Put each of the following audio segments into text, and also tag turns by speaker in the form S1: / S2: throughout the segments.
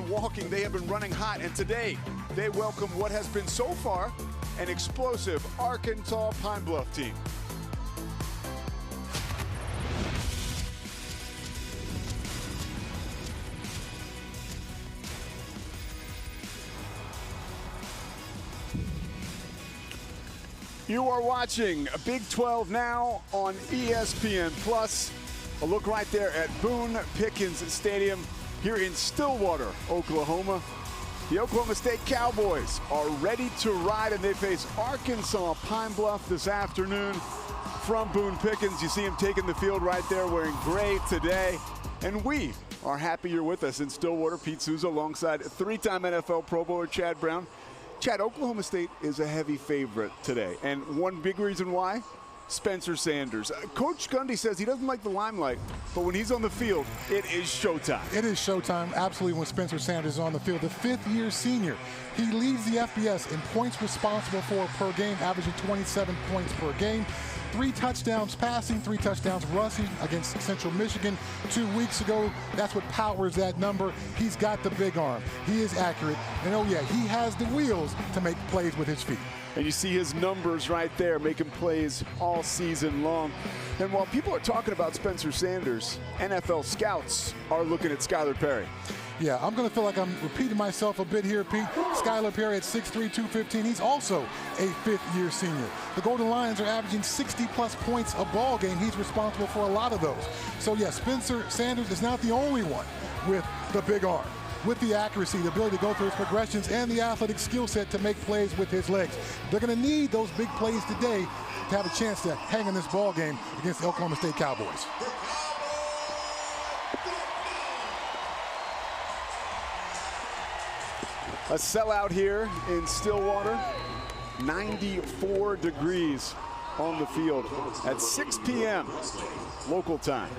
S1: walking. They have been running hot, and today they welcome what has been so far an explosive Arkansas Pine Bluff team. You are watching Big 12 now on ESPN+. A look right there at Boone Pickens Stadium here in Stillwater, Oklahoma. The Oklahoma State Cowboys are ready to ride, and they face Arkansas Pine Bluff this afternoon from Boone Pickens. You see him taking the field right there, wearing gray today. And we are happy you're with us in Stillwater. Pete Souza alongside three-time NFL Pro Bowler Chad Brown. Chad, Oklahoma State is a heavy favorite today, and one big reason why, Spencer Sanders. Coach Gundy says he doesn't like the limelight, but when he's on the field, it is showtime.
S2: It is showtime, absolutely, when Spencer Sanders is on the field. The fifth-year senior. He leads the FBS in points responsible for per game, averaging 27 points per game. 3 touchdowns passing, 3 touchdowns rushing against Central Michigan 2 weeks ago. That's what powers that number. He's got the big arm. He is accurate. And oh yeah, he has the wheels to make plays with his feet.
S1: And you see his numbers right there, making plays all season long. And while people are talking about Spencer Sanders, NFL scouts are looking at Skylar Perry.
S2: Yeah, I'm going to feel like I'm repeating myself a bit here, Pete. Skylar Perry at 6'3", 215. He's also a fifth-year senior. The Golden Lions are averaging 60-plus points a ball game. He's responsible for a lot of those. So, yeah, Spencer Sanders is not the only one with the big arm, with the accuracy, the ability to go through his progressions, and the athletic skill set to make plays with his legs. They're going to need those big plays today to have a chance to hang in this ball game against the Oklahoma State Cowboys.
S1: A sellout here in Stillwater, 94 degrees on the field at 6 p.m. local time.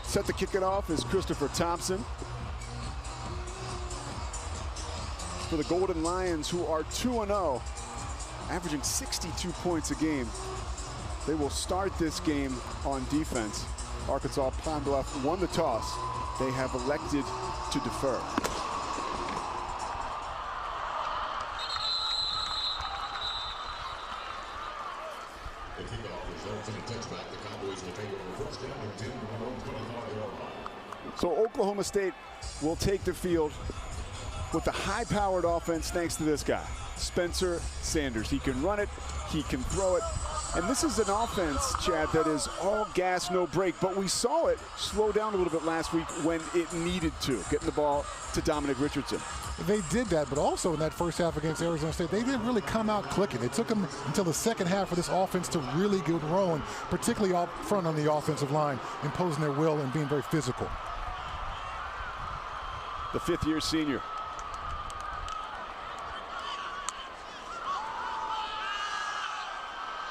S1: Set to kick it off is Christopher Thompson. For the Golden Lions, who are 2-0, averaging 62 points a game. They will start this game on defense. Arkansas Pine Bluff won the toss. They have elected to defer. So Oklahoma State will take the field with a high-powered offense thanks to this guy, Spencer Sanders. He can run it, he can throw it. And this is an offense, Chad, that is all gas, no break. But we saw it slow down a little bit last week when it needed to, getting the ball to Dominic Richardson.
S2: They did that, but also in that first half against Arizona State, they didn't really come out clicking. It took them until the second half for this offense to really get rolling, particularly up front on the offensive line, imposing their will and being very physical.
S1: The fifth-year senior.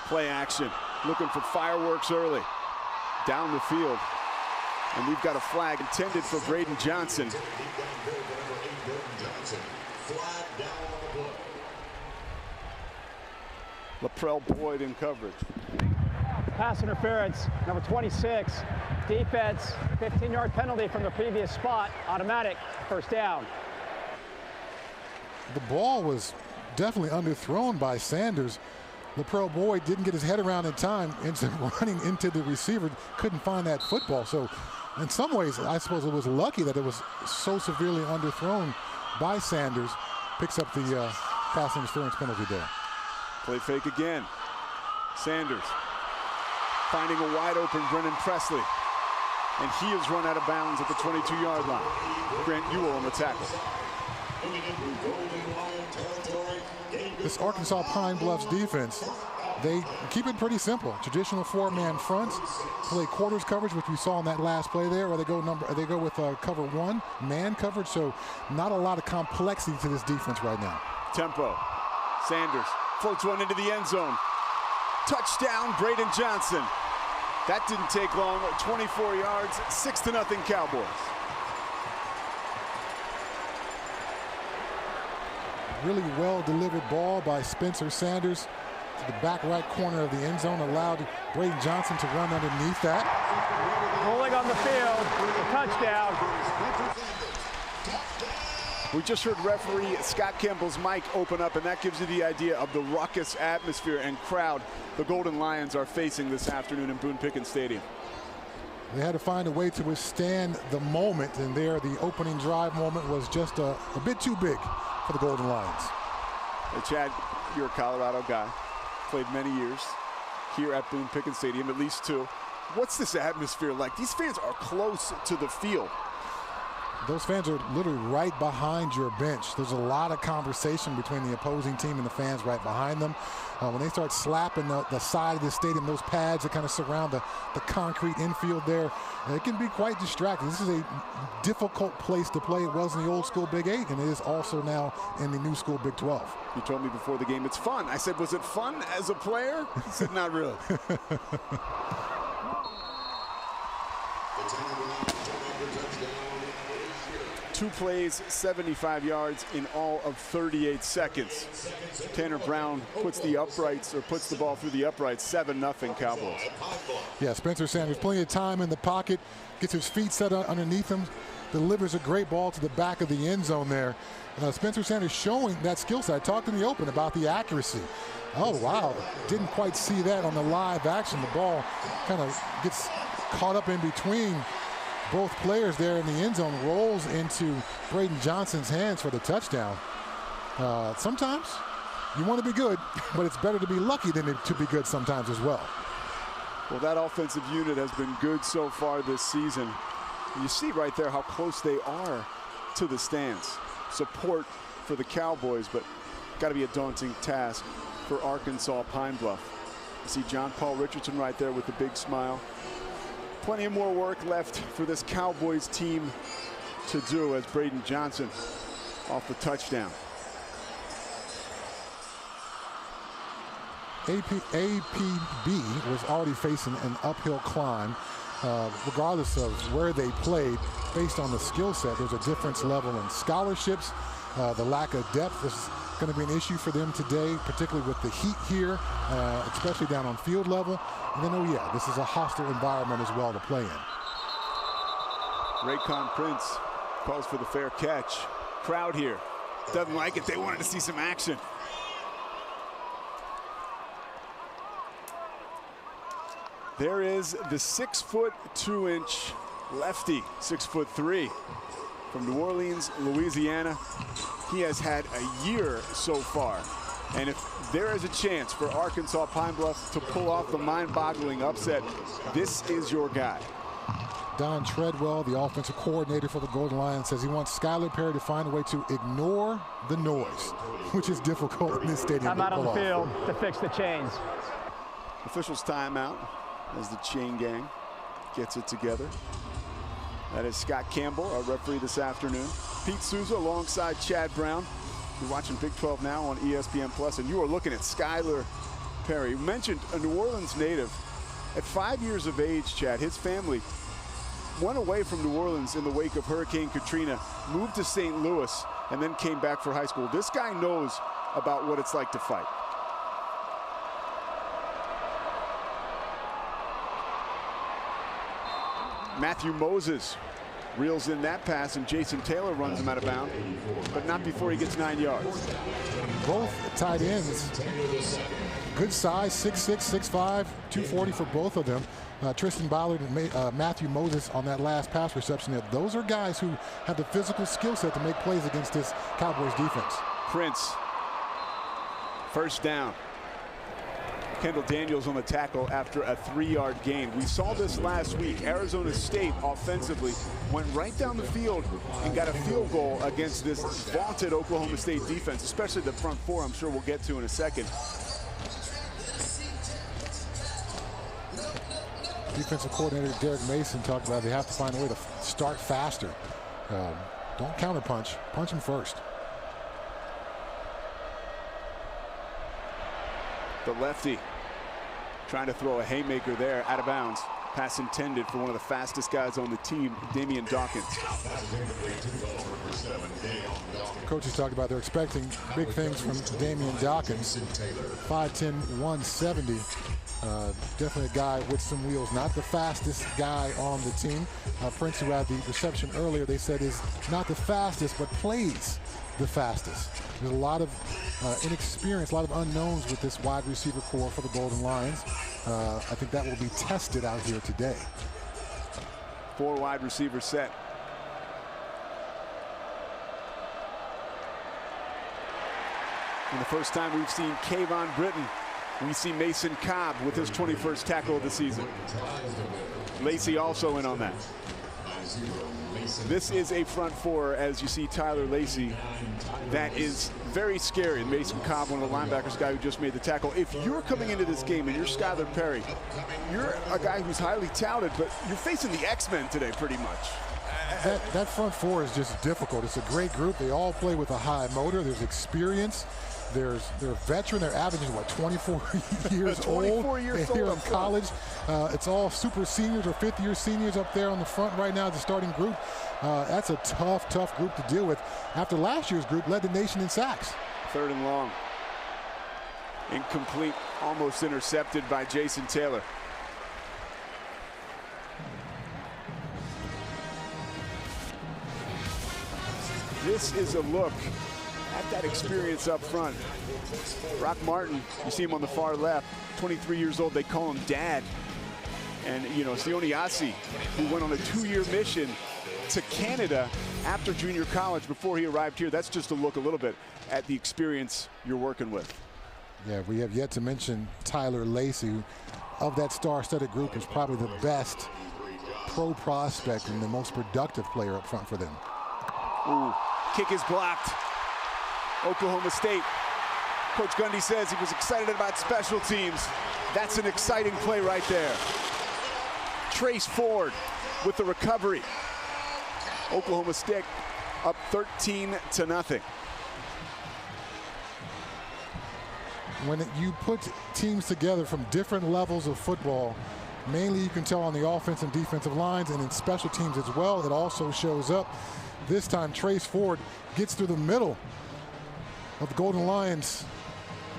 S1: Play action, looking for fireworks early. Down the field. And we've got a flag intended for Braden Johnson. Laprel Boyd in coverage.
S3: Pass interference, number 26. Defense, 15-yard penalty from the previous spot. Automatic, first down.
S2: The ball was definitely underthrown by Sanders. Laprel Boyd didn't get his head around in time, instead of running into the receiver, couldn't find that football. So in some ways, I suppose it was lucky that it was so severely underthrown by Sanders. Picks up the pass interference penalty there.
S1: Play fake again. Sanders finding a wide open Brennan Presley. And he is run out of bounds at the 22-yard line. Grant Ewell on the tackle.
S2: This Arkansas Pine Bluffs defense, they keep it pretty simple. Traditional 4-man fronts, play quarters coverage, which we saw in that last play there, or they go with cover 1, man coverage. So not a lot of complexity to this defense right now.
S1: Tempo. Sanders floats one into the end zone. Touchdown, Braden Johnson. That didn't take long. 24 yards, 6-0 Cowboys.
S2: Really well-delivered ball by Spencer Sanders to the back right corner of the end zone, allowed Braden Johnson to run underneath that.
S3: Rolling on the field, a touchdown.
S1: We just heard referee Scott Campbell's mic open up, and that gives you the idea of the raucous atmosphere and crowd the Golden Lions are facing this afternoon in Boone Pickens Stadium.
S2: They had to find a way to withstand the moment, and there the opening drive moment was just a bit too big for the Golden Lions.
S1: Hey, Chad, you're a Colorado guy. Played many years here at Boone Pickens Stadium, at least 2. What's this atmosphere like? These fans are close to the field.
S2: Those fans are literally right behind your bench. There's a lot of conversation between the opposing team and the fans right behind them. When they start slapping the side of the stadium, those pads that kind of surround the concrete infield there, it can be quite distracting. This is a difficult place to play. It was in the old school Big 8, and it is also now in the new school Big 12.
S1: You told me before the game it's fun. I said, was it fun as a player? He said, not really. 2 plays, 75 yards in all of 38 seconds. Tanner Brown puts the ball through the uprights, 7-0 Cowboys.
S2: Yeah, Spencer Sanders, plenty of time in the pocket, gets his feet set underneath him, delivers a great ball to the back of the end zone there. Spencer Sanders showing that skill set. I talked in the open about the accuracy. Oh, wow. Didn't quite see that on the live action. The ball kind of gets caught up in between both players there in the end zone, rolls into Braden Johnson's hands for the touchdown. Sometimes you want to be good, but it's better to be lucky than to be good sometimes as well.
S1: Well, that offensive unit has been good so far this season. You see right there how close they are to the stands. Support for the Cowboys, but got to be a daunting task for Arkansas Pine Bluff. You see John Paul Richardson right there with the big smile. Plenty of more work left for this Cowboys team to do as Braden Johnson off the touchdown.
S2: APB was already facing an uphill climb. Regardless of where they played, based on the skill set, there's a difference level in scholarships. The lack of depth is going to be an issue for them today, particularly with the heat here, especially down on field level. And then, oh yeah, this is a hostile environment as well to play in.
S1: Raycon Prince calls for the fair catch. Crowd here doesn't like it. They wanted to see some action. There is the 6'2" lefty, 6'3" from New Orleans, Louisiana. He has had a year so far. And if there is a chance for Arkansas Pine Bluff to pull off the mind-boggling upset, this is your guy.
S2: Don Treadwell, the offensive coordinator for the Golden Lions, says he wants Skylar Perry to find a way to ignore the noise, which is difficult in this stadium.
S3: I'm out on the field to fix the chains.
S1: Officials timeout as the chain gang gets it together. That is Scott Campbell, our referee this afternoon. Pete Souza alongside Chad Brown. You're watching Big 12 Now on ESPN+, and you are looking at Skylar Perry. You mentioned a New Orleans native. At 5 years of age, Chad, his family went away from New Orleans in the wake of Hurricane Katrina, moved to St. Louis, and then came back for high school. This guy knows about what it's like to fight. Matthew Moses reels in that pass, and Jason Taylor runs him out of bounds, but not before he gets 9 yards.
S2: Both tight ends, good size, 6'6", 6'5", 240 for both of them. Tristan Ballard and Matthew Moses on that last pass reception. Those are guys who have the physical skill set to make plays against this Cowboys defense.
S1: Prince, first down. Kendall Daniels on the tackle after a 3-yard gain. We saw this last week. Arizona State offensively went right down the field and got a field goal against this vaunted Oklahoma State defense, especially the front four, I'm sure we'll get to in a second.
S2: Defensive coordinator Derek Mason talked about they have to find a way to start faster. Don't counter punch him first.
S1: The lefty trying to throw a haymaker there, out of bounds. Pass intended for one of the fastest guys on the team, Damian Dawkins.
S2: Coaches talked about they're expecting big things from Damian Dawkins. 5'10", 170. Definitely a guy with some wheels. Not the fastest guy on the team. Prince, who had the reception earlier, they said is not the fastest, but plays the fastest. There's a lot of inexperience, a lot of unknowns with this wide receiver core for the Golden Lions. I think that will be tested out here today.
S1: 4 wide receiver set. And the first time we've seen Kayvon Britton, we see Mason Cobb with his 21st tackle of the season. Lacey also in on that. This is a front four, as you see Tyler Lacey. That is very scary. And Mason Cobb, one of the linebackers, guy who just made the tackle. If you're coming into this game and you're Skylar Perry, you're a guy who's highly touted, but you're facing the X-Men today pretty much.
S2: That front four is just difficult. It's a great group. They all play with a high motor. There's experience. They're veteran. They're averaging, what, 24 years
S1: 24 years old
S2: here in college. It's all super seniors or fifth-year seniors up there on the front right now, the starting group. That's a tough group to deal with. After last year's group led the nation in sacks.
S1: 3rd and long. Incomplete, almost intercepted by Jason Taylor. This is a look at that experience up front. Brock Martin, you see him on the far left, 23 years old. They call him Dad. And, you know, Sione Asi, who went on a 2-year mission to Canada after junior college before he arrived here. That's just a look a little bit at the experience you're working with.
S2: Yeah, we have yet to mention Tyler Lacey, who, of that star-studded group, is probably the best pro prospect and the most productive player up front for them.
S1: Ooh, kick is blocked. Oklahoma State. Coach Gundy says he was excited about special teams. That's an exciting play right there. Trace Ford with the recovery. Oklahoma State up 13-0.
S2: When you put teams together from different levels of football, mainly you can tell on the offense and defensive lines, and in special teams as well, it also shows up. This time Trace Ford gets through the middle of the Golden Lions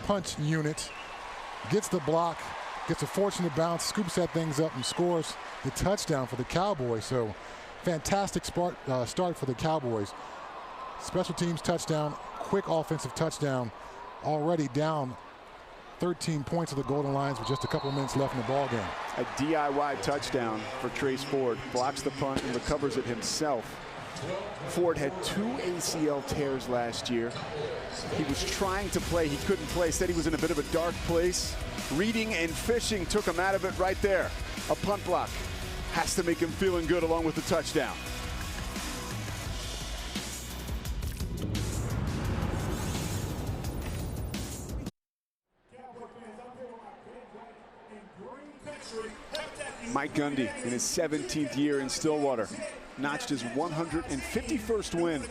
S2: punch unit, gets the block, gets a fortunate bounce, scoops that things up and scores the touchdown for the Cowboys. So fantastic start for the Cowboys. Special teams touchdown, quick offensive touchdown, already down 13 points of the Golden Lions with just a couple of minutes left in the ball game.
S1: A DIY touchdown for Trace Ford. Blocks the punt and recovers it himself. Ford had 2 ACL tears last year. He was trying to play. He couldn't play. Said he was in a bit of a dark place. Reading and fishing took him out of it right there. A punt block has to make him feeling good along with the touchdown. Mike Gundy, in his 17th year in Stillwater, notched his 151st win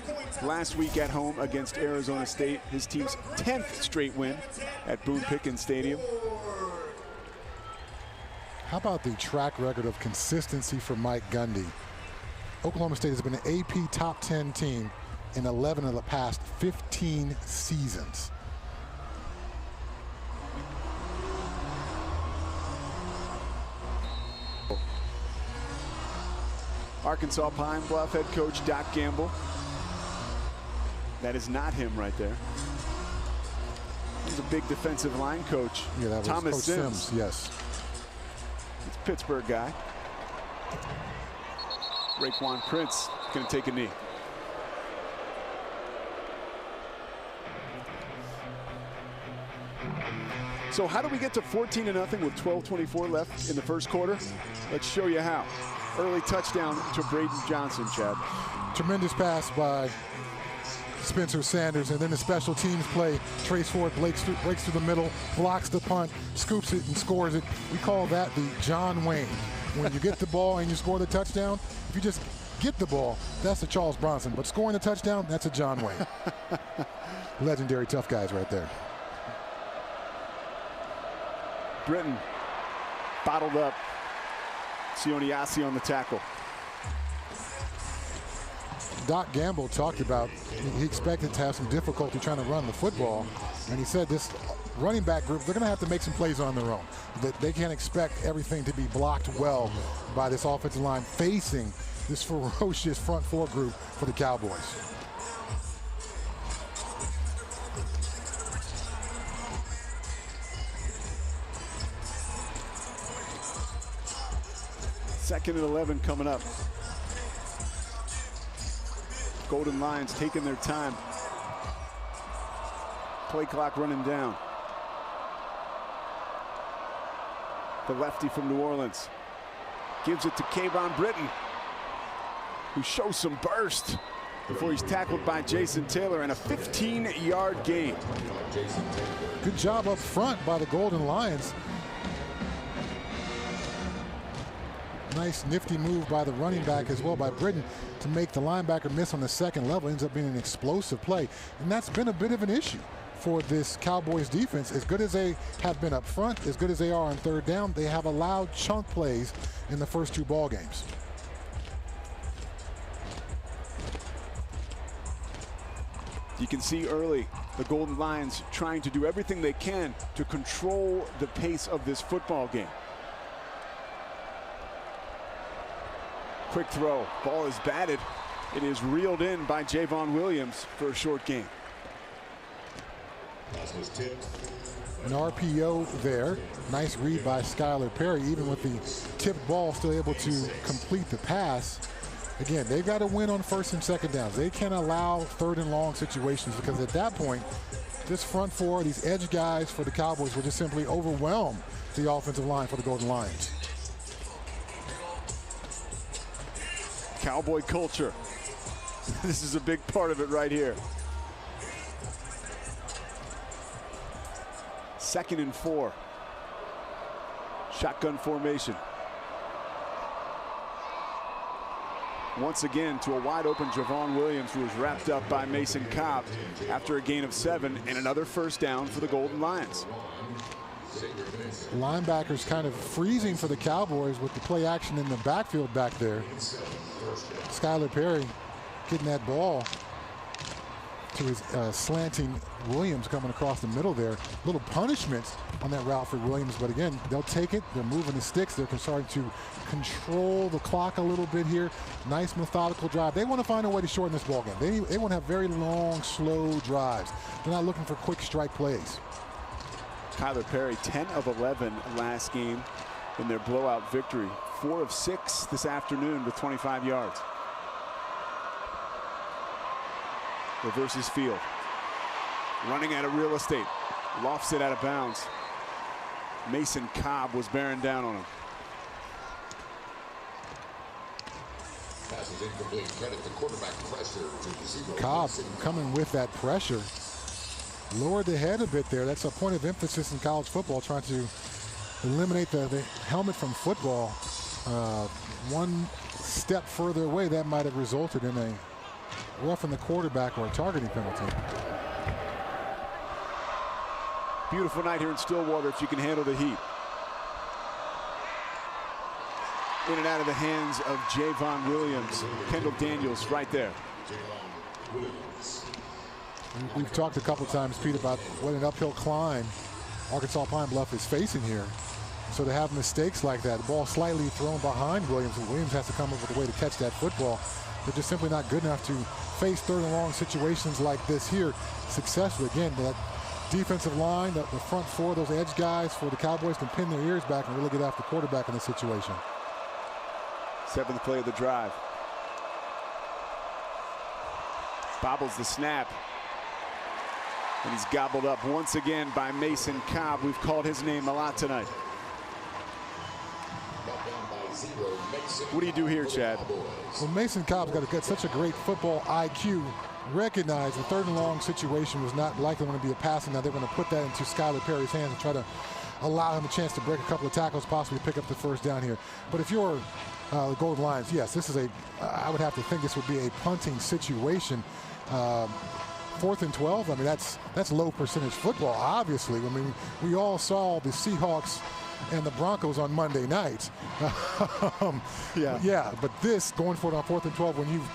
S1: last week at home against Arizona State, his team's 10th straight win at Boone Pickens Stadium.
S2: How about the track record of consistency for Mike Gundy? Oklahoma State has been an AP top 10 team in 11 of the past 15 seasons.
S1: Arkansas Pine Bluff head coach Doc Gamble. That is not him right there. He's a big defensive line coach.
S2: Yeah, that was
S1: Thomas
S2: Coach
S1: Sims.
S2: Yes.
S1: It's a Pittsburgh guy. Raekwon Prince going to take a knee. So how do we get to 14-0 with 12:24 left in the first quarter? Let's show you how. Early touchdown to Braden Johnson, Chad.
S2: Tremendous pass by Spencer Sanders, and then the special teams play. Trace Ford breaks through the middle, blocks the punt, scoops it and scores it. We call that the John Wayne. When you get the ball and you score the touchdown, if you just get the ball, that's a Charles Bronson. But scoring the touchdown, that's a John Wayne. Legendary tough guys right there.
S1: Britton bottled up. Sioniasi on the tackle.
S2: Doc Gamble talked about he expected to have some difficulty trying to run the football, and he said this running back group, they're going to have to make some plays on their own. That they can't expect everything to be blocked well by this offensive line facing this ferocious front four group for the Cowboys.
S1: Second and 11 coming up. Golden Lions taking their time. Play clock running down. The lefty from New Orleans gives it to Kayvon Britton, who shows some burst before he's tackled by Jason Taylor, and a 15-yard gain.
S2: Good job up front by the Golden Lions. Nice nifty move by the running back as well by Britton to make the linebacker miss on the second level. Ends up being an explosive play, and that's been a bit of an issue for this Cowboys defense. As good as they have been up front, as good as they are on third down, they have allowed chunk plays in the first two ball games.
S1: You can see early the Golden Lions trying to do everything they can to control the pace of this football game. Quick throw, ball is batted. It is reeled in by Javon Williams for a short gain.
S2: An RPO there. Nice read by Skylar Perry. Even with the tipped ball, still able to complete the pass. Again, they've got to win on first and second downs. They can't allow third and long situations, because at that point, this front four, these edge guys for the Cowboys will just simply overwhelm the offensive line for the Golden Lions.
S1: Cowboy culture. This is a big part of it right here. Second and 4. Shotgun formation. Once again to a wide open Javon Williams, who was wrapped up by Mason Cobb after a gain of 7, and another first down for the Golden Lions.
S2: Linebackers kind of freezing for the Cowboys with the play action in the backfield back there. Skylar Perry getting that ball to his slanting Williams coming across the middle there. Little punishment on that route for Williams, but again, they'll take it. They're moving the sticks. They're starting to control the clock a little bit here. Nice methodical drive. They want to find a way to shorten this ball game. They want to have very long, slow drives. They're not looking for quick strike plays.
S1: Kyler Perry, 10 of 11 last game in their blowout victory. 4 of 6 this afternoon with 25 yards. Reverses field. Running out of real estate. Lofts it out of bounds. Mason Cobb was bearing down on him.
S4: Passes incomplete. Credit the quarterback pressure to zero.
S2: Cobb coming with that pressure. Lowered the head a bit there. That's a point of emphasis in college football, trying to eliminate the helmet from football. One step further away, that might have resulted in a roughing the quarterback or a targeting penalty.
S1: Beautiful night here in Stillwater if you can handle the heat. In and out of the hands of Javon Williams. Kendall Daniels right there.
S2: We've talked a couple times, Pete, about what an uphill climb Arkansas Pine Bluff is facing here. So to have mistakes like that, the ball slightly thrown behind Williams, and Williams has to come up with a way to catch that football. They're just simply not good enough to face third and long situations like this here successfully. Again, that defensive line, the front four, those edge guys for the Cowboys can pin their ears back and really get after the quarterback in this situation.
S1: 7th play of the drive. Bobbles the snap. And he's gobbled up once again by Mason Cobb. We've called his name a lot tonight. What do you do here, Chad?
S2: Well, Mason Cobb's got such a great football IQ. Recognize the third and long situation was not likely going to be a passing. Now they're going to put that into Skylar Perry's hands and try to allow him a chance to break a couple of tackles, possibly pick up the first down here. But if you're the Golden Lions, yes, this is I would have to think this would be a punting situation. 4th and 12, I mean, that's low percentage football, obviously. I mean, we all saw the Seahawks and the Broncos on Monday night. Yeah, but this, going for it on 4th and 12 when you've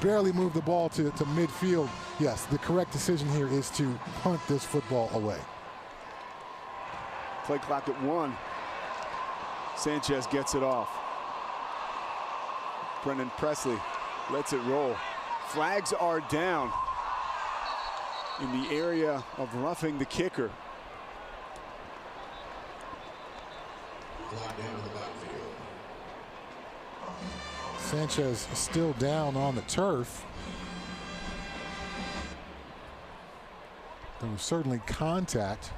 S2: barely moved the ball to midfield, yes, the correct decision here is to punt this football away.
S1: Play clock at 1. Sanchez gets it off. Brendan Presley lets it roll. Flags are down in the area of roughing the kicker.
S2: Sanchez still down on the turf. There was certainly contact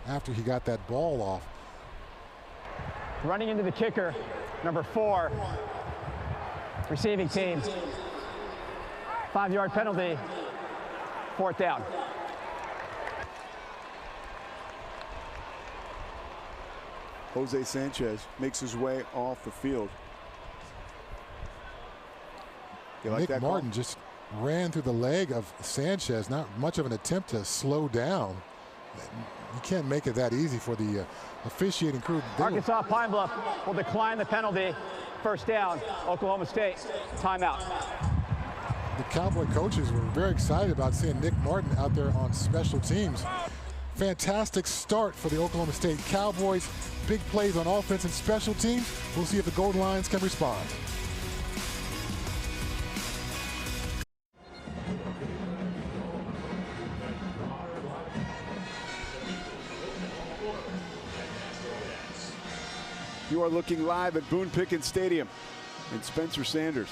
S2: after he got that ball off.
S3: Running into the kicker, number 4, receiving team. 5-yard penalty, 4th down.
S1: Jose Sanchez makes his way off the field. You like
S2: Nick
S1: that
S2: Martin
S1: call?
S2: just ran through the leg of Sanchez. Not much of an attempt to slow down. You can't make it that easy for the officiating crew.
S3: Arkansas Pine Bluff will decline the penalty. 1st down, Oklahoma State, timeout.
S2: The Cowboy coaches were very excited about seeing Nick Martin out there on special teams. Fantastic start for the Oklahoma State Cowboys. Big plays on offense and special teams. We'll see if the Golden Lions can respond.
S1: You are looking live at Boone Pickens Stadium, and Spencer Sanders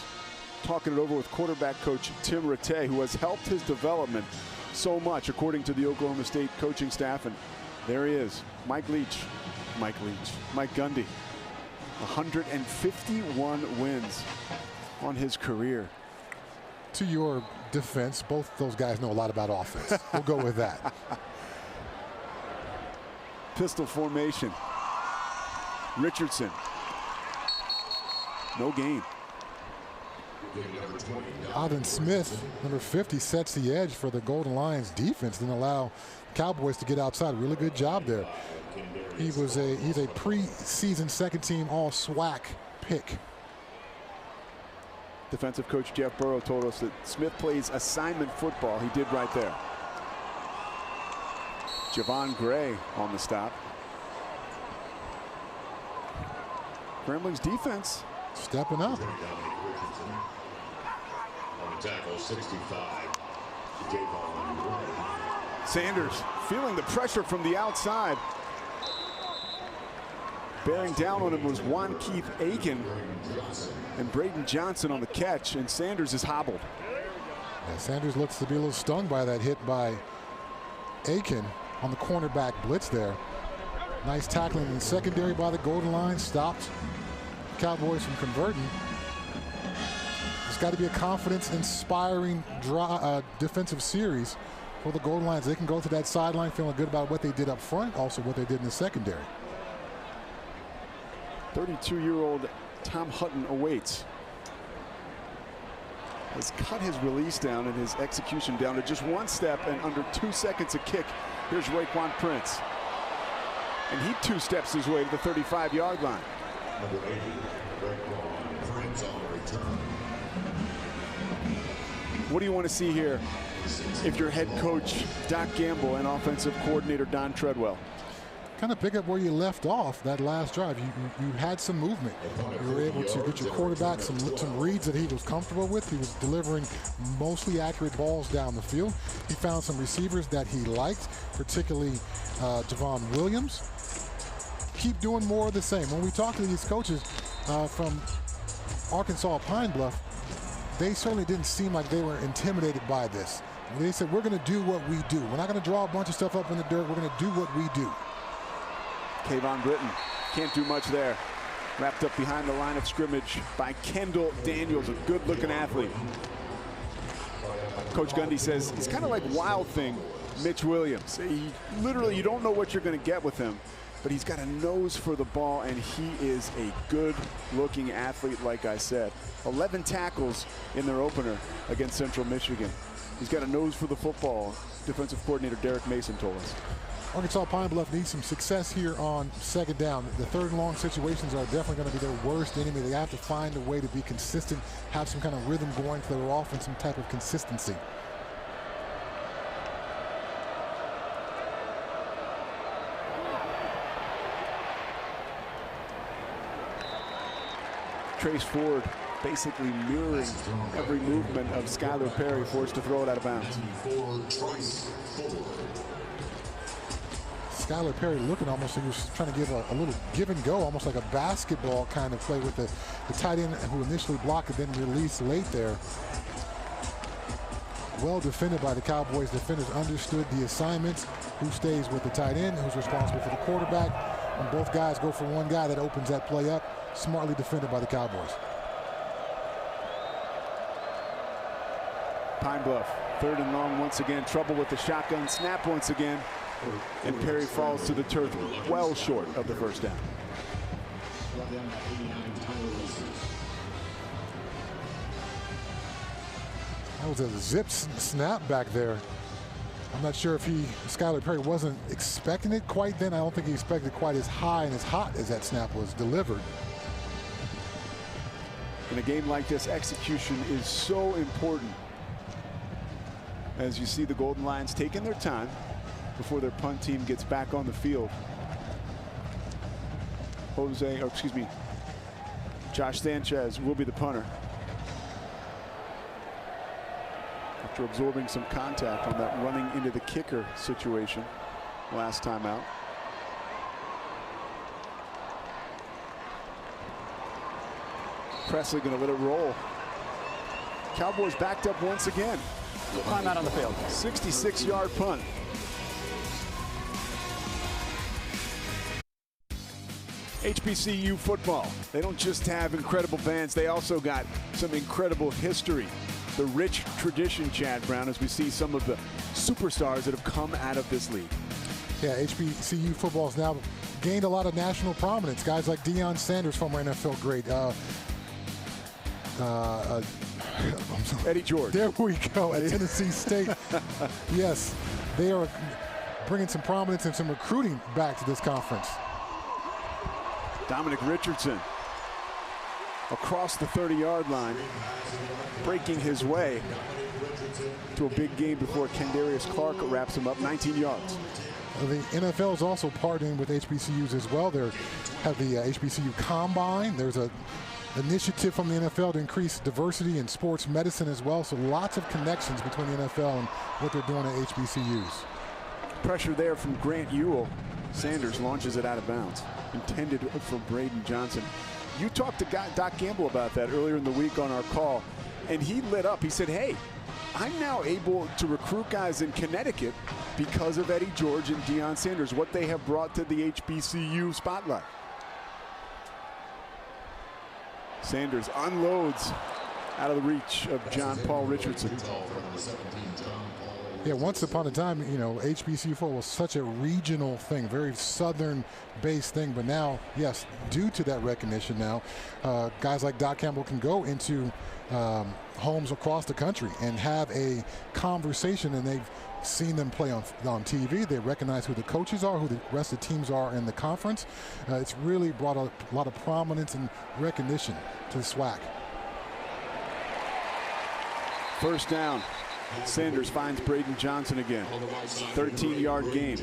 S1: talking it over with quarterback coach Tim Rattay, who has helped his development so much, according to the Oklahoma State coaching staff. And there he is, Mike Gundy. 151 wins on his career.
S2: To your defense, both those guys know a lot about offense. We'll go with that.
S1: Pistol formation. Richardson. No gain.
S2: Alvin Smith, number 50, sets the edge for the Golden Lions defense. Didn't allow Cowboys to get outside. Really good job there. He's a preseason second-team all-SWAC pick.
S1: Defensive coach Jeff Burrow told us that Smith plays assignment football. He did right there. Javon Gray on the stop. Gremlins defense
S2: stepping up.
S4: On tackle 65.
S1: Sanders feeling the pressure from the outside. Bearing down on him was Juan Keith Aiken and Braden Johnson on the catch, and Sanders is hobbled.
S2: Yeah, Sanders looks to be a little stung by that hit by Aiken on the cornerback blitz there. Nice tackling in the secondary by the Golden Lions. Stopped Cowboys from converting. It's got to be a confidence-inspiring defensive series for the Golden Lions. They can go to that sideline feeling good about what they did up front, also what they did in the secondary.
S1: 32-year-old Tom Hutton awaits. Has cut his release down and his execution down to just 1 step and under 2 seconds a kick. Here's Raekwon Prince. And he 2 steps his way to the 35-yard line.
S4: Number 80, Raekwon Prince on the return.
S1: What do you want to see here if you're head coach Doc Gamble and offensive coordinator Don Treadwell?
S2: Kind of pick up where you left off that last drive. You had some movement. You were able to get your quarterback some reads that he was comfortable with. He was delivering mostly accurate balls down the field. He found some receivers that he liked, particularly Javon Williams. Keep doing more of the same. When we talk to these coaches from Arkansas Pine Bluff, they certainly didn't seem like they were intimidated by this. They said, we're going to do what we do. We're not going to draw a bunch of stuff up in the dirt. We're going to do what we do.
S1: Kayvon Britton can't do much there. Wrapped up behind the line of scrimmage by Kendall Daniels, a good-looking athlete. Coach Gundy says he's kind of like Wild Thing Mitch Williams. Literally, you don't know what you're going to get with him, but he's got a nose for the ball, and he is a good-looking athlete, like I said. 11 tackles in their opener against Central Michigan. He's got a nose for the football, defensive coordinator Derek Mason told us.
S2: Arkansas Pine Bluff needs some success here on second down. The third and long situations are definitely going to be their worst enemy. They have to find a way to be consistent, have some kind of rhythm going for their offense, some type of consistency.
S1: Trace Ford basically mirroring every movement of Skylar Perry, forced to throw it out of bounds.
S2: Skylar Perry looking almost like he was trying to give a little give and go, almost like a basketball kind of play with the tight end who initially blocked and then released late there. Well defended by the Cowboys. Defenders understood the assignments. Who stays with the tight end, who's responsible for the quarterback. When both guys go for one guy, that opens that play up. Smartly defended by the Cowboys.
S1: Pine Bluff, third and long once again. Trouble with the shotgun snap once again. And Perry falls to the turf well short of the first down.
S2: That was a zip snap back there. I'm not sure if Skylar Perry wasn't expecting it quite then. I don't think he expected quite as high and as hot as that snap was delivered.
S1: In a game like this, execution is so important. As you see the Golden Lions taking their time before their punt team gets back on the field. Josh Sanchez will be the punter. After absorbing some contact on that running into the kicker situation last time out. Presley going to let it roll. Cowboys backed up once again.
S3: Timeout on the field.
S1: 66-yard punt. HBCU football. They don't just have incredible bands, they also got some incredible history. The rich tradition, Chad Brown, as we see some of the superstars that have come out of this league.
S2: Yeah, HBCU football has now gained a lot of national prominence. Guys like Deion Sanders, former NFL great.
S1: Eddie George.
S2: There we go, at Tennessee State. Yes, they are bringing some prominence and some recruiting back to this conference.
S1: Dominic Richardson across the 30-yard line, breaking his way to a big game before Kendarius Clark wraps him up, 19 yards.
S2: The NFL is also partnering with HBCUs as well. They have the HBCU Combine. There's a initiative from the NFL to increase diversity in sports medicine as well. So lots of connections between the NFL and what they're doing at HBCUs.
S1: Pressure there from Grant Ewell. Sanders launches it out of bounds. Intended for Braden Johnson. You talked to Doc Gamble about that earlier in the week on our call, and he lit up. He said, hey, I'm now able to recruit guys in Connecticut because of Eddie George and Deion Sanders, what they have brought to the HBCU spotlight. Sanders unloads out of the reach of John Paul Richardson.
S2: Yeah, once upon a time, you know, HBCU football was such a regional thing, very southern-based thing. But now, yes, due to that recognition now, guys like Doc Campbell can go into homes across the country and have a conversation, and they've seen them play on TV. They recognize who the coaches are, who the rest of the teams are in the conference. It's really brought a lot of prominence and recognition to the SWAC.
S1: First down. Sanders finds Braden Johnson again. 13-yard game.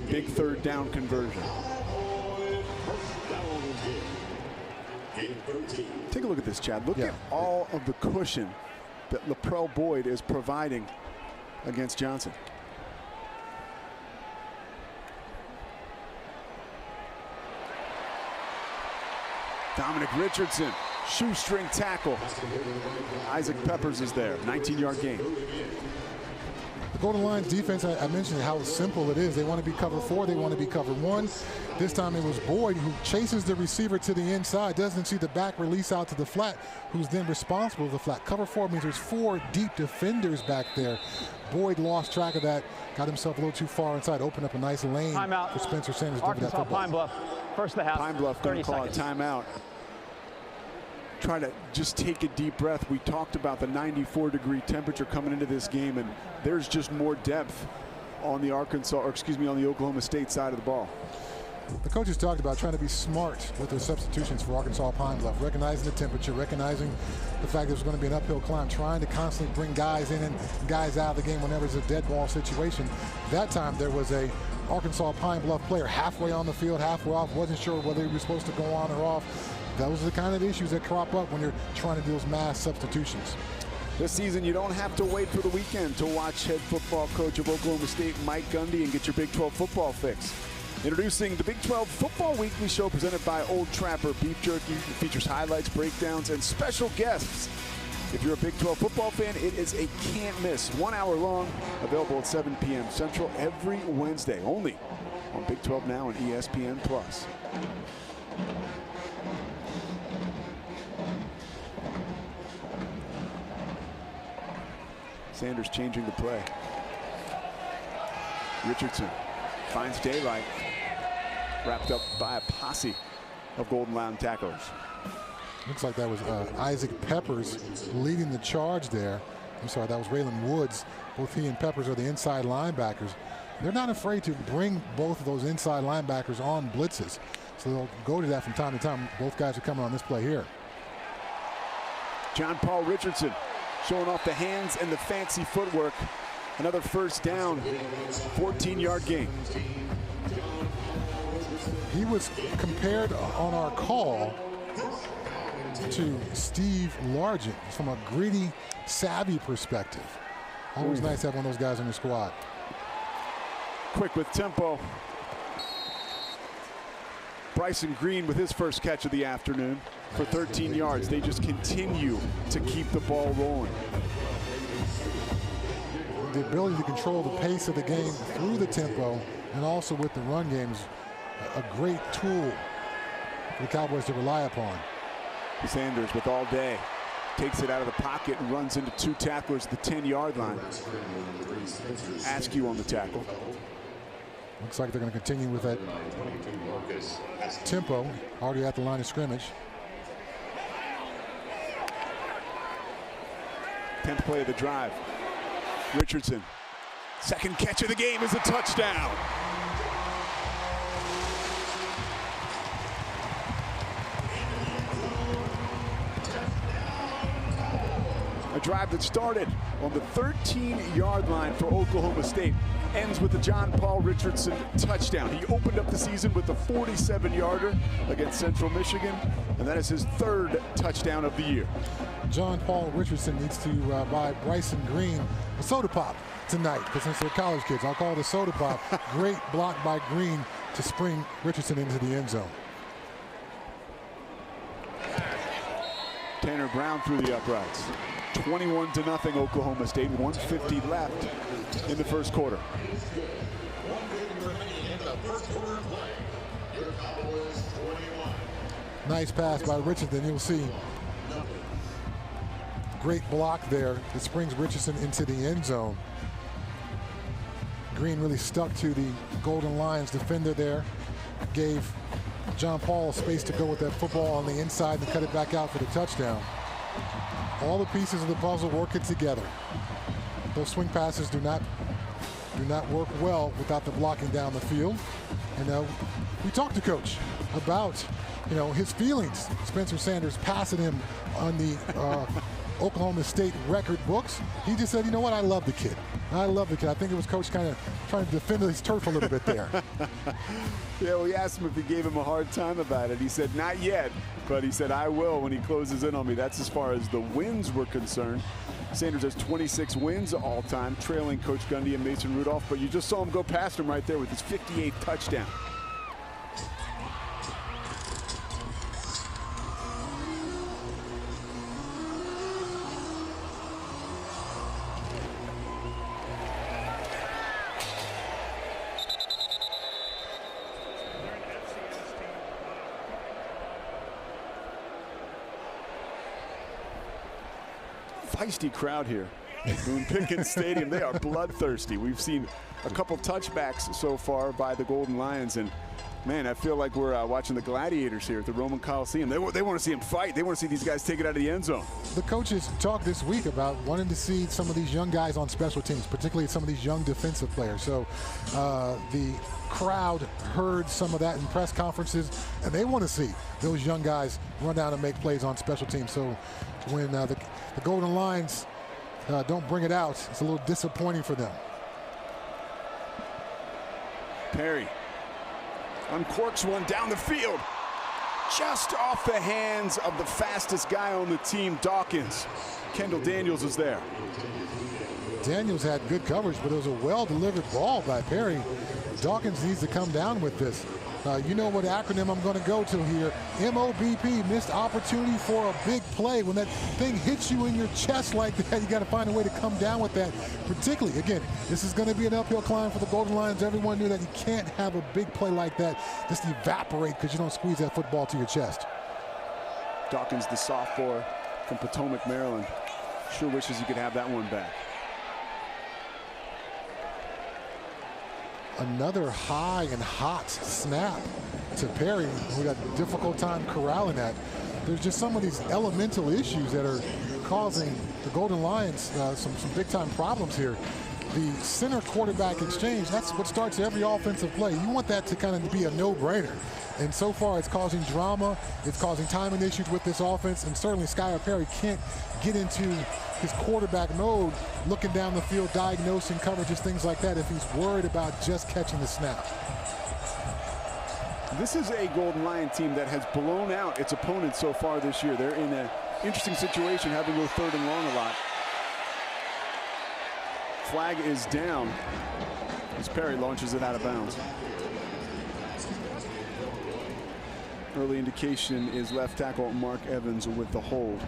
S1: Big third down conversion. Take a look at this, Chad. Look at all of the cushion that Laprel Boyd is providing against Johnson. Dominic Richardson, shoestring tackle. Isaac Peppers is there, 19-yard gain.
S2: The Golden Lions defense, I mentioned how simple it is. They want to be cover 4, they want to be cover 1. This time it was Boyd who chases the receiver to the inside, doesn't see the back release out to the flat, who's then responsible for the flat. Cover 4 means there's 4 deep defenders back there. Boyd lost track of that, got himself a little too far inside, opened up a nice lane for Spencer Sanders.
S3: Arkansas Pine Bluff, first of the half.
S1: Pine Bluff going to call a timeout. Try to just take a deep breath. We talked about the 94-degree temperature coming into this game, and there's just more depth on the on the Oklahoma State side of the ball.
S2: The coaches talked about trying to be smart with their substitutions for Arkansas Pine Bluff, recognizing the temperature, recognizing the fact there's going to be an uphill climb, trying to constantly bring guys in and guys out of the game whenever it's a dead ball situation. That time there was a Arkansas Pine Bluff player halfway on the field, halfway off, wasn't sure whether he was supposed to go on or off. Those are the kind of issues that crop up when you're trying to do those mass substitutions.
S1: This season, you don't have to wait for the weekend to watch head football coach of Oklahoma State, Mike Gundy, and get your Big 12 football fix. Introducing the Big 12 Football Weekly Show presented by Old Trapper Beef Jerky. It features highlights, breakdowns, and special guests. If you're a Big 12 football fan, it is a can't miss. 1 hour long, available at 7 p.m. Central every Wednesday, only on Big 12 Now and ESPN+. Sanders changing the play. Richardson finds daylight, wrapped up by a posse of Golden Lion tacklers.
S2: Looks like that was Isaac Peppers leading the charge there. I'm sorry, that was Raylan Woods. Both he and Peppers are the inside linebackers. They're not afraid to bring both of those inside linebackers on blitzes. So they'll go to that from time to time. Both guys are coming on this play here.
S1: John Paul Richardson showing off the hands and the fancy footwork. Another first down, 14-yard gain.
S2: He was compared on our call to Steve Largent from a gritty, savvy perspective. Always nice to have one of those guys on your squad.
S1: Quick with tempo. Bryson Green with his first catch of the afternoon for 13 yards. They just continue to keep the ball rolling.
S2: The ability to control the pace of the game through the tempo and also with the run game is a great tool for the Cowboys to rely upon.
S1: Sanders with all day. Takes it out of the pocket and runs into two tacklers at the 10-yard line. Askew on the tackle.
S2: Looks like they're going to continue with that tempo, already at the line of scrimmage.
S1: 10th play of the drive. Richardson, second catch of the game is a touchdown. A drive that started on the 13-yard line for Oklahoma State ends with a John Paul Richardson touchdown. He opened up the season with a 47-yarder against Central Michigan, and that is his third touchdown of the year.
S2: John Paul Richardson needs to buy Bryson Green a soda pop tonight, because since they're college kids, I'll call it a soda pop. Great block by Green to spring Richardson into the end zone.
S1: Tanner Brown through the uprights. 21-0 Oklahoma State, 1:50 left in the first quarter.
S2: Nice pass by Richardson. You'll see great block there that springs Richardson into the end zone. Green really stuck to the Golden Lions defender there. Gave John Paul space to go with that football on the inside and cut it back out for the touchdown. All the pieces of the puzzle working together. Those swing passes do not work well without the blocking down the field. And we talked to Coach about his feelings. Spencer Sanders passing him on the Oklahoma State record books. He just said, you know what, I love the kid. I love the kid. I think it was Coach kind of trying to defend his turf a little bit there.
S1: Yeah, we asked him if he gave him a hard time about it. He said, not yet, but he said, I will when he closes in on me. That's as far as the wins were concerned. Sanders has 26 wins all time, trailing Coach Gundy and Mason Rudolph, but you just saw him go past him right there with his 58th touchdown. Feisty crowd here at Boone Pickens Stadium. They are bloodthirsty. We've seen a couple touchbacks so far by the Golden Lions, and Man, I feel like we're watching the gladiators here at the Roman Coliseum. They want to see them fight. They want to see these guys take it out of the end zone.
S2: The coaches talked this week about wanting to see some of these young guys on special teams, particularly some of these young defensive players. So the crowd heard some of that in press conferences, and they want to see those young guys run down and make plays on special teams. So when the Golden Lions don't bring it out, it's a little disappointing for them.
S1: Perry uncorks one down the field, just off the hands of the fastest guy on the team, Dawkins. Kendall Daniels is there.
S2: Daniels had good coverage, but it was a well-delivered ball by Perry. Dawkins needs to come down with this. You know what acronym I'm going to go to here. MOBP, missed opportunity for a big play. When that thing hits you in your chest like that, you got to find a way to come down with that. Particularly, again, this is going to be an uphill climb for the Golden Lions. Everyone knew that you can't have a big play like that just evaporate because you don't squeeze that football to your chest.
S1: Dawkins, the sophomore from Potomac, Maryland, sure wishes he could have that one back.
S2: Another high and hot snap to Perry. We got a difficult time corralling that. There's just some of these elemental issues that are causing the Golden Lions some big time problems here. The center quarterback exchange, that's what starts every offensive play. You want that to kind of be a no-brainer. And so far it's causing drama, it's causing timing issues with this offense, and certainly Skylar Perry can't get into his quarterback mode, looking down the field, diagnosing coverages, things like that, if he's worried about just catching the snap.
S1: This is a Golden Lion team that has blown out its opponents so far this year. They're in an interesting situation, having to go third and long a lot. Flag is down as Perry launches it out of bounds. Early indication is left tackle Mark Evans with the hold.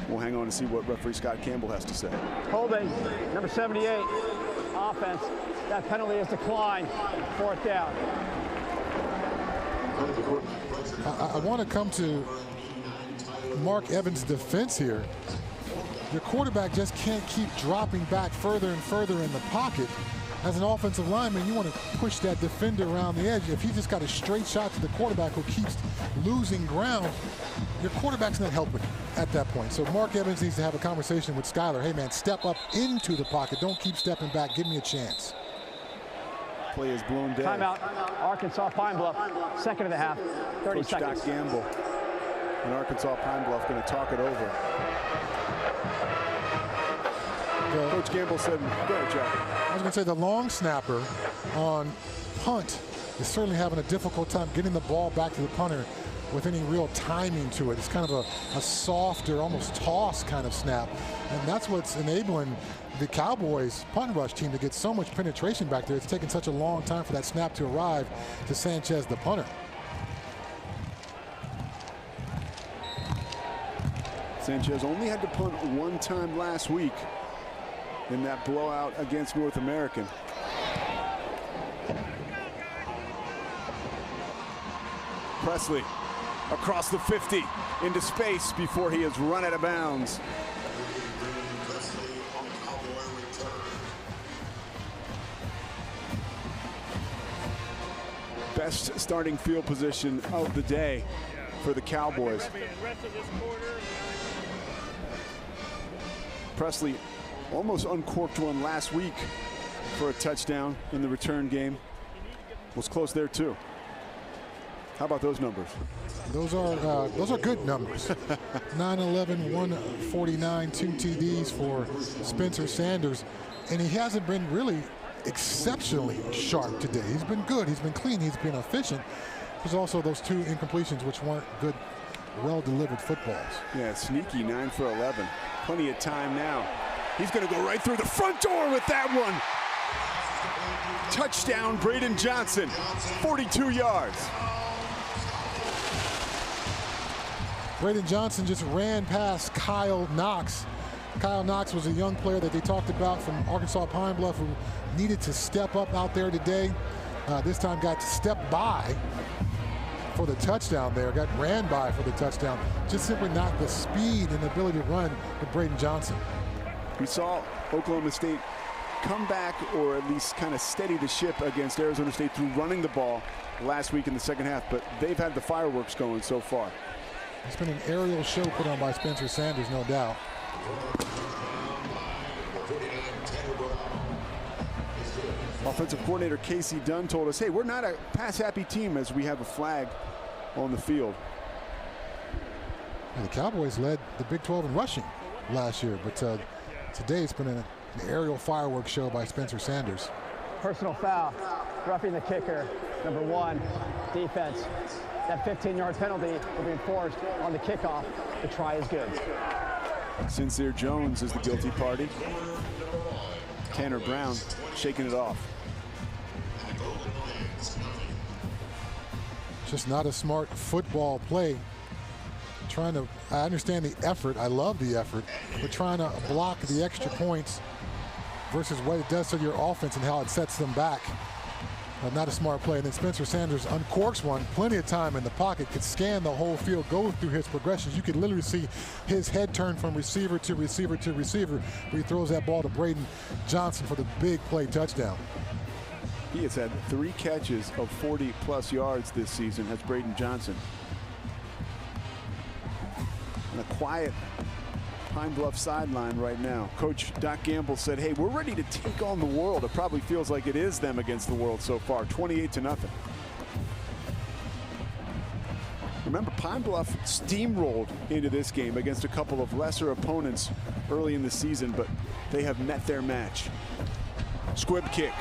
S1: We'll hang on to see what referee Scott Campbell has to say.
S3: Holding, number 78, offense. That penalty is declined. 4th down.
S2: I want to come to Mark Evans' defense here. Your quarterback just can't keep dropping back further and further in the pocket. As an offensive lineman, you want to push that defender around the edge. If he just got a straight shot to the quarterback who keeps losing ground, your quarterback's not helping at that point. So Mark Evans needs to have a conversation with Skylar. Hey, man, step up into the pocket. Don't keep stepping back. Give me a chance.
S1: Play is blown dead.
S3: Timeout, Arkansas Pine Bluff. 2nd of the half, 30
S1: Coach
S3: seconds.
S1: Scott Gamble and Arkansas Pine Bluff going to talk it over. Coach Gamble said, go ahead, Jack.
S2: I was going to say the long snapper on punt is certainly having a difficult time getting the ball back to the punter with any real timing to it. It's kind of a softer, almost toss kind of snap. And that's what's enabling the Cowboys punt rush team to get so much penetration back there. It's taken such a long time for that snap to arrive to Sanchez, the punter.
S1: Sanchez only had to punt one time last week in that blowout against North American. Presley across the 50 into space before he is run out of bounds. Best starting field position of the day for the Cowboys. Presley almost uncorked one last week for a touchdown in the return game. Was close there too. How about those numbers?
S2: Those are good numbers. 9-11, 149, 2 TDs for Spencer Sanders, and he hasn't been really exceptionally sharp today. He's been good, he's been clean, he's been efficient. There's also those 2 incompletions which weren't good, well-delivered footballs.
S1: Yeah, sneaky 9 for 11. Plenty of time now. He's going to go right through the front door with that one. Touchdown, Braden Johnson, 42 yards.
S2: Braden Johnson just ran past Kyle Knox. Kyle Knox was a young player that they talked about from Arkansas Pine Bluff who needed to step up out there today. This time got to step by for the touchdown there, got ran by for the touchdown. Just simply not the speed and ability to run with Braden Johnson.
S1: We saw Oklahoma State come back or at least kind of steady the ship against Arizona State through running the ball last week in the second half, but they've had the fireworks going so far.
S2: It's been an aerial show put on by Spencer Sanders, no doubt.
S1: Offensive coordinator Casey Dunn told us, hey, we're not a pass-happy team as we have a flag on the field.
S2: And the Cowboys led the Big 12 in rushing last year, but today it's been an aerial fireworks show by Spencer Sanders.
S3: Personal foul, roughing the kicker, number 1, defense. That 15-yard penalty will be enforced on the kickoff. The try is good.
S1: Sincere Jones is the guilty party. Tanner Brown shaking it off.
S2: Just not a smart football play. I understand the effort, I love the effort, but trying to block the extra points versus what it does to your offense and how it sets them back. Not a smart play. And then Spencer Sanders uncorks one, plenty of time in the pocket, could scan the whole field, go through his progressions. You could literally see his head turn from receiver to receiver to receiver, where he throws that ball to Braden Johnson for the big play touchdown.
S1: He has had 3 catches of 40-plus yards this season, has Braden Johnson. And a quiet Pine Bluff sideline right now. Coach Doc Gamble said, hey, we're ready to take on the world. It probably feels like it is them against the world so far, 28-0. Remember, Pine Bluff steamrolled into this game against a couple of lesser opponents early in the season, but they have met their match. Squib kick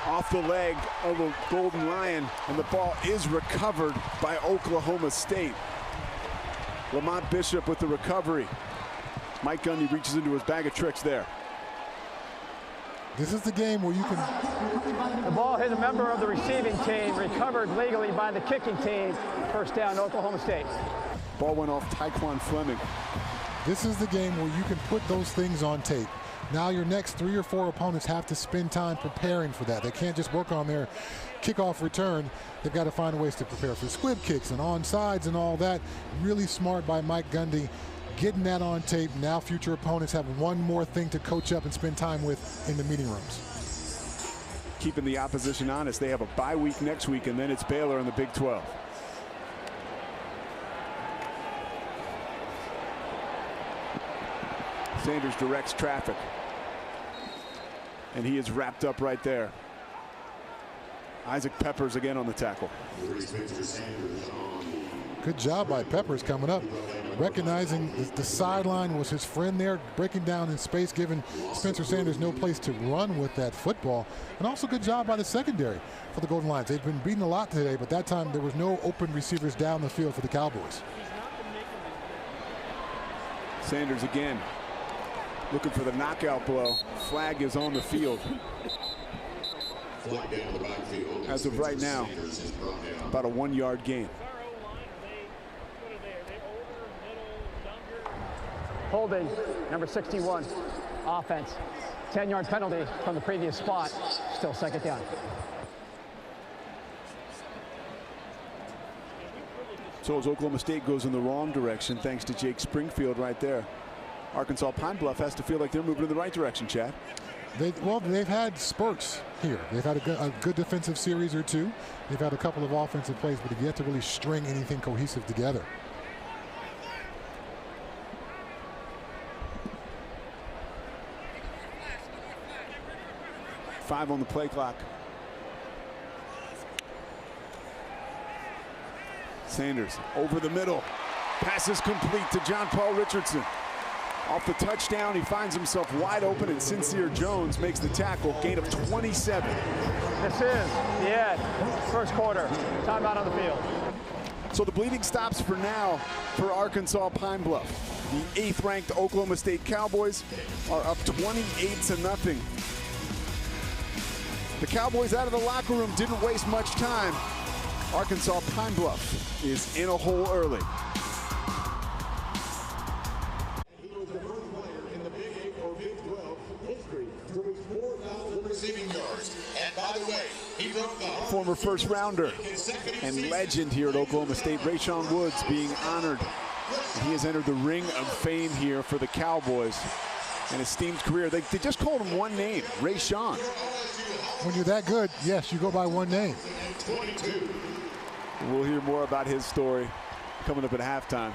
S1: off the leg of a Golden Lion, and the ball is recovered by Oklahoma State. Lamont Bishop with the recovery. Mike Gundy reaches into his bag of tricks there.
S2: This is the game where you can...
S3: The ball hit a member of the receiving team, recovered legally by the kicking team. First down, Oklahoma State.
S1: Ball went off Tyquan Fleming.
S2: This is the game where you can put those things on tape. Now your next 3 or 4 opponents have to spend time preparing for that. They can't just work on their kickoff return. They've got to find ways to prepare for squib kicks and onside and all that. Really smart by Mike Gundy, getting that on tape. Now future opponents have one more thing to coach up and spend time with in the meeting rooms.
S1: Keeping the opposition honest. They have a bye week next week, and then it's Baylor in the Big 12. Sanders directs traffic, and he is wrapped up right there. Isaac Peppers again on the tackle.
S2: Good job by Peppers coming up, recognizing the sideline was his friend there, breaking down in space, giving Spencer Sanders no place to run with that football. And also good job by the secondary for the Golden Lions. They've been beaten a lot today, but that time there was no open receivers down the field for the Cowboys.
S1: Sanders again, looking for the knockout blow. Flag is on the field. As of right now, about a 1-yard gain.
S3: Holding, number 61, offense. 10-yard penalty from the previous spot. Still second down.
S1: So as Oklahoma State goes in the wrong direction, thanks to Jake Springfield right there, Arkansas Pine Bluff has to feel like they're moving in the right direction, Chad.
S2: They've had spurts here. They've had a good defensive series or two. They've had a couple of offensive plays, but they've yet to really string anything cohesive together.
S1: Five on the play clock. Sanders over the middle. Pass is complete to John Paul Richardson. Off the touchdown, he finds himself wide open, and Sincere Jones makes the tackle. Gain of 27.
S3: This is the end. First quarter. Timeout on the field.
S1: So the bleeding stops for now for Arkansas Pine Bluff. The 8th-ranked Oklahoma State Cowboys are up 28-0. The Cowboys out of the locker room didn't waste much time. Arkansas Pine Bluff is in a hole early.
S4: He was the first player in the Big 8 or Big 12 history to reach 4,000 receiving yards. And by the way, he broke the
S1: former first rounder and legend here at Oklahoma State, Rayshon Woods, being honored. He has entered the Ring of Fame here for the Cowboys. an esteemed career. They just called him one name, Ray Sean.
S2: When you're that good, yes, you go by one name.
S1: We'll hear more about his story coming up at halftime.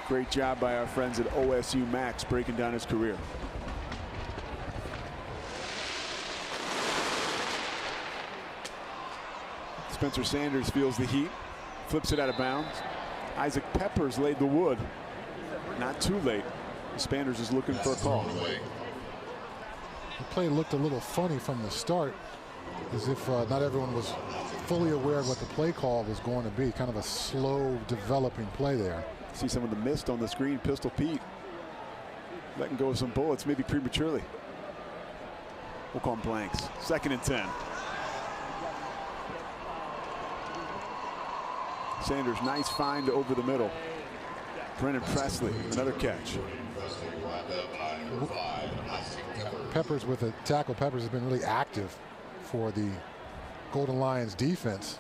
S1: Great job by our friends at OSU Max breaking down his career. Spencer Sanders feels the heat, flips it out of bounds. Isaac Peppers laid the wood. Not too late. Sanders is looking for a call.
S2: The play looked a little funny from the start, as if not everyone was fully aware of what the play call was going to be. Kind of a slow developing play there.
S1: See some of the mist on the screen. Pistol Pete letting go of some bullets, maybe prematurely. We'll call them blanks. 2nd and 10. Sanders, nice find over the middle. Brennan Presley, another catch.
S2: Peppers with a tackle. Peppers has been really active for the Golden Lions defense.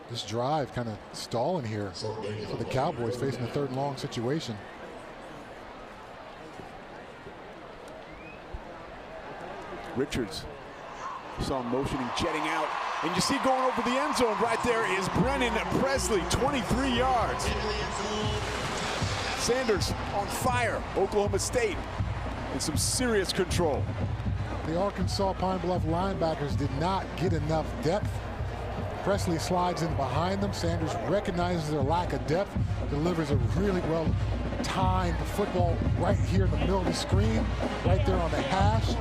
S2: This drive kind of stalling here for the Cowboys, facing a 3rd and long situation.
S1: Richards saw him motioning, jetting out. And you see going over the end zone right there is Brennan Presley, 23 yards. Sanders on fire. Oklahoma State in some serious control.
S2: The Arkansas Pine Bluff linebackers did not get enough depth. Presley slides in behind them. Sanders recognizes their lack of depth, delivers a really well-timed football right here in the middle of the screen, right there on the hash.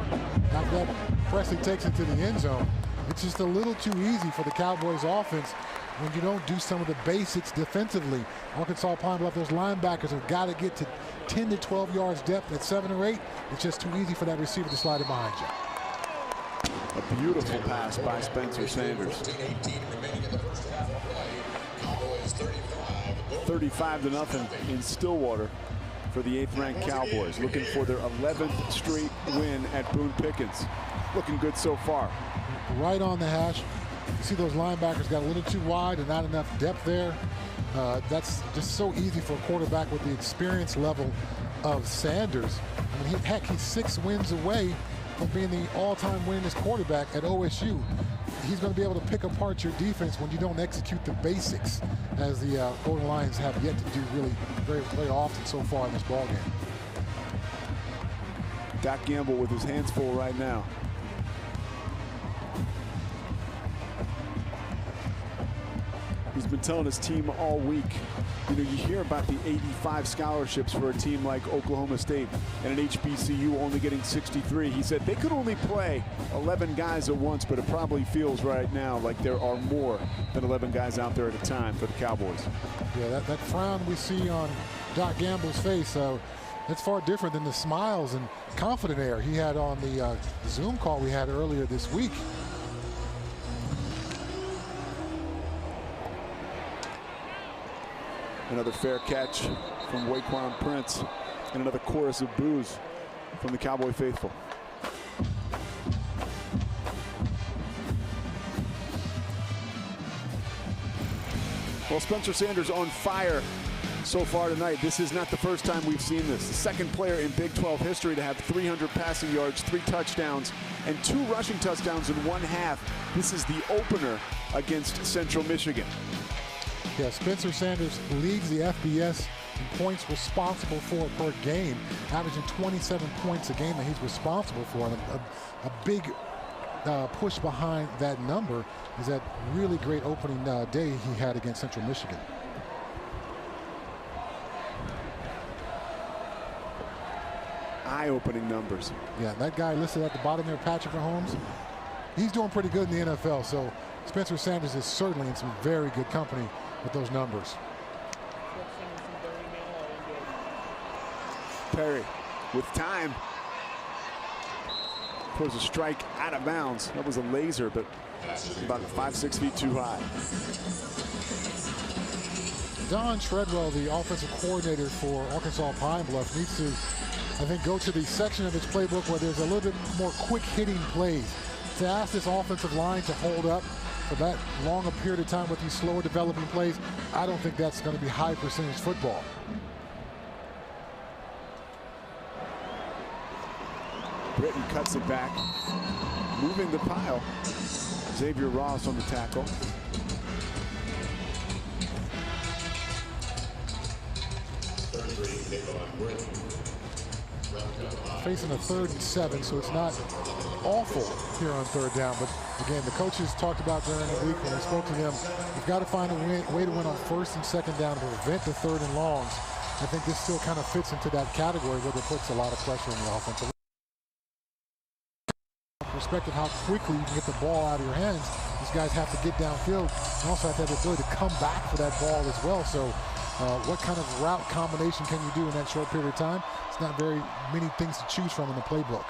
S2: After that, Presley takes it to the end zone. It's just a little too easy for the Cowboys offense when you don't do some of the basics defensively. Arkansas Pine Bluff, those linebackers have got to get to 10 to 12 yards depth at 7 or 8. It's just too easy for that receiver to slide in behind you.
S1: A beautiful pass by Spencer Sanders. 35-0 in Stillwater for the 8th-ranked Cowboys, looking for their 11th straight win at Boone Pickens. Looking good so far.
S2: Right on the hash. You see those linebackers got a little too wide and not enough depth there. That's just so easy for a quarterback with the experience level of Sanders. I mean, heck, he's 6 wins away from being the all-time winningest quarterback at OSU. He's going to be able to pick apart your defense when you don't execute the basics, as the Golden Lions have yet to do really very often so far in this ballgame.
S1: Doc Gamble with his hands full right now. He's been telling his team all week, you know, you hear about the 85 scholarships for a team like Oklahoma State and an HBCU only getting 63. He said they could only play 11 guys at once, but it probably feels right now like there are more than 11 guys out there at a time for the Cowboys.
S2: Yeah, that frown we see on Doc Gamble's face, that's far different than the smiles and confident air he had on the Zoom call we had earlier this week.
S1: Another fair catch from Waquan Prince, and another chorus of boos from the Cowboy faithful. Well, Spencer Sanders on fire so far tonight. This is not the first time we've seen this. The 2nd player in Big 12 history to have 300 passing yards, 3 touchdowns, and 2 rushing touchdowns in 1 half. This is the opener against Central Michigan.
S2: Yeah, Spencer Sanders leads the FBS in points responsible for per game, averaging 27 points a game that he's responsible for. And a big push behind that number is that really great opening day he had against Central Michigan.
S1: Eye-opening numbers.
S2: Yeah, that guy listed at the bottom there, Patrick Mahomes, he's doing pretty good in the NFL. So Spencer Sanders is certainly in some very good company with those numbers.
S1: Perry with time. Throws a strike out of bounds. That was a laser, but about 5-6 feet too high.
S2: Don Treadwell, the offensive coordinator for Arkansas Pine Bluff, needs to, I think, go to the section of his playbook where there's a little bit more quick-hitting plays. To ask this offensive line to hold up for that long a period of time with these slower developing plays, I don't think that's going to be high percentage football.
S1: Britton cuts it back, moving the pile. Xavier Ross on the tackle.
S2: Facing a 3rd and 7, so it's not awful here on 3rd down. But again, the coaches talked about during the week when we spoke to them, you've got to find a way to win on 1st and 2nd down to prevent the 3rd and longs. I think this still kind of fits into that category where it puts a lot of pressure on the offensive. Perspective how quickly you can get the ball out of your hands. These guys have to get downfield and also have to have the ability to come back for that ball as well. So what kind of route combination can you do in that short period of time? It's not very many things to choose from in the playbook.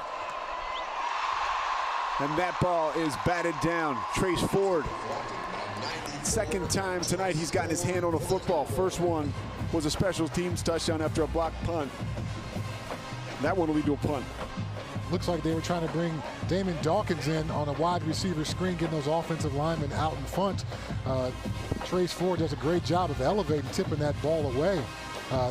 S1: And that ball is batted down. Trace Ford, 2nd time tonight he's gotten his hand on a football. First one was a special teams touchdown after a blocked punt. That one will lead to a punt.
S2: Looks like they were trying to bring Damon Dawkins in on a wide receiver screen, getting those offensive linemen out in front. Trace Ford does a great job of elevating, tipping that ball away.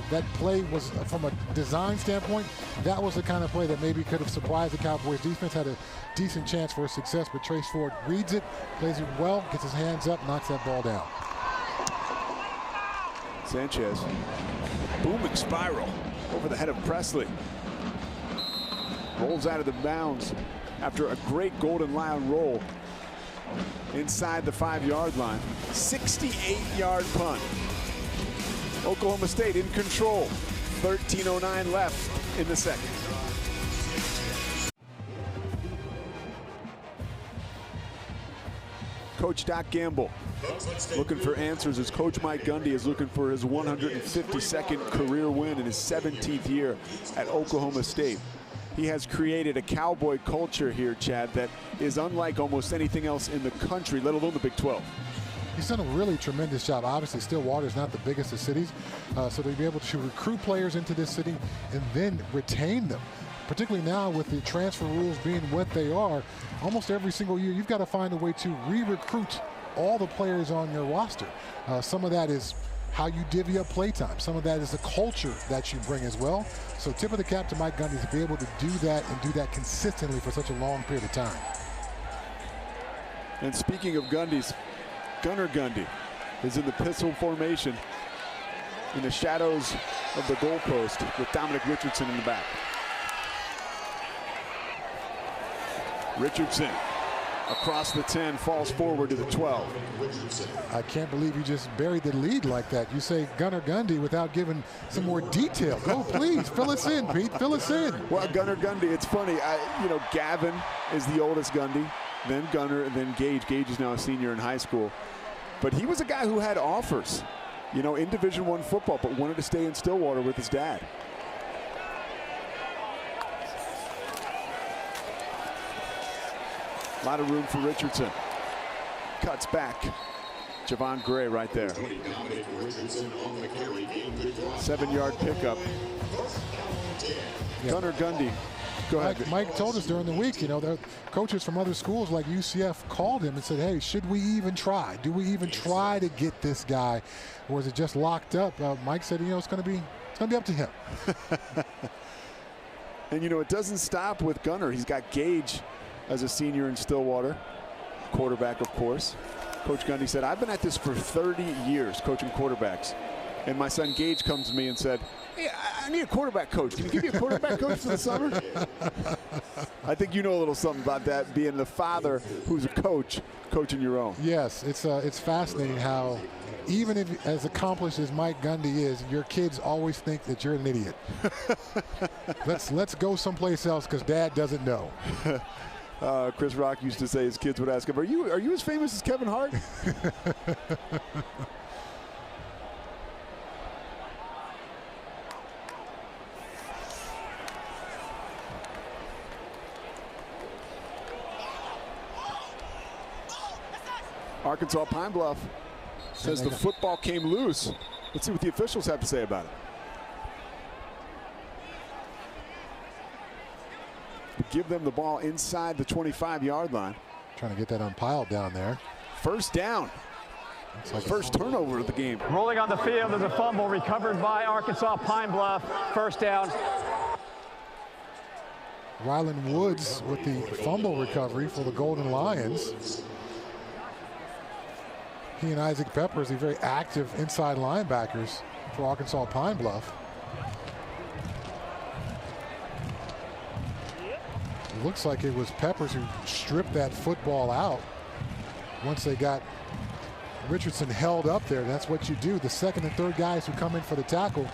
S2: That play was, from a design standpoint, that was the kind of play that maybe could have surprised the Cowboys defense, had a decent chance for success, but Trace Ford reads it, plays it well, gets his hands up, knocks that ball down.
S1: Sanchez, booming spiral over the head of Presley. Rolls out of the bounds after a great Golden Lion roll inside the 5-yard line. 68-yard punt. Oklahoma State in control. 13:09 left in the 2nd. Coach Doc Gamble looking for answers as Coach Mike Gundy is looking for his 152nd career win in his 17th year at Oklahoma State. He has created a Cowboy culture here, Chad, that is unlike almost anything else in the country, let alone the Big 12.
S2: He's done a really tremendous job. Obviously, Stillwater is not the biggest of cities, so to be able to recruit players into this city and then retain them, particularly now with the transfer rules being what they are, almost every single year you've got to find a way to re-recruit all the players on your roster. Some of that is how you divvy up playtime. Some of that is the culture that you bring as well. So tip of the cap to Mike Gundy to be able to do that and do that consistently for such a long period of time.
S1: And speaking of Gundy's, Gunner Gundy is in the pistol formation in the shadows of the goalpost with Dominic Richardson in the back. Richardson across the 10, falls forward to the 12.
S2: I can't believe you just buried the lead like that. You say Gunner Gundy without giving some more detail. Go, please, fill us in, Pete, fill us in.
S1: Well, Gunner Gundy, it's funny. Gavin is the oldest Gundy, then Gunner, and then Gage. Gage is now a senior in high school. But he was a guy who had offers, in Division I football, but wanted to stay in Stillwater with his dad. A lot of room for Richardson. Cuts back. Javon Gray right there. 7-yard pickup.
S2: Yeah.
S1: Gunner Gundy. Go ahead.
S2: Mike told us during the week, the coaches from other schools like UCF called him and said, hey, should we even try? Do we even try to get this guy? Or is it just locked up? Mike said, it's going to be up to him.
S1: And, it doesn't stop with Gunner. He's got Gage as a senior in Stillwater, quarterback, of course. Coach Gundy said, I've been at this for 30 years coaching quarterbacks. And my son Gage comes to me and said, hey, I need a quarterback coach. Can you give me a quarterback coach for the summer? I think you know a little something about that, being the father who's a coach, coaching your own.
S2: Yes, it's fascinating how even if as accomplished as Mike Gundy is, your kids always think that you're an idiot. Let's go someplace else because Dad doesn't know.
S1: Chris Rock used to say his kids would ask him, are you as famous as Kevin Hart? Arkansas Pine Bluff says the football came loose. Let's see what the officials have to say about it. Give them the ball inside the 25-yard line.
S2: Trying to get that unpiled down there.
S1: First down. Like first turnover of the game.
S3: Rolling on the field, there's a fumble recovered by Arkansas Pine Bluff. First down.
S2: Rylan Woods with the fumble recovery for the Golden Lions. He and Isaac Peppers, the very active inside linebackers for Arkansas Pine Bluff. It looks like it was Peppers who stripped that football out once they got Richardson held up there. That's what you do. The second and third guys who come in for the tackle,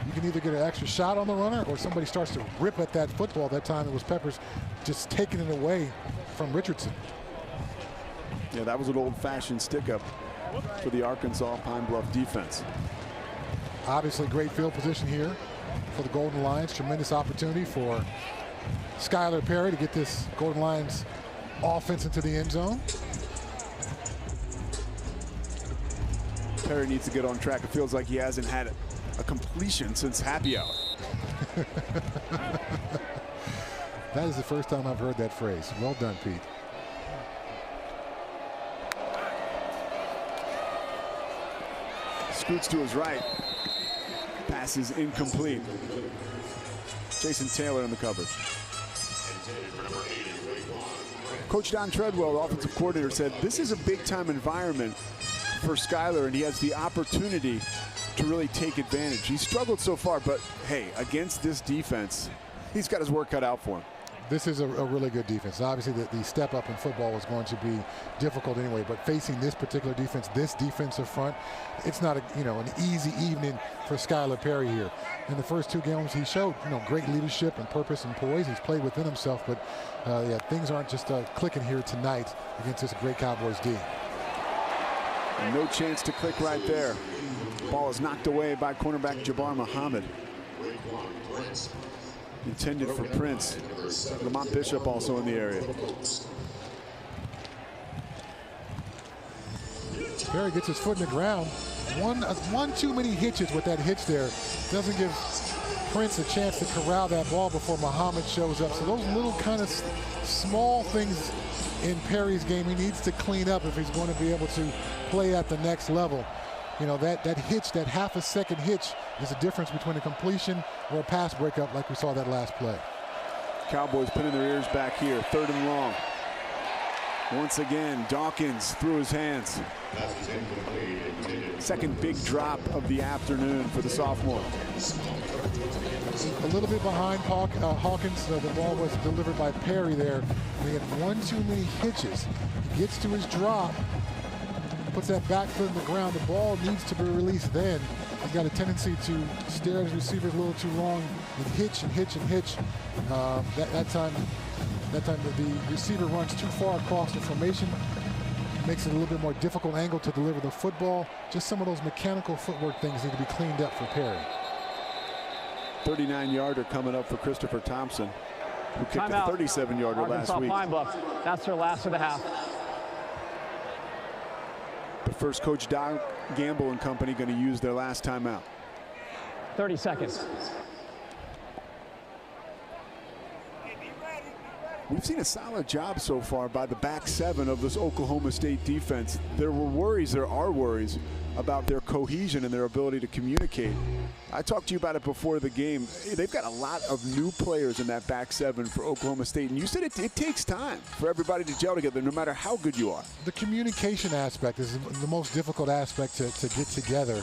S2: you can either get an extra shot on the runner or somebody starts to rip at that football. That time it was Peppers just taking it away from Richardson.
S1: Yeah, that was an old-fashioned stick-up for the Arkansas Pine Bluff defense.
S2: Obviously great field position here for the Golden Lions. Tremendous opportunity for Skylar Perry to get this Golden Lions offense into the end zone.
S1: Perry needs to get on track. It feels like he hasn't had a completion since happy hour.
S2: That is the first time I've heard that phrase. Well done, Pete.
S1: Scoots to his right. Pass is incomplete. Jason Taylor in the coverage. Coach Don Treadwell, the offensive coordinator, said this is a big-time environment for Skylar, and he has the opportunity to really take advantage. He's struggled so far, but hey, against this defense, he's got his work cut out for him.
S2: This is a really good defense. Obviously, the step up in football was going to be difficult anyway, but facing this particular defense, this defensive front, it's not an easy evening for Skylar Perry here. In the first two games, he showed great leadership and purpose and poise. He's played within himself, but yeah, things aren't just clicking here tonight against this great Cowboys D.
S1: No chance to click right there. Ball is knocked away by cornerback Jabbar Muhammad. Intended for Prince. Lamont Bishop also in the area.
S2: Perry gets his foot in the ground. One too many hitches with that hitch there. Doesn't give Prince a chance to corral that ball before Muhammad shows up. So those little kind of small things in Perry's game he needs to clean up if he's going to be able to play at the next level. That hitch, that half a second hitch, is the difference between a completion or a pass breakup like we saw that last play.
S1: Cowboys pinning their ears back here, 3rd and long. Once again, Dawkins through his hands. Second big drop of the afternoon for the sophomore.
S2: A little bit behind Hawkins. The ball was delivered by Perry there. He had one too many hitches. He gets to his drop, puts that back foot in the ground. The ball needs to be released then. He's got a tendency to stare at his receivers a little too long and hitch and hitch and hitch. That time the receiver runs too far across the formation. Makes it a little bit more difficult angle to deliver the football. Just some of those mechanical footwork things need to be cleaned up for Perry.
S1: 39-yarder coming up for Christopher Thompson, who kicked a 37-yarder last week.
S3: Pine Bluff. That's their last of the half.
S1: But first, Coach Don Gamble and company going to use their last timeout.
S3: 30 seconds.
S1: We've seen a solid job so far by the back seven of this Oklahoma State defense. There are worries about their cohesion and their ability to communicate. I talked to you about it before the game. They've got a lot of new players in that back seven for Oklahoma State, and you said it takes time for everybody to gel together, no matter how good you are.
S2: The communication aspect is the most difficult aspect to get together.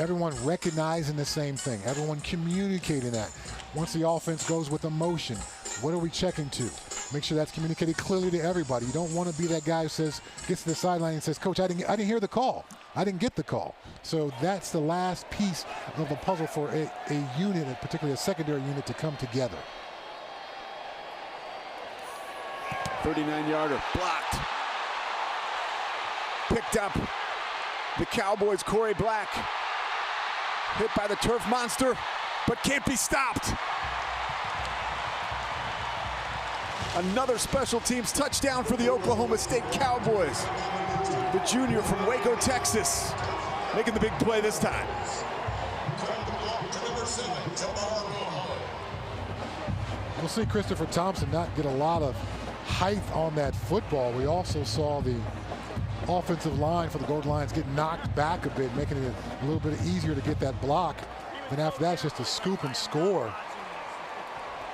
S2: Everyone recognizing the same thing, everyone communicating that. Once the offense goes with emotion, what are we checking to? Make sure that's communicated clearly to everybody. You don't want to be that guy who gets to the sideline and says, Coach, I didn't hear the call. I didn't get the call. So that's the last piece of the puzzle for a unit, particularly a secondary unit, to come together.
S1: 39-yarder blocked. Picked up. The Cowboys, Corey Black, hit by the turf monster, but can't be stopped. Another special teams touchdown for the Oklahoma State Cowboys. The junior from Waco, Texas, making the big play this time.
S2: We'll see Christopher Thompson not get a lot of height on that football. We also saw the offensive line for the Golden Lions get knocked back a bit, making it a little bit easier to get that block. Then after that, it's just a scoop and score.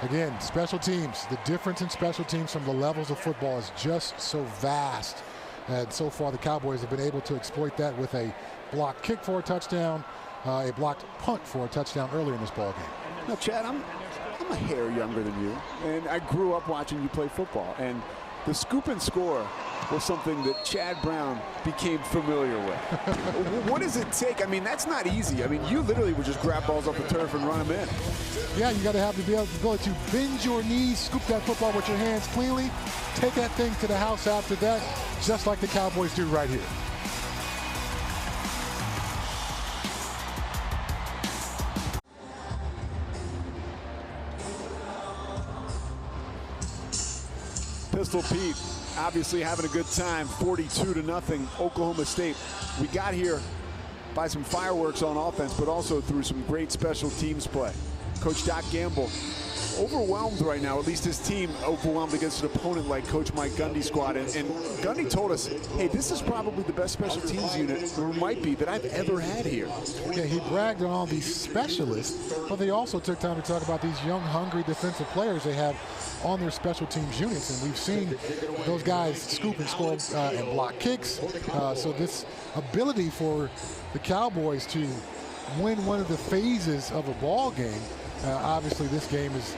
S2: Again, special teams, the difference in special teams from the levels of football is just so vast. And so far, the Cowboys have been able to exploit that with a blocked kick for a touchdown, a blocked punt for a touchdown earlier in this ball game.
S1: Now, Chad, I'm a hair younger than you, and I grew up watching you play football. And the scoop and score was something that Chad Brown became familiar with. What does it take? I mean, that's not easy. I mean, you literally would just grab balls off the turf and run them in.
S2: Yeah, you got to have the ability to bend your knees, scoop that football with your hands cleanly, take that thing to the house after that, just like the Cowboys do right here.
S1: Pistol Pete obviously having a good time. 42-0 Oklahoma State. We got here by some fireworks on offense, but also through some great special teams play. Coach Doc Gamble overwhelmed right now, at least his team overwhelmed against an opponent like Coach Mike Gundy's squad. And Gundy told us, hey, this is probably the best special teams unit, or might be, that I've ever had here.
S2: Yeah, he bragged on all these specialists, but they also took time to talk about these young, hungry defensive players they have on their special teams units. And we've seen those guys scoop and score and block kicks. So this ability for the Cowboys to win one of the phases of a ball game, obviously this game is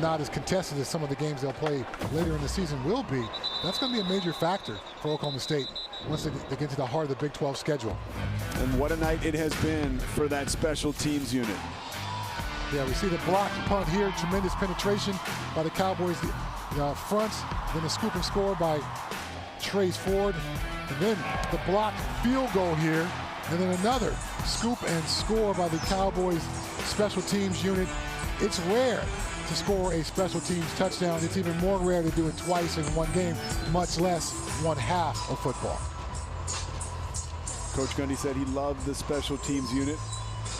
S2: not as contested as some of the games they'll play later in the season will be. That's going to be a major factor for Oklahoma State once they get to the heart of the Big 12 schedule.
S1: And what a night it has been for that special teams unit.
S2: Yeah, we see the blocked punt here, tremendous penetration by the Cowboys front, then the scoop and score by Trace Ford, and then the blocked field goal here, and then another scoop and score by the Cowboys special teams unit. It's rare to score a special teams touchdown. It's even more rare to do it twice in one game, much less one half of football.
S1: Coach Gundy said he loved the special teams unit.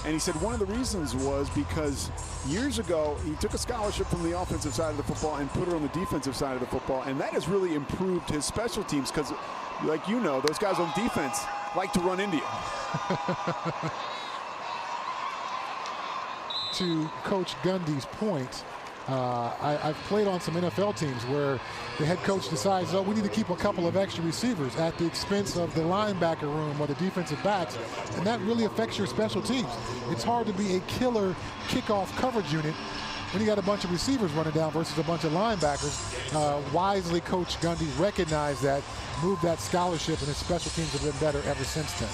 S1: And he said one of the reasons was because years ago, he took a scholarship from the offensive side of the football and put it on the defensive side of the football. And that has really improved his special teams because, like you know, those guys on defense like to run into you.
S2: To Coach Gundy's point, I've played on some NFL teams where the head coach decides, oh, we need to keep a couple of extra receivers at the expense of the linebacker room or the defensive backs, and that really affects your special teams. It's hard to be a killer kickoff coverage unit when you got a bunch of receivers running down versus a bunch of linebackers. Wisely, Coach Gundy recognized that, moved that scholarship, and his special teams have been better ever since then.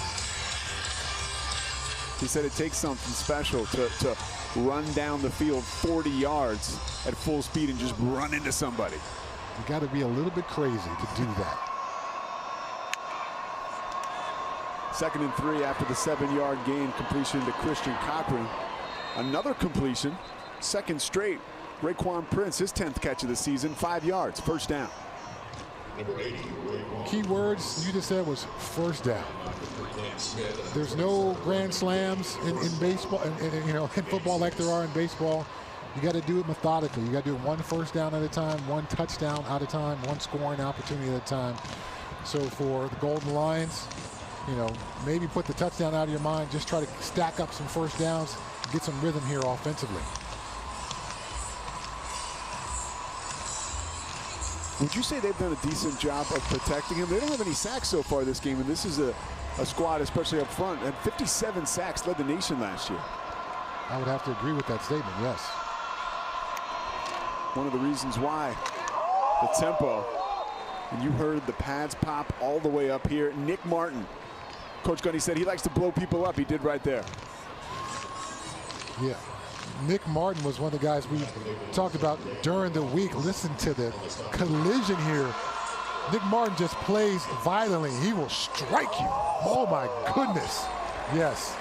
S1: He said it takes something special to run down the field 40 yards at full speed and just run into somebody.
S2: You got to be a little bit crazy to do that.
S1: 2nd and 3 after the 7-yard gain, completion to Christian Cochran. Another completion, second straight. Raekwon Prince, his 10th catch of the season, 5 yards, first down.
S2: Key words you just said was first down. There's no grand slams in baseball, in football like there are in baseball. You got to do it methodically. You got to do it one first down at a time, one touchdown at a time, one scoring opportunity at a time. So for the Golden Lions, maybe put the touchdown out of your mind. Just try to stack up some first downs, get some rhythm here offensively.
S1: Would you say they've done a decent job of protecting him? They don't have any sacks so far this game, and this is a squad, especially up front, had 57 sacks, led the nation last year.
S2: I would have to agree with that statement, yes.
S1: One of the reasons why, the tempo, and you heard the pads pop all the way up here. Nick Martin, Coach Gundy said he likes to blow people up. He did right there.
S2: Yeah. Nick Martin was one of the guys we talked about during the week. Listen to the collision here. Nick Martin just plays violently. He will strike you. Oh my goodness. Yes.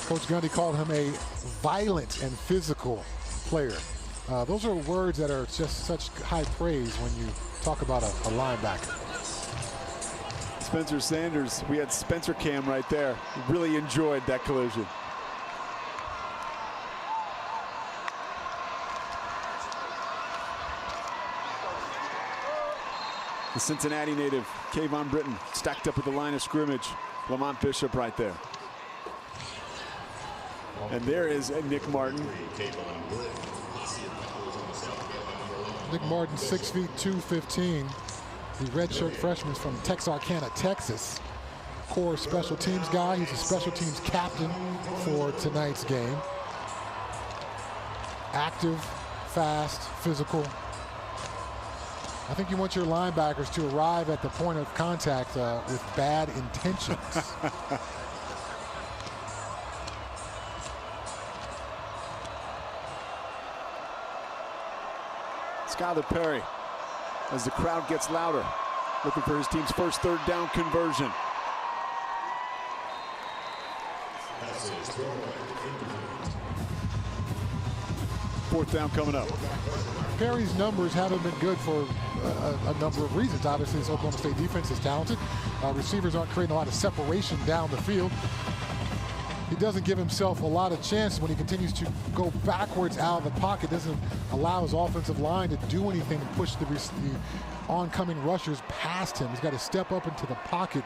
S2: Coach Gundy called him a violent and physical player. Those are words that are just such high praise when you talk about a linebacker.
S1: Spencer Sanders, we had Spencer Cam right there. Really enjoyed that collision. The Cincinnati native, Kayvon Britton, stacked up at the line of scrimmage. Lamont Bishop right there. And there is Nick Martin.
S2: Nick Martin, 6 feet 215. The redshirt freshman from Texarkana, Texas. Core special teams guy. He's a special teams captain for tonight's game. Active, fast, physical. I think you want your linebackers to arrive at the point of contact with bad intentions.
S1: Skylar Perry, as the crowd gets louder, looking for his team's first third down conversion. Fourth down coming up.
S2: Perry's numbers haven't been good for a number of reasons. Obviously, this Oklahoma State defense is talented. Receivers aren't creating a lot of separation down the field. He doesn't give himself a lot of chance when he continues to go backwards out of the pocket. Doesn't allow his offensive line to do anything and push the oncoming rushers past him. He's got to step up into the pocket.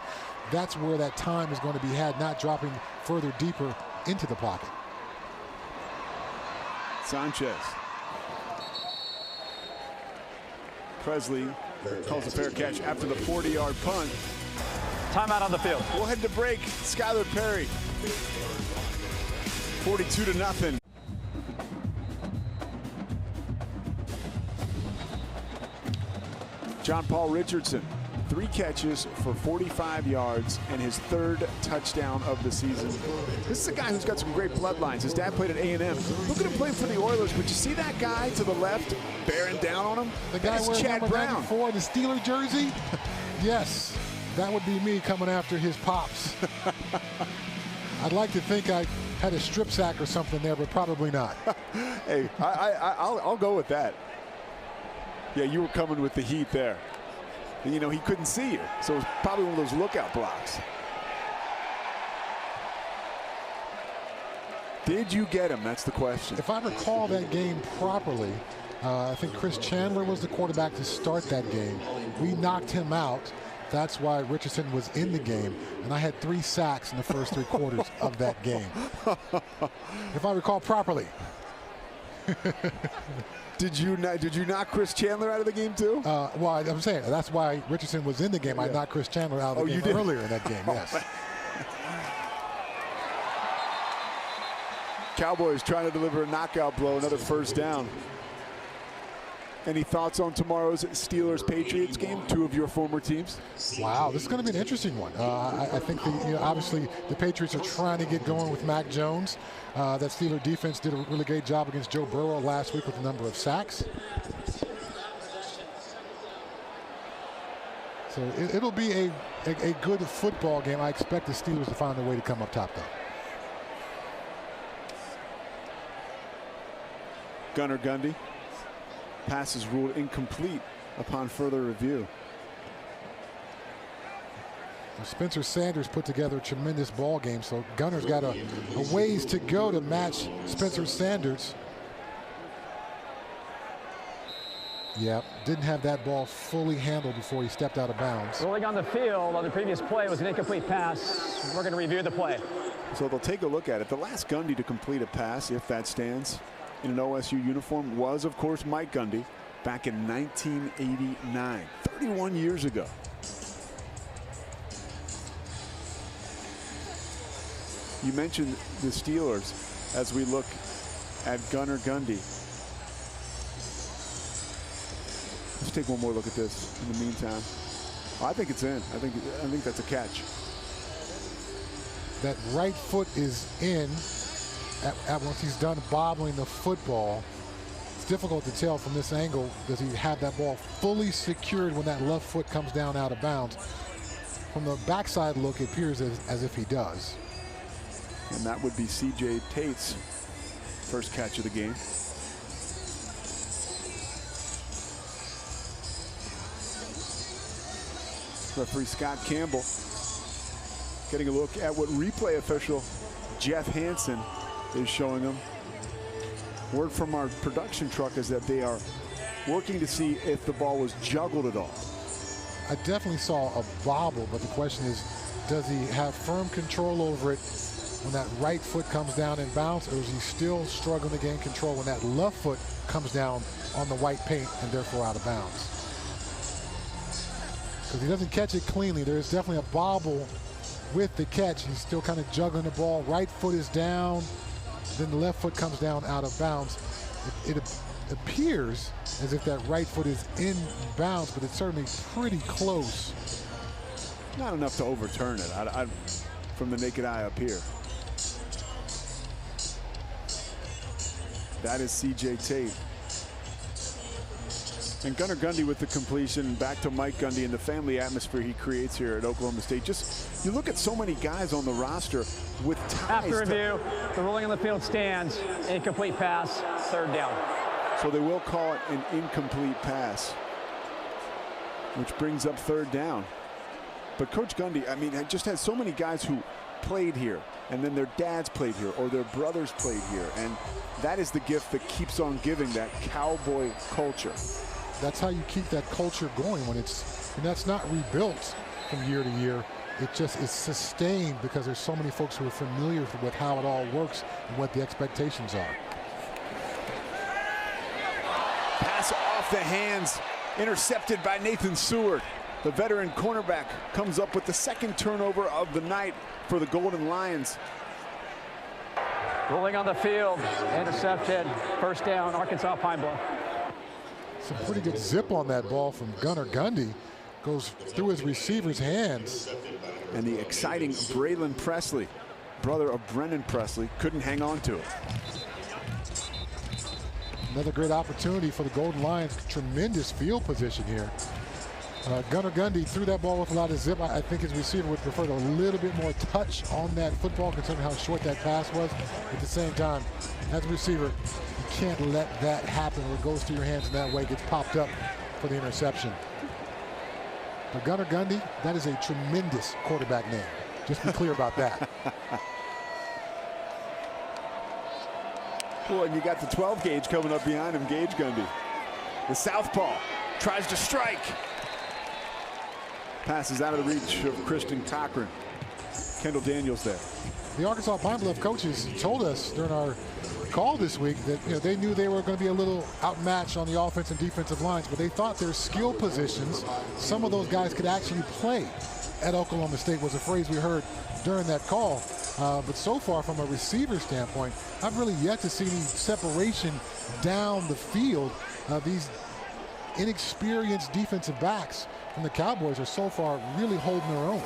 S2: That's where that time is going to be had, not dropping further deeper into the pocket.
S1: Sanchez. Presley calls a fair catch after the 40-yard punt.
S3: Timeout on the field.
S1: We'll head to break. Skylar Perry. 42-0. John Paul Richardson, 3 catches for 45 yards and his 3rd touchdown of the season. This is a guy who's got some great bloodlines. His dad played at A&M. Look at him playing for the Oilers. But you see that guy to the left bearing down on him?
S2: The guy wearing number 94, the Steeler jersey? Yes, that would be me coming after his pops. I'd like to think I had a strip sack or something there, but probably not.
S1: Hey, I'll go with that. Yeah, you were coming with the heat there. And, you know, he couldn't see you, so it was probably one of those lookout blocks. Did you get him? That's the question.
S2: If I recall that game properly, I think Chris Chandler was the quarterback to start that game. We knocked him out. That's why Richardson was in the game, and I had 3 sacks in the first 3 quarters of that game. If I recall properly.
S1: Did you knock Chris Chandler out of the game too?
S2: Well, I'm saying that's why Richardson was in the game. I knocked Chris Chandler out of the game earlier in that game. Yes.
S1: Cowboys trying to deliver a knockout blow, another first down. Any thoughts on tomorrow's Steelers-Patriots game? 2 of your former teams.
S2: Wow, this is going to be an interesting one. I think obviously the Patriots are trying to get going with Mac Jones. That Steeler defense did a really great job against Joe Burrow last week with a number of sacks. So it'll be a good football game. I expect the Steelers to find a way to come up top, though.
S1: Gunnar Gundy. Pass is ruled incomplete upon further review.
S2: Spencer Sanders put together a tremendous ball game, so Gunner's got a ways to go to match Spencer Sanders. Yep, didn't have that ball fully handled before he stepped out of bounds.
S3: Rolling on the field on the previous play was an incomplete pass. We're going to review the play.
S1: So they'll take a look at it. The last Gundy to complete a pass, if that stands, in an OSU uniform was, of course, Mike Gundy back in 1989, 31 years ago. You mentioned the Steelers as we look at Gunnar Gundy. Let's take one more look at this in the meantime. I think it's in. I think that's a catch.
S2: That right foot is in. Once he's done bobbling the football. It's difficult to tell from this angle. Does he have that ball fully secured when that left foot comes down out of bounds? From the backside look, it appears as if he does.
S1: And that would be C.J. Tate's first catch of the game. Referee Scott Campbell getting a look at what replay official Jeff Hansen is showing him. Word from our production truck is that they are working to see if the ball was juggled at all.
S2: I definitely saw a bobble, but the question is, does he have firm control over it when that right foot comes down in bounds, or is he still struggling to gain control when that left foot comes down on the white paint and therefore out of bounds? Because he doesn't catch it cleanly. There's definitely a bobble with the catch. He's still kind of juggling the ball. Right foot is down, then the left foot comes down out of bounds. It appears as if that right foot is in bounds, but it's certainly pretty close.
S1: Not enough to overturn it from the naked eye up here. That is C.J. Tate. And Gunnar Gundy with the completion. Back to Mike Gundy and the family atmosphere he creates here at Oklahoma State. Just, you look at so many guys on the roster with ties.
S3: After review, the ruling on the field stands. Incomplete pass, 3rd down.
S1: So they will call it an incomplete pass, which brings up 3rd down. But Coach Gundy, I mean, just has so many guys who played here, and then their dads played here, or their brothers played here. And that is the gift that keeps on giving, that cowboy culture.
S2: That's how you keep that culture going when and that's not rebuilt from year to year. It just is sustained because there's so many folks who are familiar with how it all works and what the expectations are.
S1: Pass off the hands, intercepted by Nathan Seward. The veteran cornerback comes up with the 2nd turnover of the night for the Golden Lions.
S3: Rolling on the field, intercepted, 1st down, Arkansas Pine Bluff.
S2: Some pretty good zip on that ball from Gunnar Gundy. Goes through his receiver's hands.
S1: And the exciting Braylon Presley, brother of Brennan Presley, couldn't hang on to it.
S2: Another great opportunity for the Golden Lions. Tremendous field position here. Gunnar Gundy threw that ball with a lot of zip. I think his receiver would prefer a little bit more touch on that football, considering how short that pass was. At the same time, as a receiver, you can't let that happen where it goes through your hands in that way, gets popped up for the interception. But Gunnar Gundy, that is a tremendous quarterback name. Just be clear about that.
S1: Well, and you got the 12 gauge coming up behind him, Gage Gundy. The southpaw tries to strike. Passes out of the reach of Christian Cochran. Kendall Daniels there.
S2: The Arkansas Pine Bluff coaches told us during our call this week that they knew they were going to be a little outmatched on the offense and defensive lines, but they thought their skill positions, some of those guys could actually play at Oklahoma State, was a phrase we heard during that call. But so far, from a receiver standpoint, I've really yet to see any separation down the field. These inexperienced defensive backs from the Cowboys are so far really holding their own.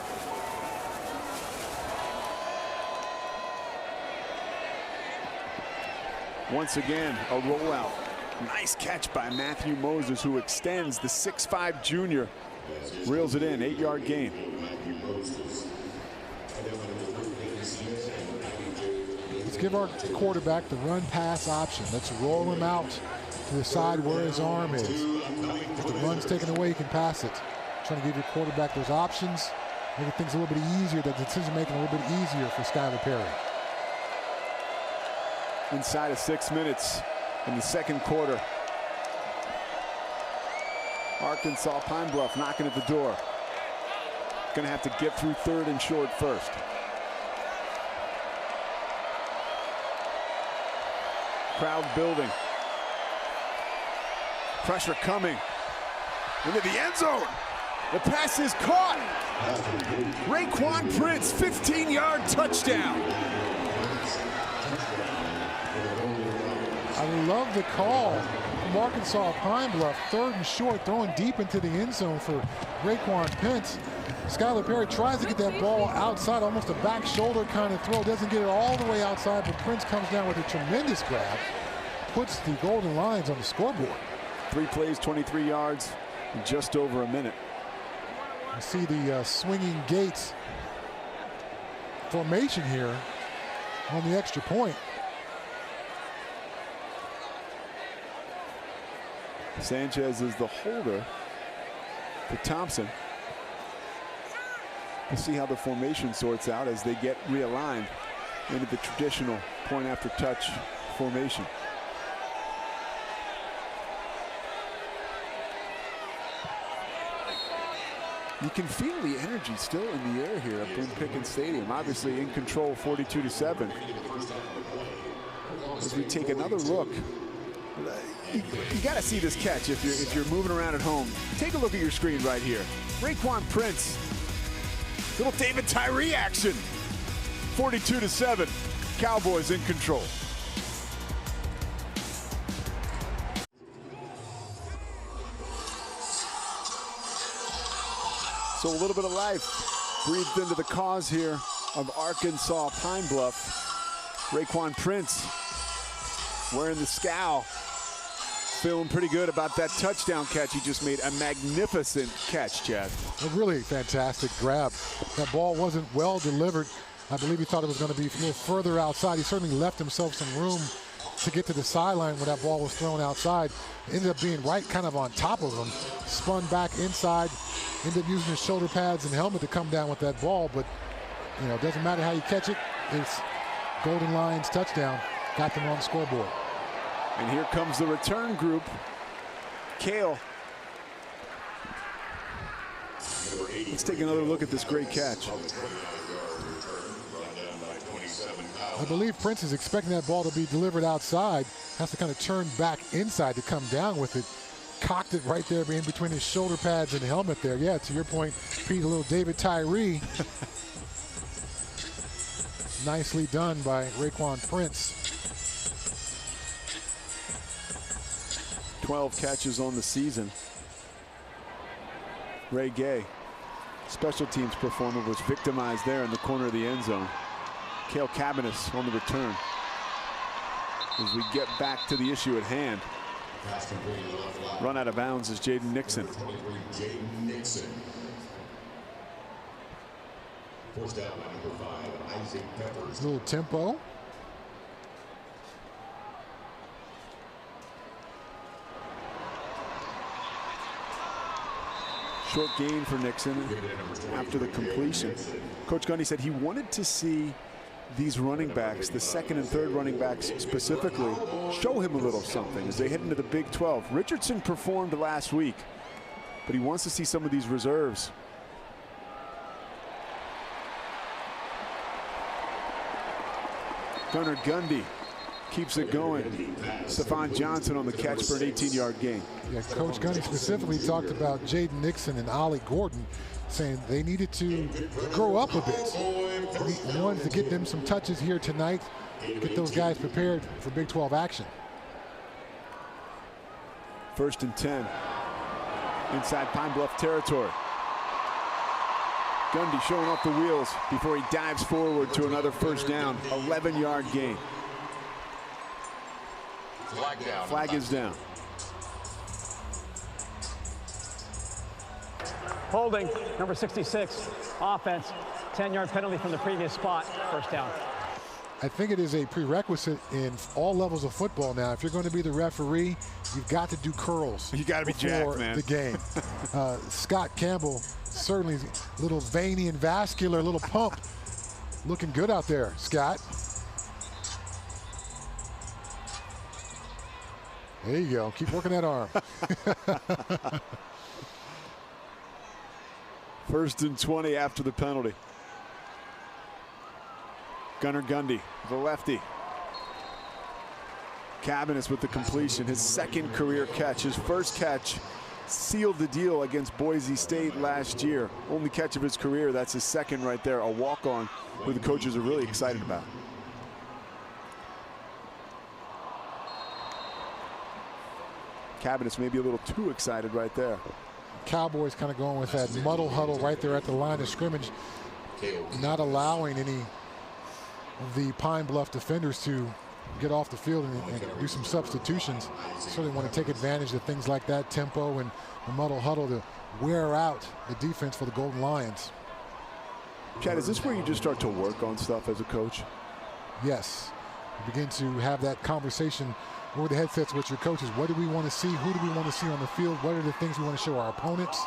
S1: Once again, a rollout. Nice catch by Matthew Moses, who extends the 6'5" junior. Reels it in, 8-yard gain.
S2: Let's give our quarterback the run-pass option. Let's roll him out to the side where his arm is. If the run's taken away, you can pass it. Trying to give your quarterback those options, making things a little bit easier, the decision-making a little bit easier for Skylar Perry.
S1: Inside of 6 minutes in the 2nd quarter. Arkansas Pine Bluff knocking at the door. Gonna have to get through 3rd and short first. Crowd building. Pressure coming into the end zone. The pass is caught. Raekwon Prince, 15-yard touchdown.
S2: I love the call from Arkansas Pine Bluff. 3rd and short, throwing deep into the end zone for Raekwon Prince. Skylar Perry tries to get that ball outside, almost a back shoulder kind of throw. Doesn't get it all the way outside, but Prince comes down with a tremendous grab. Puts the Golden Lions on the scoreboard.
S1: 3 plays, 23 yards in just over a minute.
S2: You see the swinging gates formation here on the extra point.
S1: Sanchez is the holder for Thompson. We'll see how the formation sorts out as they get realigned into the traditional point after touch formation. You can feel the energy still in the air here at Boone Pickens Stadium. Obviously in control, 42-7. As we take another look, you got to see this catch if you're moving around at home. Take a look at your screen right here. Raekwon Prince, little David Tyree action. 42-7. Cowboys in control. So a little bit of life breathed into the cause here of Arkansas Pine Bluff. Raekwon Prince wearing the scowl, feeling pretty good about that touchdown catch he just made. A magnificent catch, Chad.
S2: A really fantastic grab. That ball wasn't well delivered. I believe he thought it was going to be a little further outside. He certainly left himself some room to get to the sideline when that ball was thrown outside. Ended up being right kind of on top of him. Spun back inside. Ended up using his shoulder pads and helmet to come down with that ball. But, you know, it doesn't matter how you catch it. It's Golden Lions touchdown. Got them on the scoreboard.
S1: And here comes the return group. Kale. Let's take another look at this great catch.
S2: I believe Prince is expecting that ball to be delivered outside. Has to kind of turn back inside to come down with it. Cocked it right there in between his shoulder pads and helmet there. Yeah, to your point, Pete, a little David Tyree. Nicely done by Raekwon Prince.
S1: 12 catches on the season. Ray Gay, special teams performer, was victimized there in the corner of the end zone. Cale Cabanis on the return. As we get back to the issue at hand. Run out of bounds is Jaden Nixon.
S4: Forced down by number 5, Isaac Peppers.
S2: Little tempo.
S1: Short gain for Nixon after the completion. Coach Gundy said he wanted to see these running backs, the second and third running backs specifically, show him a little something as they head into the Big 12. Richardson performed last week, but he wants to see some of these reserves. Gunnar Gundy keeps it going. Stephon Johnson on the catch for an 18-yard gain.
S2: Yeah, Coach Gundy specifically talked about Jaden Nixon and Ollie Gordon, saying they needed to grow up a bit. He wanted to get them some touches here tonight, get those guys prepared for Big 12 action.
S1: 1st and 10. Inside Pine Bluff territory. Gundy showing off the wheels before he dives forward to another first down. 11-yard gain. Flag is down.
S3: Holding, number 66, offense, 10-yard penalty from the previous spot, first down.
S2: I think it is a prerequisite in all levels of football now. If you're going to be the referee, you've got to do curls.
S1: You got to be jacked, man.
S2: The game. Scott Campbell, certainly a little veiny and vascular, a little pump. Looking good out there, Scott. There you go. Keep working that arm.
S1: 1st and 20 after the penalty. Gunnar Gundy, the lefty. Cabanis with the completion, his second career catch. His first catch sealed the deal against Boise State last year. Only catch of his career. That's his second right there, a walk-on who the coaches are really excited about. Cabanis may be a little too excited right there.
S2: Cowboys kind of going with that muddle huddle right there at the line of scrimmage, not allowing any of the Pine Bluff defenders to get off the field and do some substitutions. Certainly want to take advantage of things like that, tempo and the muddle huddle to wear out the defense for the Golden Lions.
S1: Chad, is this where you just start to work on stuff as a coach?
S2: Yes. You begin to have that conversation over the headsets with your coaches. What do we want to see? Who do we want to see on the field? What are the things we want to show our opponents?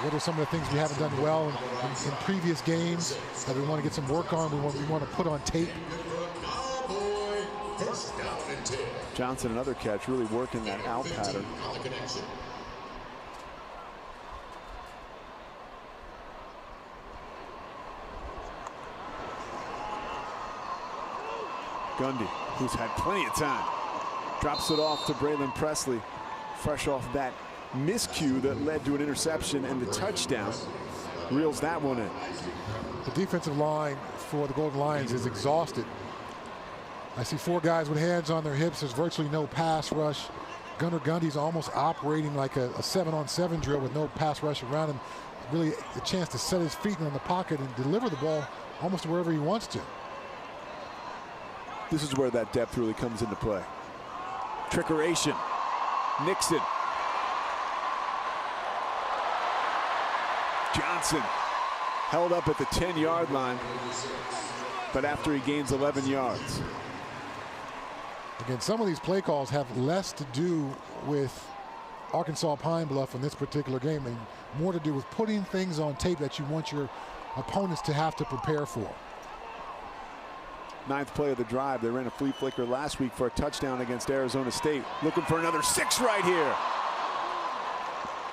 S2: What are some of the things we haven't done well in previous games that we want to get some work on, we want to put on tape?
S1: Johnson, another catch, really working that out pattern. Gundy, who's had plenty of time, drops it off to Braylon Presley, fresh off that miscue that led to an interception and the touchdown. Reels that one in.
S2: The defensive line for the Golden Lions is exhausted. I see 4 guys with hands on their hips. There's virtually no pass rush. Gunnar Gundy's almost operating like a 7-on-7 drill with no pass rush around him. Really a chance to set his feet in the pocket and deliver the ball almost to wherever he wants to.
S1: This is where that depth really comes into play. Trickeration. Nixon. Johnson held up at the 10-yard line, but after he gains 11 yards.
S2: Again, some of these play calls have less to do with Arkansas Pine Bluff in this particular game and more to do with putting things on tape that you want your opponents to have to prepare for.
S1: 9th play of the drive. They ran a flea flicker last week for a touchdown against Arizona State. Looking for another 6 right here.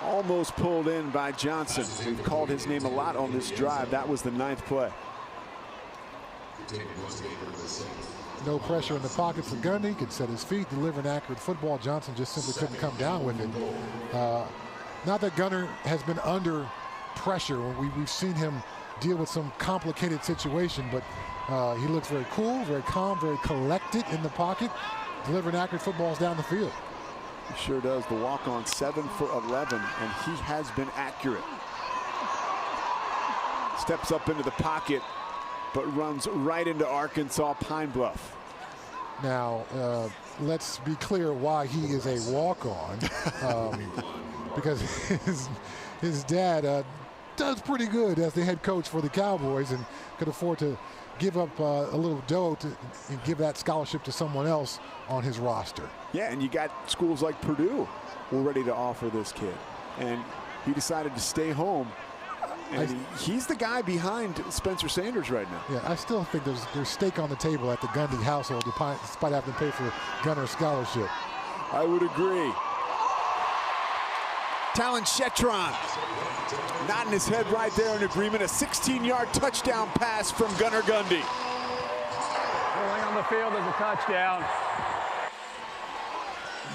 S1: Almost pulled in by Johnson. We've called his name a lot on this drive. That was the 9th play.
S2: No pressure in the pocket for Gundy. Could set his feet, deliver an accurate football. Johnson just simply couldn't come down with it. Not that Gunnar has been under pressure. We've seen him deal with some complicated situation, but he looks very cool, very calm, very collected in the pocket, delivering accurate footballs down the field.
S1: He sure does. The walk-on 7 for 11, and he has been accurate. Steps up into the pocket, but runs right into Arkansas Pine Bluff.
S2: Now, let's be clear why he is a walk-on, because his dad does pretty good as the head coach for the Cowboys and could afford to give up a little dough and give that scholarship to someone else on his roster.
S1: Yeah, and you got schools like Purdue were ready to offer this kid, and he decided to stay home. And he's the guy behind Spencer Sanders right now.
S2: Yeah, I still think there's steak on the table at the Gundy household despite having to pay for Gunner's scholarship.
S1: I would agree. Talon Shetron nodding his head right there in agreement. A 16-yard touchdown pass from Gunnar Gundy.
S3: Rolling on the field is a touchdown.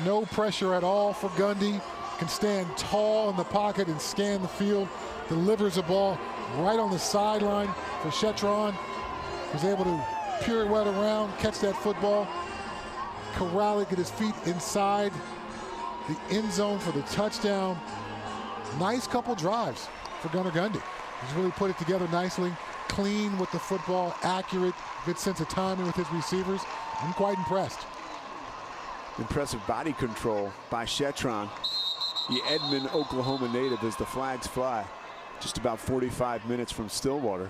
S2: No pressure at all for Gundy. Can stand tall in the pocket and scan the field. Delivers the ball right on the sideline for Shetron. Was able to pirouette around, catch that football, corral it, get his feet inside the end zone for the touchdown. Nice couple drives for Gunnar Gundy. He's really put it together nicely, clean with the football, accurate, good sense of timing with his receivers. I'm quite impressed.
S1: Impressive body control by Shetron, the Edmond, Oklahoma native, as the flags fly. Just about 45 minutes from Stillwater.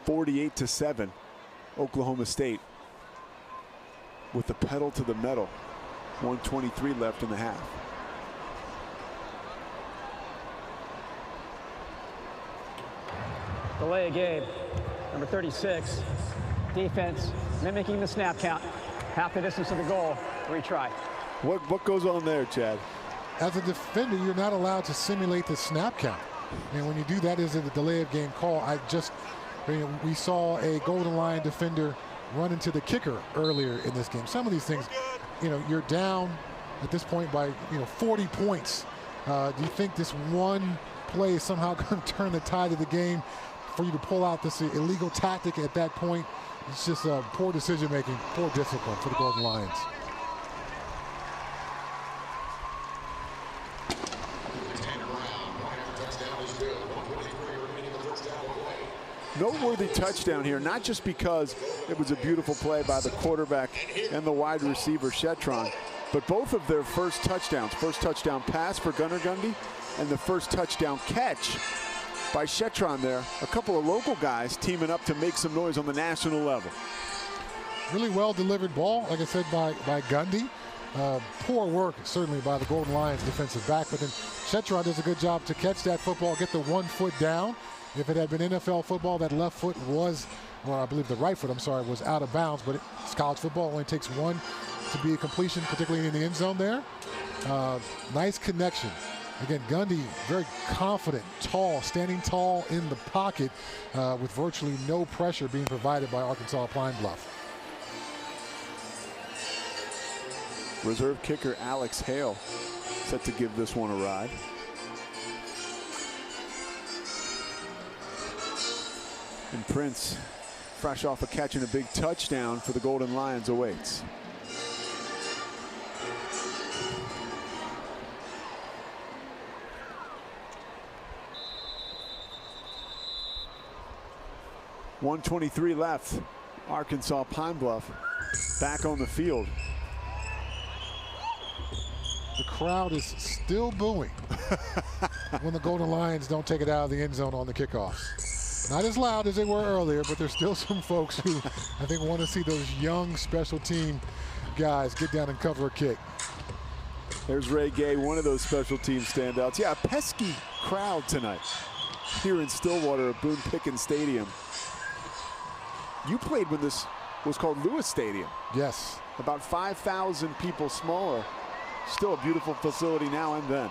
S1: 48-7, Oklahoma State with the pedal to the metal. 1:23 left in the half.
S3: Delay a game. Number 36. Defense mimicking the snap count. Half the distance to the goal. Retry.
S1: What goes on there, Chad?
S2: As a defender, you're not allowed to simulate the snap count. And when you do that, is a delay of game call. We saw a Golden Lion defender run into the kicker earlier in this game. Some of these things, you're down at this point by 40 points. Do you think this one play is somehow going to turn the tide of the game for you to pull out this illegal tactic at that point? It's just poor decision making, poor discipline for the Golden Lions.
S1: Noteworthy touchdown here, not just because it was a beautiful play by the quarterback and the wide receiver Shetron, but both of their first touchdowns. First touchdown pass for Gunnar Gundy and the first touchdown catch by Shetron there. A couple of local guys teaming up to make some noise on the national level.
S2: Really well delivered ball, like I said, by Gundy. Poor work, certainly, by the Golden Lions defensive back, but then Shetron does a good job to catch that football, get the 1 foot down. If it had been NFL football, that left foot was, or I believe the right foot, I'm sorry, was out of bounds, but it's college football. It only takes one to be a completion, particularly in the end zone there. Nice connection Again, Gundy, very confident, tall, standing tall in the pocket with virtually no pressure being provided by Arkansas Pine Bluff.
S1: Reserve kicker Alex Hale set to give this one a ride. And Prince, fresh off of catching a big touchdown for the Golden Lions, awaits. .123 left. Arkansas Pine Bluff back on the field.
S2: The crowd is still booing when the Golden Lions don't take it out of the end zone on the kickoffs. Not as loud as they were earlier, but there's still some folks who I think want to see those young special team guys get down and cover a kick.
S1: There's Ray Gay, one of those special team standouts. Yeah, a pesky crowd tonight here in Stillwater at Boone Pickens Stadium. You played when this was called Lewis Stadium.
S2: Yes.
S1: About 5,000 people smaller. Still a beautiful facility now and then.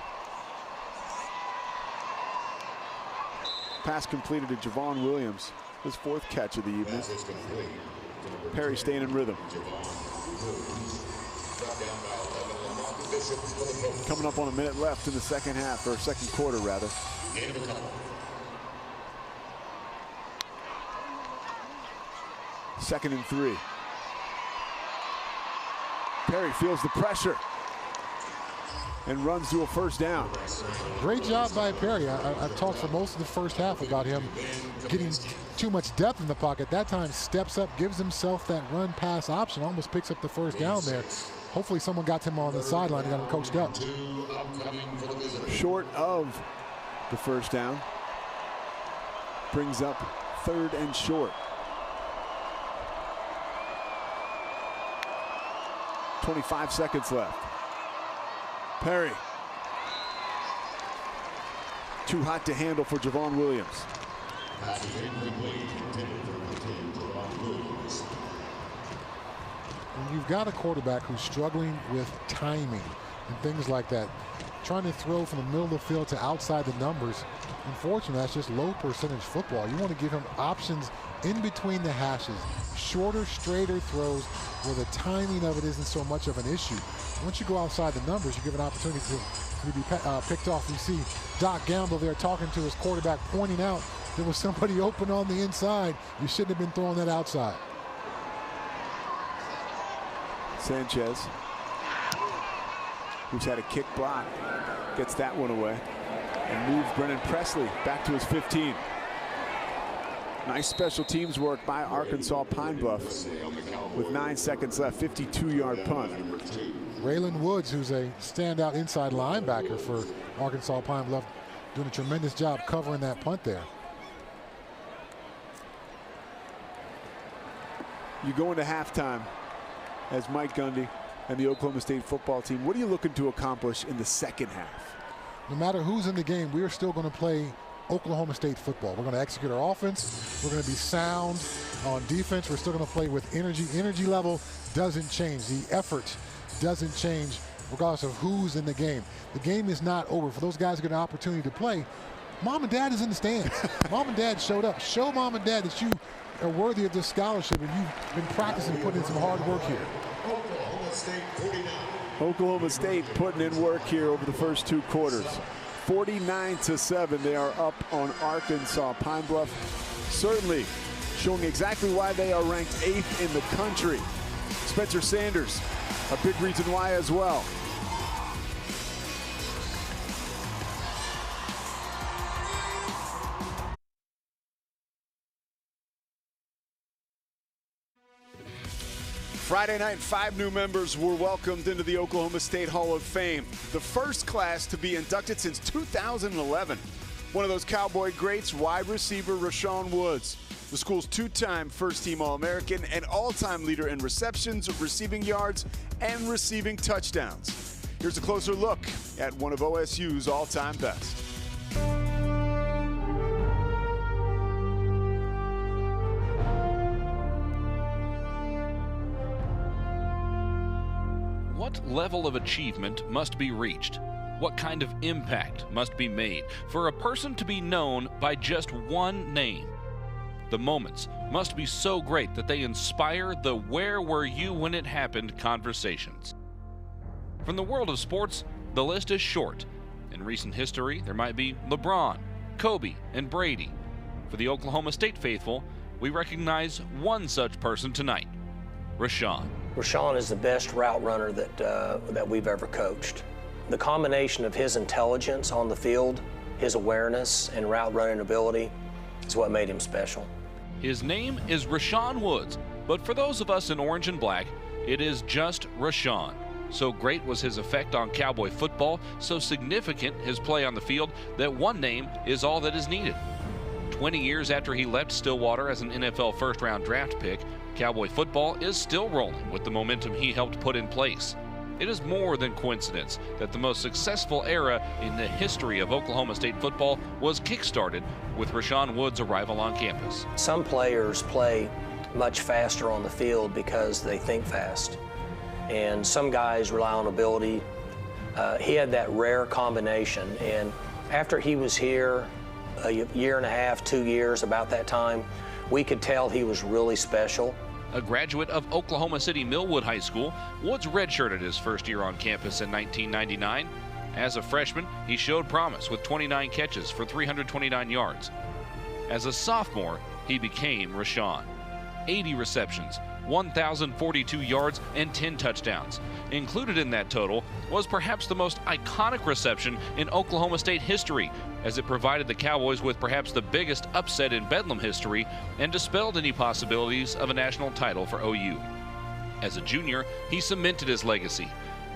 S1: Pass completed to Javon Williams, his 4th catch of the evening. Perry staying in rhythm. Coming up on a minute left in the second half, or second quarter rather. Second and 3. Perry feels the pressure and runs to a first down.
S2: Great job by Perry. I've talked for most of the first half about him getting too much depth in the pocket. That time steps up, gives himself that run pass option, almost picks up the first down there. Hopefully someone got him on the sideline and got him coached up.
S1: Short of the first down. Brings up 3rd and short. 25 seconds left. Perry. Too hot to handle for Javon Williams.
S2: When you've got a quarterback who's struggling with timing and things like that, trying to throw from the middle of the field to outside the numbers, unfortunately, that's just low percentage football. You want to give him options in between the hashes, shorter, straighter throws where the timing of it isn't so much of an issue. Once you go outside the numbers, you give an opportunity to be picked off. You see Doc Gamble there talking to his quarterback, pointing out there was somebody open on the inside. You shouldn't have been throwing that outside.
S1: Sanchez, who's had a kick block, gets that one away and moves Brennan Presley back to his 15. Nice special teams work by Arkansas Pine Bluff with 9 seconds left, 52-yard punt.
S2: Raylan Woods, who's a standout inside linebacker for Arkansas Pine Bluff, doing a tremendous job covering that punt there.
S1: You go into halftime as Mike Gundy and the Oklahoma State football team. What are you looking to accomplish in the second half?
S2: No matter who's in the game, we are still going to play Oklahoma State football. We're going to execute our offense. We're going to be sound on defense. We're still going to play with energy. Energy level doesn't change. The effort doesn't change regardless of who's in the game. The game is not over. For those guys who get an opportunity to play, Mom and Dad is in the stands. Mom and Dad showed up. Show Mom and Dad that you are worthy of this scholarship and you've been practicing, putting in some hard work here.
S1: Oklahoma State putting in work here over the first 2 quarters. 49-7, they are up on Arkansas Pine Bluff. Certainly showing exactly why they are ranked 8th in the country. Spencer Sanders, a big reason why as well. Friday night, 5 new members were welcomed into the Oklahoma State Hall of Fame. The first class to be inducted since 2011. One of those Cowboy greats, wide receiver Rashawn Woods. The school's 2-time first-team All-American and all-time leader in receptions, receiving yards, and receiving touchdowns. Here's a closer look at one of OSU's all-time best.
S5: What level of achievement must be reached What kind of impact must be made for a person to be known by just one name? The moments must be so great that they inspire the "where were you when it happened" conversations. From the world of sports, the list is short. In recent history, there might be LeBron, Kobe, and Brady. For the Oklahoma State faithful, we recognize one such person tonight, Rashawn.
S6: Rashawn is the best route runner that we've ever coached. The combination of his intelligence on the field, his awareness, and route running ability is what made him special.
S5: His name is Rashawn Woods, but for those of us in orange and black, it is just Rashawn. So great was his effect on Cowboy football, so significant his play on the field, that one name is all that is needed. 20 years after he left Stillwater as an NFL first-round draft pick, Cowboy football is still rolling with the momentum he helped put in place. It is more than coincidence that the most successful era in the history of Oklahoma State football was kick-started with Rashawn Woods' arrival on campus.
S6: Some players play much faster on the field because they think fast, and some guys rely on ability. He had that rare combination, and after he was here a year and a half, 2 years, about that time, we could tell he was really special.
S5: A graduate of Oklahoma City Millwood High School, Woods redshirted his first year on campus in 1999. As a freshman, he showed promise with 29 catches for 329 yards. As a sophomore, he became Rashawn. 80 receptions, 1,042 yards, and 10 touchdowns. Included in that total was perhaps the most iconic reception in Oklahoma State history, as it provided the Cowboys with perhaps the biggest upset in Bedlam history and dispelled any possibilities of a national title for OU. As a junior, he cemented his legacy.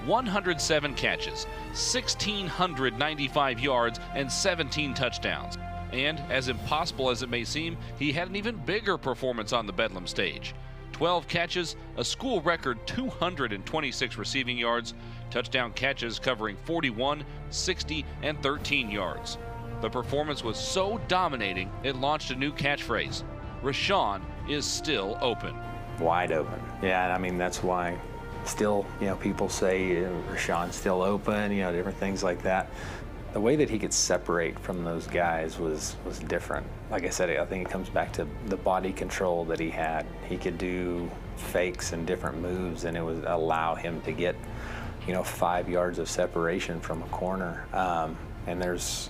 S5: 107 catches, 1,695 yards, and 17 touchdowns. And, as impossible as it may seem, he had an even bigger performance on the Bedlam stage. 12 catches, a school record 226 receiving yards, touchdown catches covering 41, 60, and 13 yards. The performance was so dominating, it launched a new catchphrase: Rashawn is still open.
S7: Wide open. Yeah, and I mean, that's why still, people say Rashawn's still open, different things like that. The way that he could separate from those guys was different. Like I said, I think it comes back to the body control that he had. He could do fakes and different moves, and it would allow him to get, 5 yards of separation from a corner. And there's,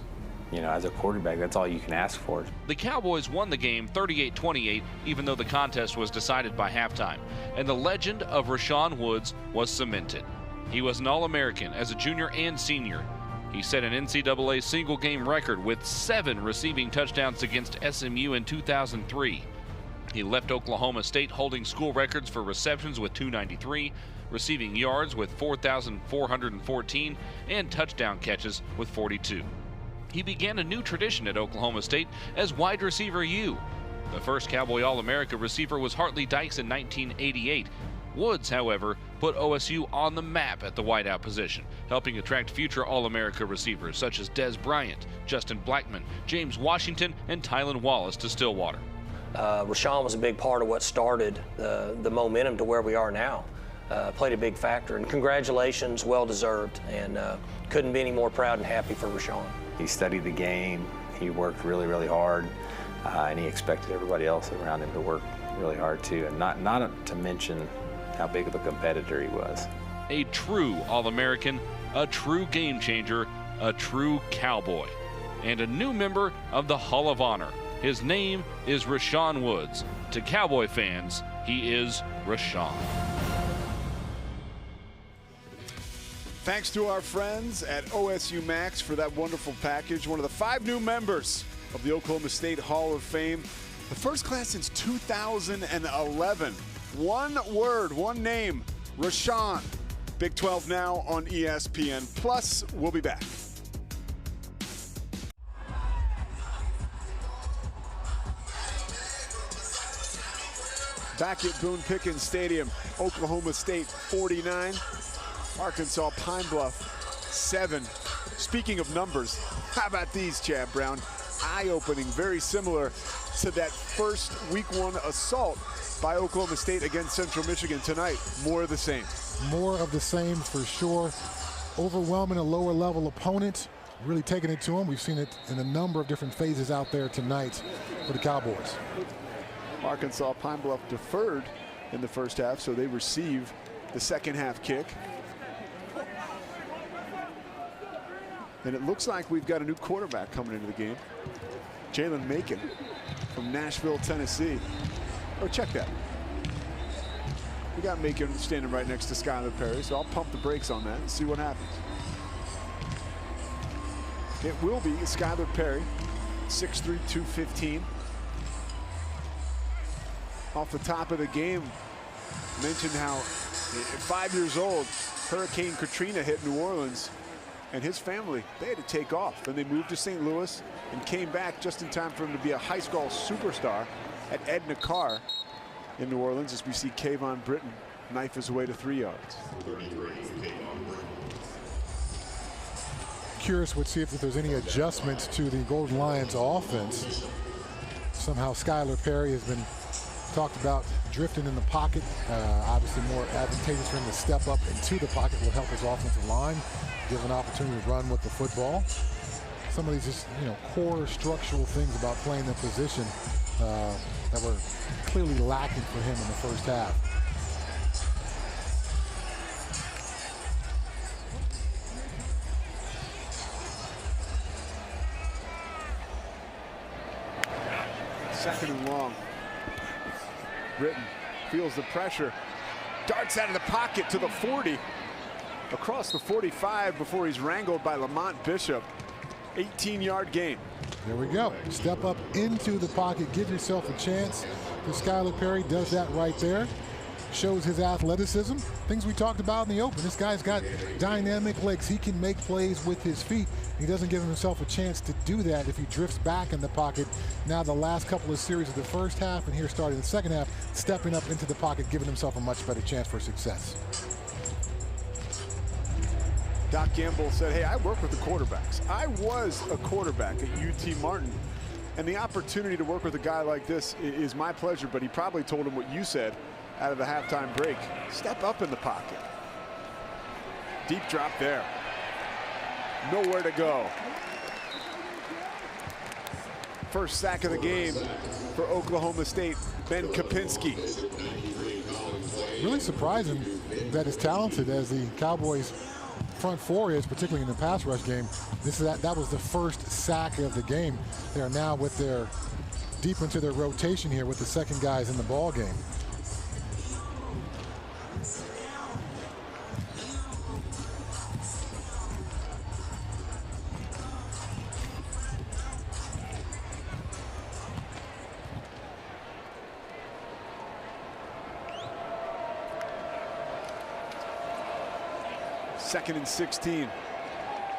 S7: as a quarterback, that's all you can ask for.
S5: The Cowboys won the game 38-28, even though the contest was decided by halftime, and the legend of Rashawn Woods was cemented. He was an All-American as a junior and senior. He set an NCAA single-game record with 7 receiving touchdowns against SMU in 2003. He left Oklahoma State holding school records for receptions with 293, receiving yards with 4,414, and touchdown catches with 42. He began a new tradition at Oklahoma State as wide receiver U. The first Cowboy All-America receiver was Hartley Dykes in 1988. Woods, however, put OSU on the map at the wideout position, helping attract future All-America receivers such as Dez Bryant, Justin Blackmon, James Washington, and Tylan Wallace to Stillwater.
S6: Rashawn was a big part of what started the momentum to where we are now. Played a big factor, and congratulations, well deserved, and couldn't be any more proud and happy for Rashawn.
S7: He studied the game, he worked really, really hard, and he expected everybody else around him to work really hard too, and not to mention how big of a competitor he was.
S5: A true All-American, a true game changer, a true Cowboy, and a new member of the Hall of Honor. His name is Rashawn Woods. To Cowboy fans, he is Rashawn.
S1: Thanks to our friends at OSU Max for that wonderful package. One of the 5 new members of the Oklahoma State Hall of Fame. The first class since 2011. One word, one name, Rashawn. Big 12 now on ESPN+. We'll be back. Back at Boone Pickens Stadium, Oklahoma State 49, Arkansas Pine Bluff 7. Speaking of numbers, how about these, Chad Brown? Eye-opening, very similar to that first week 1 assault by Oklahoma State against Central Michigan tonight. More of the same.
S2: More of the same for sure. overwhelming a lower level opponent, really taking it to him. We've seen it in a number of different phases out there tonight for the Cowboys.
S1: Arkansas Pine Bluff deferred in the first half, so they receive the second half kick. And it looks like we've got a new quarterback coming into the game. Jalen Macon from Nashville, Tennessee. Oh, check that. We got Macon standing right next to Skylar Perry, so I'll pump the brakes on that and see what happens. It will be Skylar Perry, 6'3", 215. Off the top of the game, mentioned how at 5 years old, Hurricane Katrina hit New Orleans, and his family, they had to take off. Then they moved to St. Louis and came back just in time for him to be a high school superstar at Edna Carr in New Orleans, as we see Kayvon Britton knife his way to 3 yards.
S2: Curious to see if there's any adjustments to the Golden Lions offense. Somehow Skylar Perry has been talked about drifting in the pocket. Obviously more advantageous for him to step up into the pocket will help his offensive line, give an opportunity to run with the football. Some of these just, core structural things about playing the position that were clearly lacking for him in the first half.
S1: Second and long. Britton feels the pressure, darts out of the pocket to the 40, across the 45 before he's wrangled by Lamont Bishop. 18-yard gain.
S2: There we go. Step up into the pocket, give yourself a chance. Skylar Perry does that right there. Shows his athleticism, things we talked about in the open. This guy's got dynamic legs. He can make plays with his feet. He doesn't give himself a chance to do that if he drifts back in the pocket. Now the last couple of series of the first half and here starting the second half, stepping up into the pocket, giving himself a much better chance for success.
S1: Doc Gamble said, hey, I work with the quarterbacks. I was a quarterback at UT Martin, and the opportunity to work with a guy like this is my pleasure, but he probably told him what you said out of the halftime break. Step up in the pocket. Deep drop there. Nowhere to go. First sack of the game for Oklahoma State, Ben Kapinski.
S2: Really surprising that as talented as the Cowboys front four is, particularly in the pass rush game. That was the first sack of the game. They are now with their deep into their rotation here with the second guys in the ball game.
S1: Second and 16.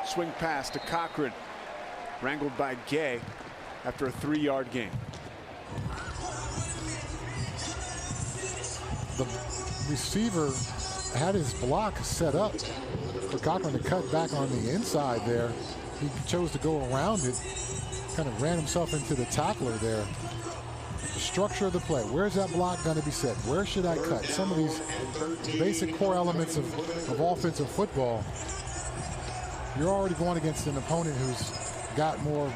S1: Swing pass to Cochran. Wrangled by Gay after a 3-yard gain.
S2: The receiver had his block set up for Cochran to cut back on the inside there. He chose to go around it, kind of ran himself into the tackler there. The structure of the play, where's that block going to be set? Where should I cut? Some of these basic core elements of offensive football. You're already going against an opponent who's got more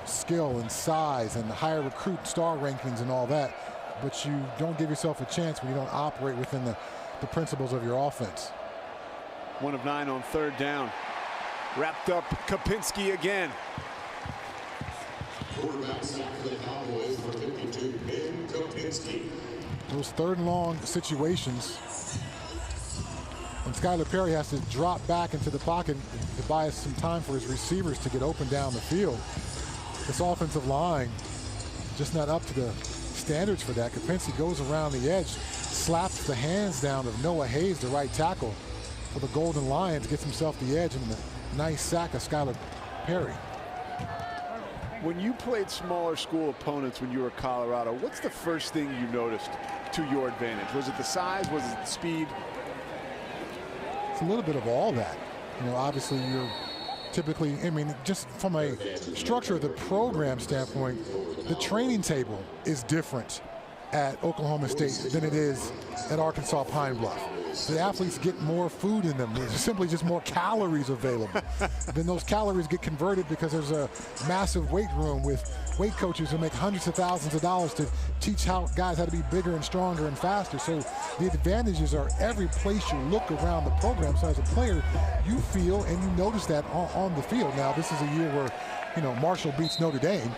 S2: skill and size and higher recruit star rankings and all that, but you don't give yourself a chance when you don't operate within the principles of your offense.
S1: 1 of 9 on third down. Wrapped up Kapinski again.
S2: Those third and long situations, and Skylar Perry has to drop back into the pocket to buy us some time for his receivers to get open down the field. This offensive line just not up to the standards for that. Kapinski goes around the edge, slaps the hands down of Noah Hayes, the right tackle for the Golden Lions, gets himself the edge, and a nice sack of Skylar Perry.
S1: When you played smaller school opponents when you were at Colorado, what's the first thing you noticed to your advantage? Was it the size? Was it the speed?
S2: It's a little bit of all that. Obviously you're typically, just from a structure of the program standpoint, the training table is different at Oklahoma State than it is at Arkansas Pine Bluff. the athletes get more food in them. There's simply just more calories available. Then those calories get converted because there's a massive weight room with weight coaches who make hundreds of thousands of dollars to teach guys how to be bigger and stronger and faster. So the advantages are every place you look around the program. So as a player, you feel and you notice that on the field. Now, this is a year where, you know, Marshall beats Notre Dame.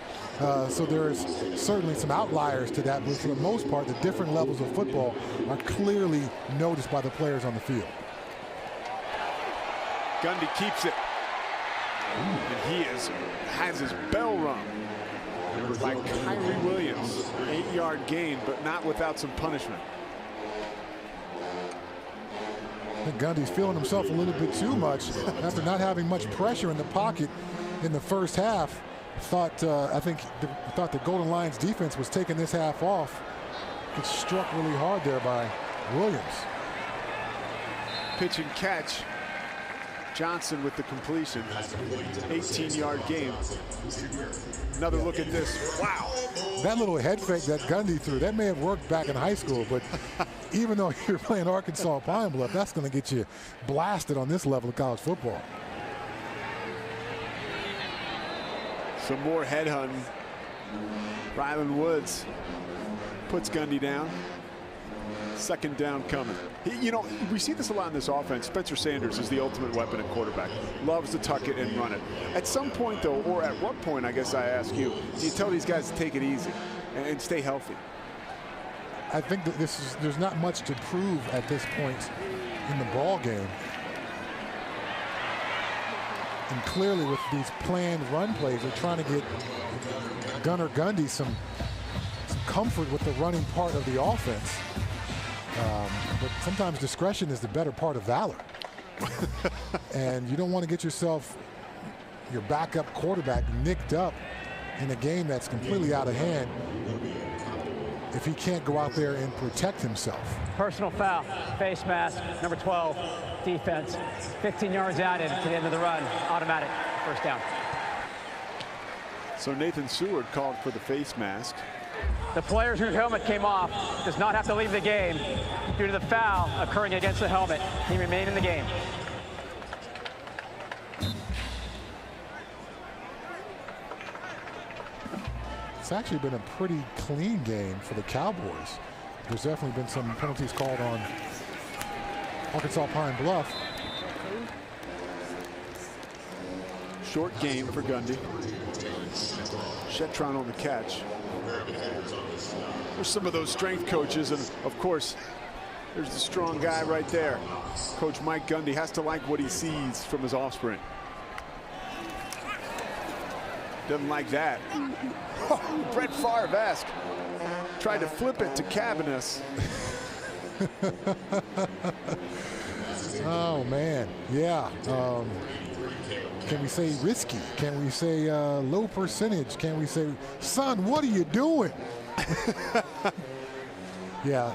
S2: So there's certainly some outliers to that, but for the most part, the different levels of football are clearly noticed by the players on the field.
S1: Gundy keeps it. And he has his bell rung by Kyrie Williams. 8-yard gain, but not without some punishment.
S2: I think Gundy's feeling himself a little bit too much after not having much pressure in the pocket in the first half. I thought the Golden Lions defense was taking this half off. Gets struck really hard there by Williams.
S1: Pitch and catch. Johnson with the completion. 18-yard gain. Another look at this. Wow.
S2: That little head fake that Gundy threw, that may have worked back in high school, but even though you're playing Arkansas Pine Bluff, that's going to get you blasted on this level of college football.
S1: Some more head hunting. Ryland Woods puts Gundy down. Second down coming. You know, we see this a lot in this offense. Spencer Sanders is the ultimate weapon at quarterback. Loves to tuck it and run it. At some point, though, or at what point, I guess I ask you, do you tell these guys to take it easy and stay healthy?
S2: I think that there's not much to prove at this point in the ball game. And clearly with these planned run plays, they're trying to get Gunnar Gundy some comfort with the running part of the offense. But sometimes discretion is the better part of valor. And you don't want to get your backup quarterback nicked up in a game that's completely out of hand if he can't go out there and protect himself.
S3: Personal foul, face mask, number 12, defense. 15 yards added to the end of the run, automatic, first down.
S1: So Nathan Seward called for the face mask.
S3: The player whose helmet came off does not have to leave the game due to the foul occurring against the helmet. He remained in the game.
S2: It's actually been a pretty clean game for the Cowboys. There's definitely been some penalties called on Arkansas Pine Bluff.
S1: Short game for Gundy. Shetron on the catch. There's some of those strength coaches, and of course, there's the strong guy right there. Coach Mike Gundy has to like what he sees from his offspring. Doesn't like that. Oh, Brett Favre-esque. Tried to flip it to Cabanis.
S2: Oh, man. Yeah. Can we say risky? Can we say low percentage? Can we say, son, what are you doing? Yeah.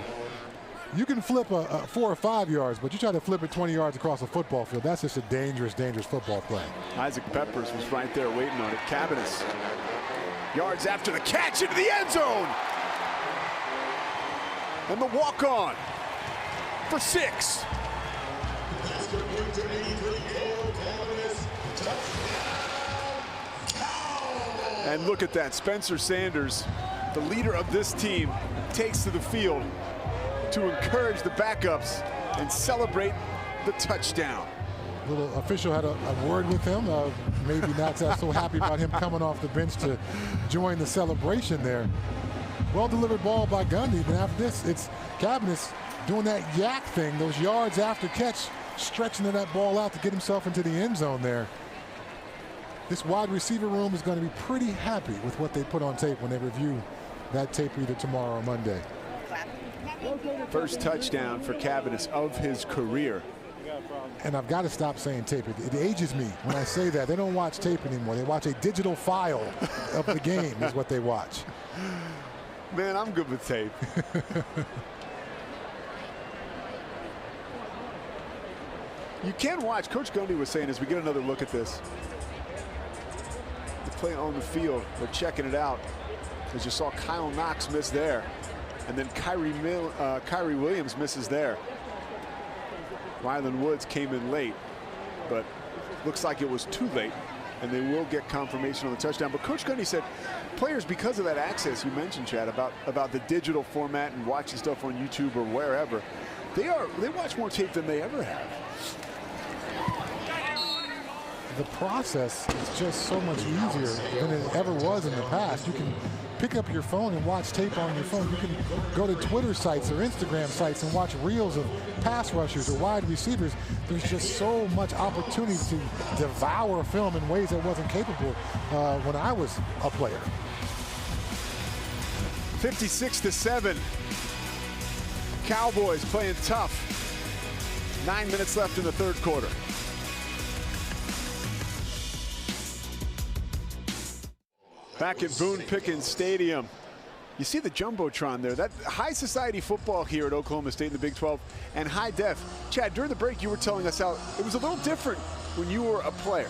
S2: You can flip a 4 or 5 yards, but you try to flip it 20 yards across a football field. That's just a dangerous, dangerous football play.
S1: Isaac Peppers was right there waiting on it. Cabanis. Yards after the catch into the end zone. And the walk-on for 6. And look at that. Spencer Sanders, the leader of this team, takes to the field to encourage the backups and celebrate the touchdown.
S2: Little official had a word with him. Maybe not so happy about him coming off the bench to join the celebration there. Well-delivered ball by Gundy, but after this, it's Cabanis doing that yak thing, those yards after catch, stretching that ball out to get himself into the end zone there. This wide receiver room is going to be pretty happy with what they put on tape when they review that tape either tomorrow or Monday.
S1: First touchdown for Cabanis of his career.
S2: And I've got to stop saying tape. It ages me when I say that. They don't watch tape anymore. They watch a digital file of the game is what they watch.
S1: Man, I'm good with tape. You can watch. Coach Gundy was saying as we get another look at this. They're playing on the field. They're checking it out. As you saw, Kyle Knox miss there. And then Kyrie Williams misses there. Ryland Woods came in late, but looks like it was too late, and they will get confirmation on the touchdown. But Coach Gundy said players, because of that access you mentioned, Chad, about the digital format and watching stuff on YouTube or wherever, they watch more tape than they ever have.
S2: The process is just so much easier than it ever was in the past. You can pick up your phone and watch tape on your phone. You can go to Twitter sites or Instagram sites and watch reels of pass rushers or wide receivers. There's just so much opportunity to devour film in ways that wasn't capable when I was a player.
S1: 56-7. Cowboys playing tough. 9 minutes left in the third quarter. Back at Boone Pickens Stadium. You see the Jumbotron there. That high society football here at Oklahoma State in the Big 12 and high def. Chad, during the break you were telling us how it was a little different when you were a player.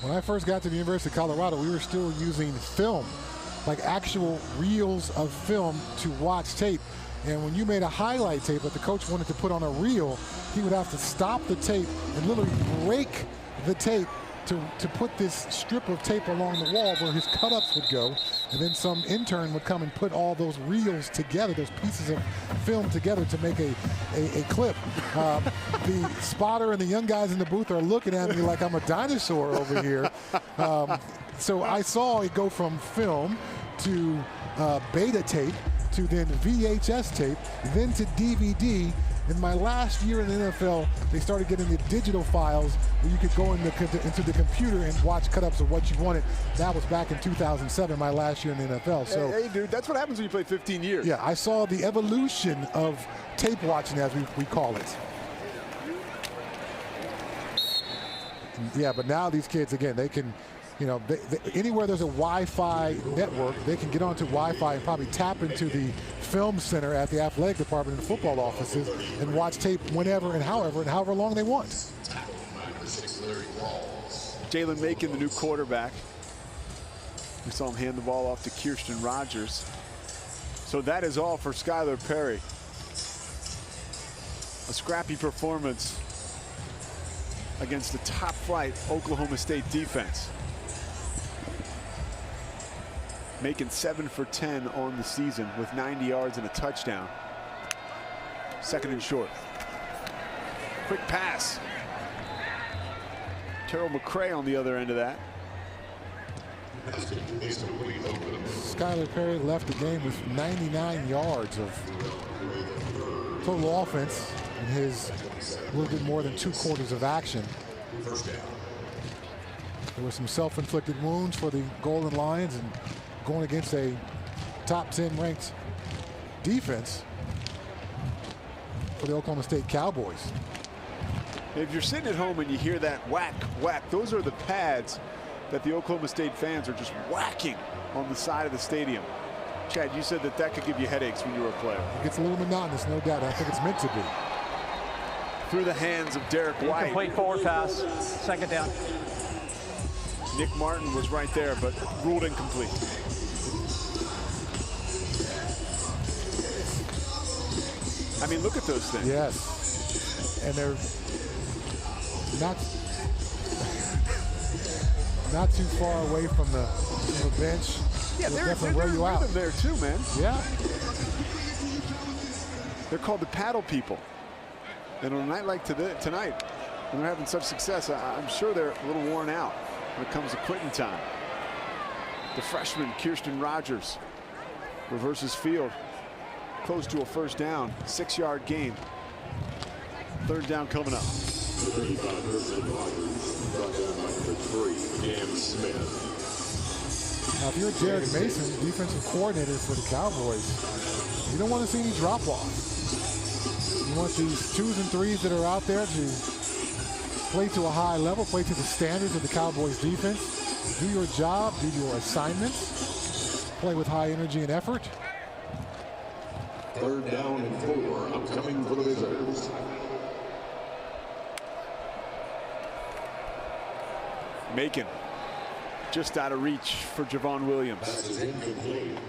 S2: When I first got to the University of Colorado, we were still using film, like actual reels of film to watch tape. And when you made a highlight tape that the coach wanted to put on a reel, he would have to stop the tape and literally break the tape to put this strip of tape along the wall where his cut-ups would go, and then some intern would come and put all those reels together, those pieces of film together to make a clip. The spotter and the young guys in the booth are looking at me like I'm a dinosaur over here. So I saw it go from film to beta tape to then VHS tape, then to DVD. In my last year in the NFL, they started getting the digital files where you could go into the computer and watch cut-ups of what you wanted. That was back in 2007, my last year in the NFL. So,
S1: hey, dude, that's what happens when you play 15 years.
S2: Yeah, I saw the evolution of tape watching, as we call it. Yeah, but now these kids, again, they can, you know, anywhere there's a Wi-Fi network, they can get onto Wi-Fi and probably tap into the film center at the athletic department and football offices and watch tape whenever and however long they want.
S1: Jalen Macon, the new quarterback. We saw him hand the ball off to Kirsten Rogers. So that is all for Skylar Perry. A scrappy performance against the top-flight Oklahoma State defense. Making 7 for 10 on the season with 90 yards and a touchdown. Second and short. Quick pass. Terrell McCray on the other end of that.
S2: Skylar Perry left the game with 99 yards of total offense in his little bit more than 2 quarters of action. There were some self-inflicted wounds for the Golden Lions, and going against a top 10 ranked defense for the Oklahoma State Cowboys.
S1: If you're sitting at home and you hear that whack, whack, those are the pads that the Oklahoma State fans are just whacking on the side of the stadium. Chad, you said that could give you headaches when you were a player.
S2: It gets a little monotonous, no doubt. I think it's meant to be.
S1: Through the hands of Derek White.
S3: Incomplete forward pass, second down.
S1: Nick Martin was right there, but ruled incomplete. I mean, look at those things.
S2: Yes. And they're not too far away from the bench.
S1: Yeah, they're rhythm there too, man.
S2: Yeah.
S1: They're called the paddle people. And on a night like tonight, when they're having such success, I'm sure they're a little worn out when it comes to quitting time. The freshman, Kirsten Rogers, reverses field. Close to a first down, 6-yard gain. Third down coming up.
S2: Now, if you're Jared Mason, defensive coordinator for the Cowboys, you don't want to see any drop-off. You want these 2s and 3s that are out there to play to a high level, play to the standards of the Cowboys defense, do your job, do your assignments, play with high energy and effort.
S4: Third down and 4, upcoming for the visitors.
S1: Macon just out of reach for Javon Williams.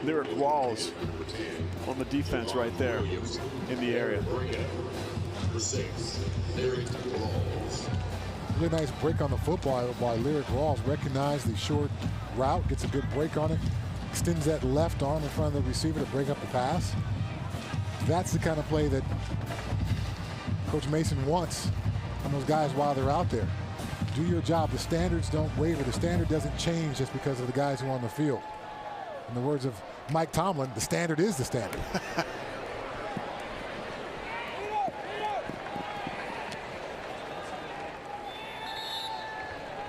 S1: Lyric Walls on the defense right there in the area.
S4: Number 6, Lyric Rawls.
S2: Really nice break on the football by Lyric Rawls. Recognized the short route, gets a good break on it, extends that left arm in front of the receiver to break up the pass. That's the kind of play that Coach Mason wants on those guys while they're out there. Do your job. The standards don't waver. The standard doesn't change just because of the guys who are on the field. In the words of Mike Tomlin, the standard is the standard.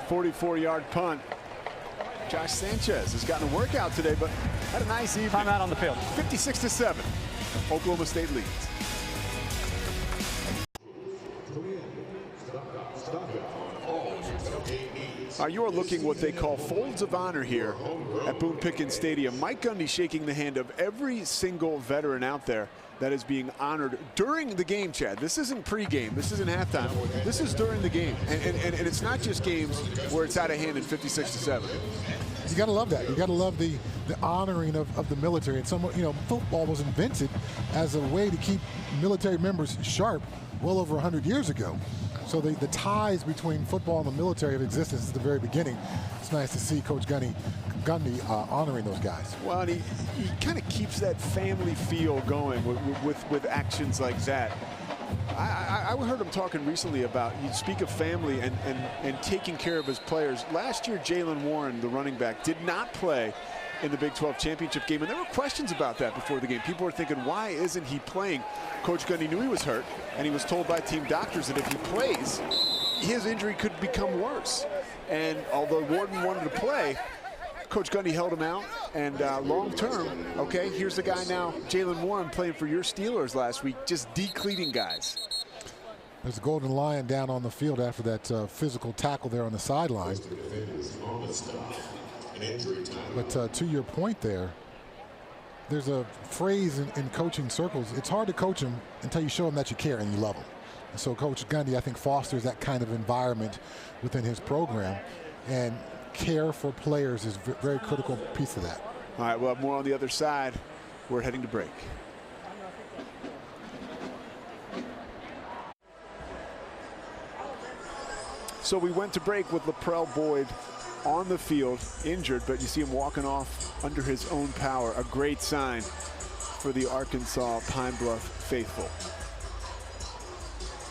S1: 44-yard punt. Josh Sanchez has gotten a workout today, but had a nice evening.
S3: Timeout on the field.
S1: 56-7. Oklahoma State leads. You are looking what they call folds of honor here at Boone Pickens Stadium. Mike Gundy shaking the hand of every single veteran out there that is being honored during the game, Chad. This isn't pregame. This isn't halftime. This is during the game. And it's not just games where it's out of hand in 56-7.
S2: You got to love that. You got to love the honoring of the military. And some, football was invented as a way to keep military members sharp well over 100 years ago. So the ties between football and the military have existed since the very beginning. It's nice to see Coach Gundy honoring those guys.
S1: Well, and he kind of keeps that family feel going with actions like that. I heard him talking recently about, you speak of family and taking care of his players. Last year, Jalen Warren, the running back, did not play in the Big 12 championship game, and there were questions about that before the game. People were thinking, why isn't he playing? Coach Gundy knew he was hurt, and he was told by team doctors that if he plays, his injury could become worse. And although Warden wanted to play, Coach Gundy held him out, and long term, okay, here's the guy now, Jalen Warren, playing for your Steelers last week, just decleating guys.
S2: There's a Golden Lion down on the field after that physical tackle there on the sideline. But to your point there's a phrase in coaching circles: it's hard to coach them until you show them that you care and you love them. And so Coach Gundy, I think, fosters that kind of environment within his program, and care for players is a very critical piece of that.
S1: All right, we'll have more on the other side. We're heading to break. So we went to break with Laprel Boyd on the field, injured, but you see him walking off under his own power. A great sign for the Arkansas Pine Bluff faithful.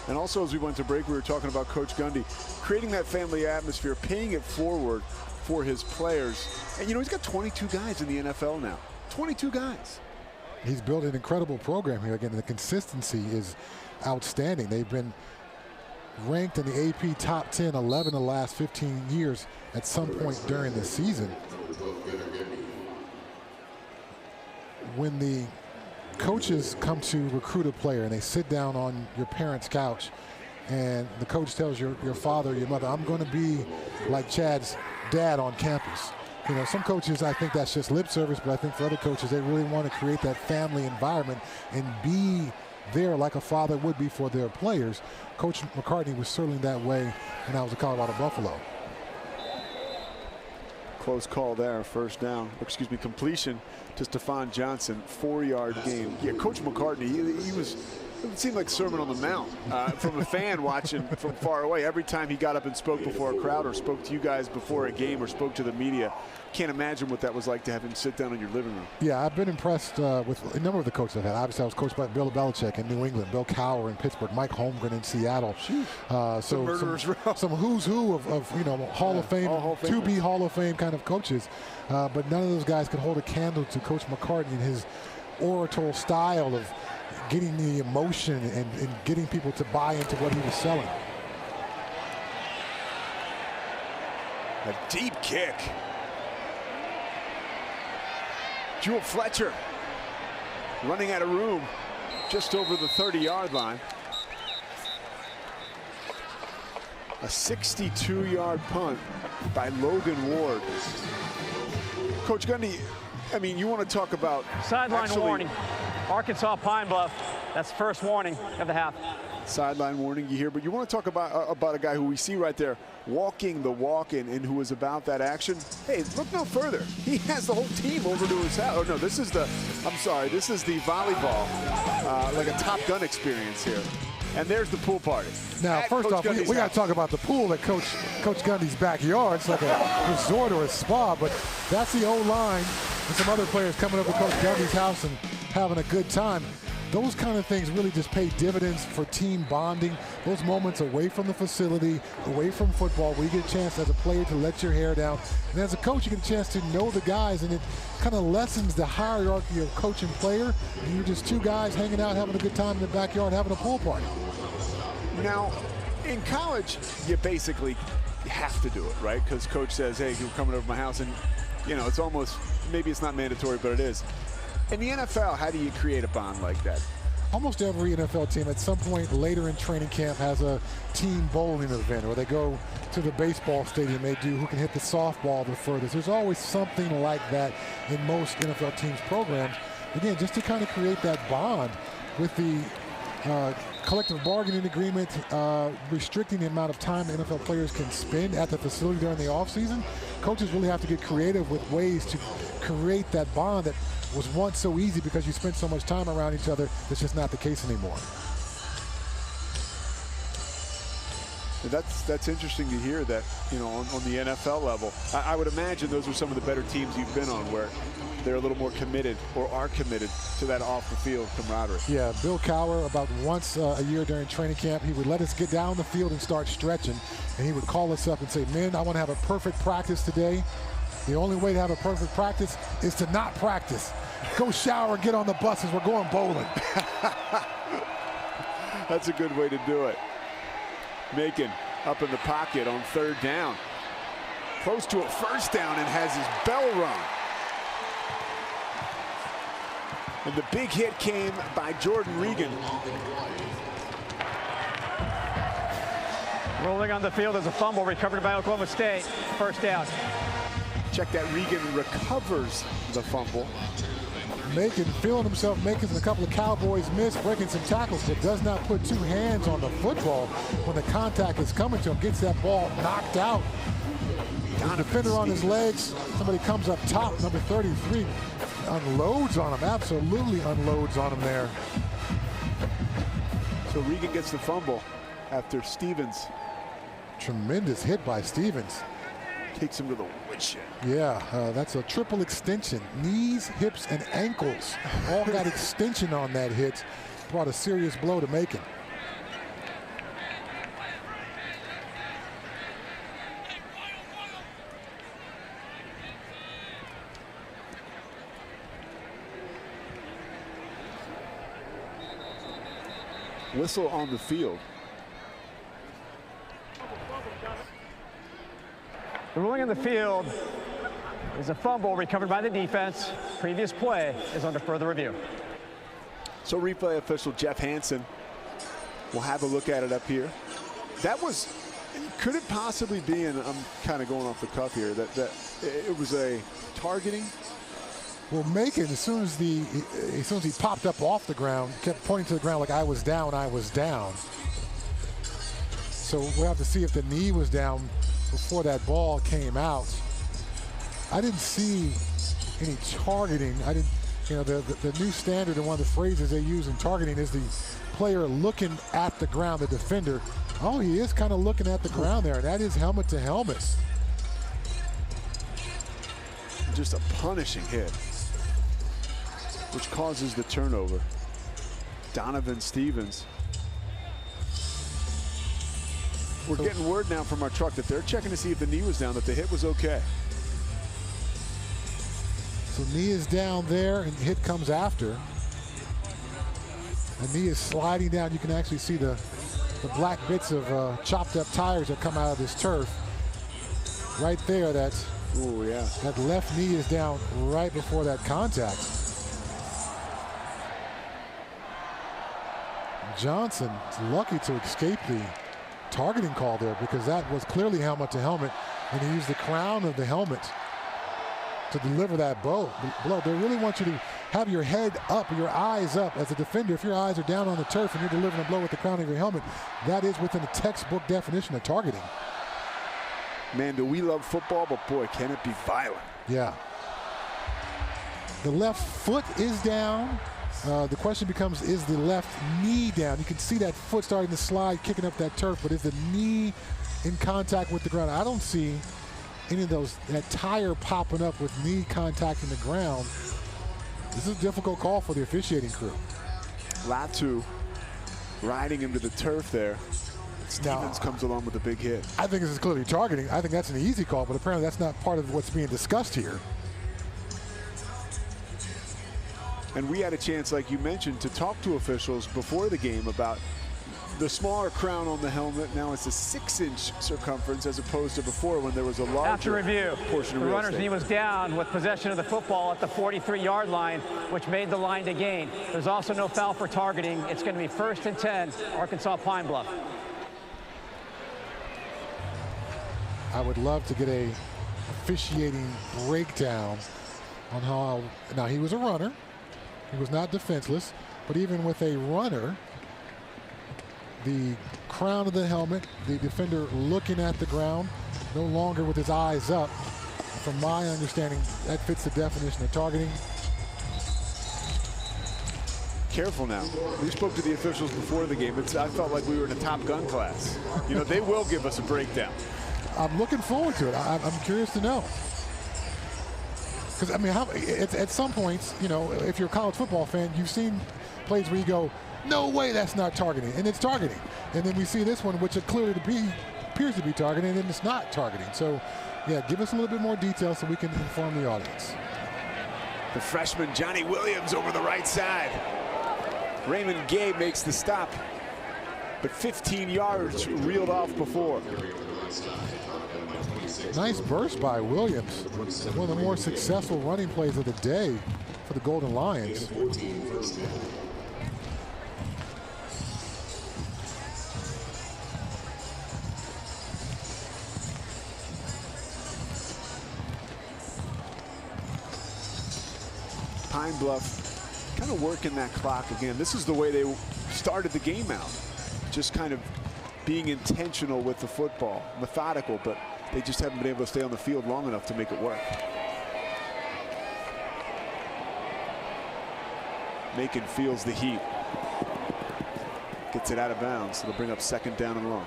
S1: And also, as we went to break, we were talking about Coach Gundy creating that family atmosphere, paying it forward for his players. And he's got 22 guys in the NFL now. 22 guys.
S2: He's built an incredible program here. Again, the consistency is outstanding. They've been ranked in the AP top 10 11 of the last 15 years at some point during the season. When the coaches come to recruit a player and they sit down on your parents' couch and the coach tells your father or your mother, I'm going to be like Chad's dad on campus. Some coaches, I think that's just lip service, but I think for other coaches, they really want to create that family environment and be there like a father would be for their players. Coach McCartney was certainly that way when I was at Colorado Buffalo.
S1: Close call there, first down, completion to Stephon Johnson, 4-yard gain. Yeah, Coach McCartney, it seemed like Sermon on the Mount from a fan watching from far away. Every time he got up and spoke before a crowd or spoke to you guys before a game or spoke to the media, can't imagine what that was like to have him sit down in your living room.
S2: Yeah, I've been impressed with a number of the coaches I've had. Obviously, I was coached by Bill Belichick in New England, Bill Cowher in Pittsburgh, Mike Holmgren in Seattle. Some who's who of Hall of Fame, to-be Hall of Fame kind of coaches. But none of those guys could hold a candle to Coach McCartney and his oratory style of getting the emotion and getting people to buy into what he was selling.
S1: A deep kick. Jewel Fletcher running out of room just over the 30-yard line. A 62-yard punt by Logan Ward. Coach Gundy, you want to talk about
S3: sideline warning. Arkansas Pine Bluff. That's the first warning of the half.
S1: Sideline warning you hear, but you want to talk about a guy who we see right there walking the walk and who was about that action. Hey, look no further. He has the whole team over to his house. Oh no, this is the volleyball, like a Top Gun experience here. And there's the pool party.
S2: Now, first off, we got to talk about the pool at Coach Gundy's backyard. It's like a resort or a spa, but that's the O-line and some other players coming over to Coach Gundy's house and having a good time. Those kind of things really just pay dividends for team bonding. Those moments away from the facility, away from football, where you get a chance as a player to let your hair down. And as a coach, you get a chance to know the guys, and it kind of lessens the hierarchy of coach and player. And you're just two guys hanging out, having a good time in the backyard, having a pool party.
S1: Now, in college, you basically have to do it, right? Because coach says, hey, you're coming over to my house, and, you know, it's almost, maybe it's not mandatory, but it is. In the NFL, how do you create a bond like that?
S2: Almost every NFL team at some point later in training camp has a team bowling event, or they go to the baseball stadium. They do who can hit the softball the furthest. There's always something like that in most NFL teams' programs. Again, just to kind of create that bond with the collective bargaining agreement, restricting the amount of time NFL players can spend at the facility during the offseason. Coaches really have to get creative with ways to create that bond that was once so easy because you spent so much time around each other. That's just not the case anymore.
S1: That's interesting to hear that, you know, on the NFL level. I would imagine those are some of the better teams you've been on, where they're a little more committed, or are committed, to that off-the-field camaraderie.
S2: Yeah, Bill Cowher, about once a year during training camp, he would let us get down the field and start stretching, and he would call us up and say, men, I want to have a perfect practice today. The only way to have a perfect practice is to not practice. Go shower and get on the buses. We're going bowling.
S1: That's a good way to do it. Macon up in the pocket on 3rd down. Close to a first down and has his bell rung. And the big hit came by Jordan Regan.
S3: Rolling on the field is a fumble recovered by Oklahoma State. First down.
S1: Check that, Regan recovers the fumble.
S2: Macon feeling himself, making a couple of Cowboys miss, breaking some tackles, but does not put two hands on the football when the contact is coming to him. Gets that ball knocked out. The defender on his legs. Somebody comes up top, number 33, unloads on him. Absolutely unloads on him there.
S1: So Regan gets the fumble after Stevens.
S2: Tremendous hit by Stevens.
S1: Takes him to the woodshed.
S2: Yeah, that's a triple extension. Knees, hips, and ankles all got extension on that hit. Brought a serious blow to Macon.
S1: Whistle on the field.
S3: The ruling on the field is a fumble recovered by the defense. Previous play is under further review.
S1: So replay official Jeff Hansen will have a look at it up here. That was, could it possibly be, and I'm kind of going off the cuff here, that it was a targeting?
S2: Well, Macon, as soon as he popped up off the ground, kept pointing to the ground like I was down, I was down. So we'll have to see if the knee was down before that ball came out. I didn't see any targeting. I didn't, you know, the new standard and one of the phrases they use in targeting is the player looking at the ground, the defender. Oh, he is kind of looking at the ground there, and that is helmet to helmet.
S1: Just a punishing hit, which causes the turnover. Donovan Stevens. We're getting word now from our truck that they're checking to see if the knee was down, that the hit was okay.
S2: So knee is down there, and hit comes after. The knee is sliding down. You can actually see the black bits of chopped up tires that come out of this turf. Right there, that's,
S1: oh yeah,
S2: that left knee is down right before that contact. Johnson is lucky to escape the targeting call there, because that was clearly helmet to helmet, and he used the crown of the helmet to deliver that blow. They really want you to have your head up, your eyes up as a defender. If your eyes are down on the turf and you're delivering a blow with the crown of your helmet, that is within the textbook definition of targeting.
S1: Man, do we love football, but boy, can it be violent.
S2: Yeah. The left foot is down. The question becomes, is the left knee down? You can see that foot starting to slide, kicking up that turf, but is the knee in contact with the ground? I don't see any of that tire popping up with knee contacting the ground. This is a difficult call for the officiating crew.
S1: Latu riding him to the turf there. Stevens comes along with a big hit.
S2: I think this is clearly targeting. I think that's an easy call, but apparently that's not part of what's being discussed here.
S1: And we had a chance, like you mentioned, to talk to officials before the game about the smaller crown on the helmet. Now it's a 6-inch circumference as opposed to before when there was a larger
S3: After review,
S1: portion of
S3: the
S1: real
S3: runner's
S1: estate.
S3: knee was down with possession of the football at the 43-yard line, which made the line to gain. There's also no foul for targeting. It's going to be 1st and 10, Arkansas Pine Bluff.
S2: I would love to get a officiating breakdown on how, now he was a runner. He was not defenseless, but even with a runner, the crown of the helmet, the defender looking at the ground, no longer with his eyes up. From my understanding, that fits the definition of targeting.
S1: Careful now. We spoke to the officials before the game. I felt like we were in a Top Gun class. You know, they will give us a breakdown.
S2: I'm looking forward to it. I'm curious to know. Because, I mean, at some points, you know, if you're a college football fan, you've seen plays where you go, no way that's not targeting, and it's targeting. And then we see this one, which it clearly appears to be targeting, and then it's not targeting. So, yeah, give us a little bit more detail so we can inform the audience.
S1: The freshman Johnny Williams over the right side. Raymond Gay makes the stop, but 15 yards reeled off before.
S2: Nice burst by Williams. One of the more successful running plays of the day for the Golden Lions.
S1: Pine Bluff kind of working that clock again. This is the way they started the game out. Just kind of being intentional with the football, methodical, but they just haven't been able to stay on the field long enough to make it work. Macon feels the heat. Gets it out of bounds. It'll bring up 2nd down and long.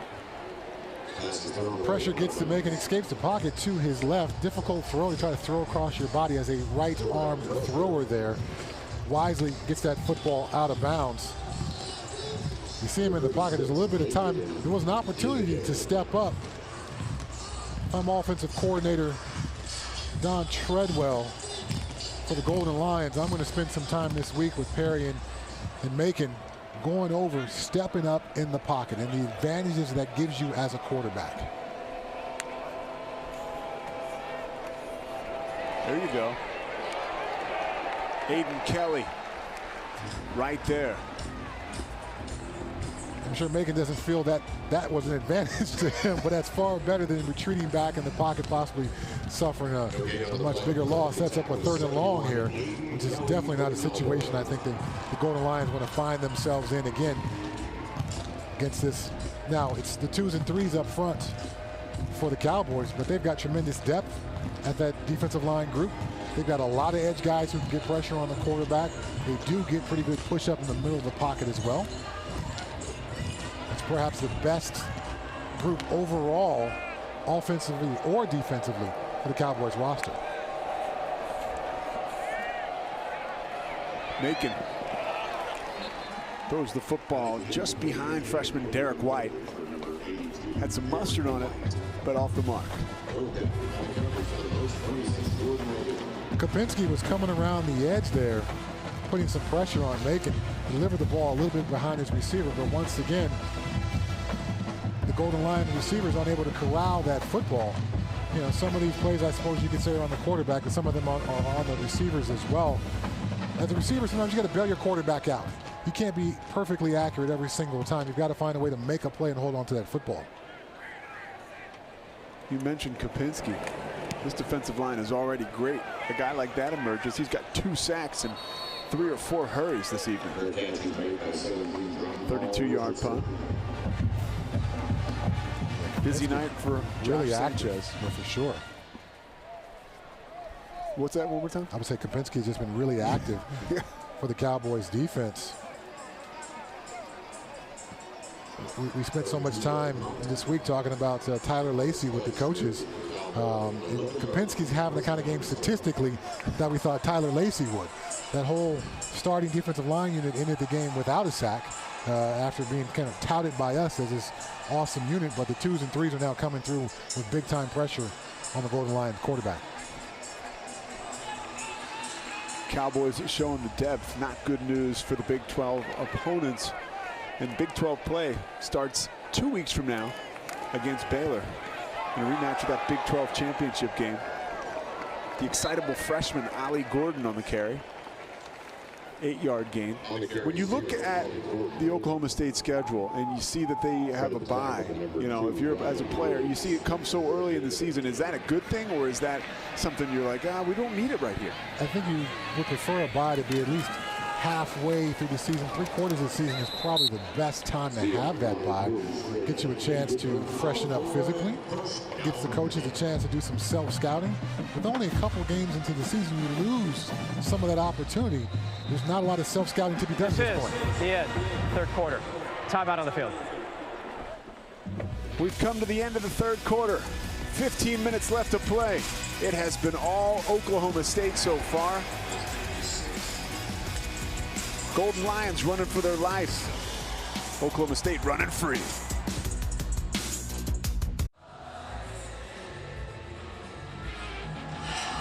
S2: Pressure gets to Macon, escapes the pocket to his left. Difficult throw to try to throw across your body as a right-armed thrower there. Wisely gets that football out of bounds. You see him in the pocket. There's a little bit of time. There was an opportunity to step up. If I'm offensive coordinator Don Treadwell for the Golden Lions, I'm going to spend some time this week with Perry and Macon going over, stepping up in the pocket and the advantages that gives you as a quarterback.
S1: There you go. Aiden Kelly right there.
S2: I'm sure Macon doesn't feel that that was an advantage to him, but that's far better than retreating back in the pocket, possibly suffering a much bigger loss. Sets up a 3rd and long here, which is definitely not a situation I think the Golden Lions want to find themselves in again against this. Now, it's the 2s and 3s up front for the Cowboys, but they've got tremendous depth at that defensive line group. They've got a lot of edge guys who can get pressure on the quarterback. They do get pretty good push-up in the middle of the pocket as well. Perhaps the best group overall, offensively or defensively, for the Cowboys roster.
S1: Macon throws the football just behind freshman Derek White. Had some mustard on it, but off the mark.
S2: Kopinski was coming around the edge there, putting some pressure on Macon. Delivered the ball a little bit behind his receiver, but once again, the Golden Lion receivers unable to corral that football. You know, some of these plays I suppose you could say are on the quarterback, but some of them are on the receivers as well. As a receiver, sometimes you got to bail your quarterback out. You can't be perfectly accurate every single time. You've got to find a way to make a play and hold on to that football.
S1: You mentioned Kopinski. This defensive line is already great. A guy like that emerges. He's got 2 sacks and 3 or 4 hurries this evening. 32-yard punt. Busy night for
S2: really
S1: Josh
S2: active,
S1: Sanchez.
S2: for sure.
S1: What's that, one more time?
S2: I would say Kopinski has just been really active. for the Cowboys defense. We spent so much time this week talking about Tyler Lacey with the coaches. Kopinski's having the kind of game statistically that we thought Tyler Lacey would. That whole starting defensive line unit ended the game without a sack after being kind of touted by us as this awesome unit, but the 2s and 3s are now coming through with big-time pressure on the Golden Lions quarterback.
S1: Cowboys showing the depth. Not good news for the Big 12 opponents. And Big 12 play starts 2 weeks from now against Baylor in a rematch of that Big 12 championship game. The excitable freshman Ali Gordon on the carry. 8-yard gain. When you look at the Oklahoma State schedule and you see that they have a bye, you know, if you're as a player, you see it come so early in the season, is that a good thing, or is that something you're like, we don't need it right here?
S2: I think you would prefer a bye to be at least halfway through the season. 3/4 of the season is probably the best time to have that bye. Get you a chance to freshen up physically. Gets the coaches a chance to do some self-scouting. With only a couple games into the season, you lose some of that opportunity. There's not a lot of self-scouting to be done at this point.
S3: The end, third quarter. Timeout on the field.
S1: We've come to the end of the third quarter. 15 minutes left to play. It has been all Oklahoma State so far. Golden Lions running for their life. Oklahoma State running free.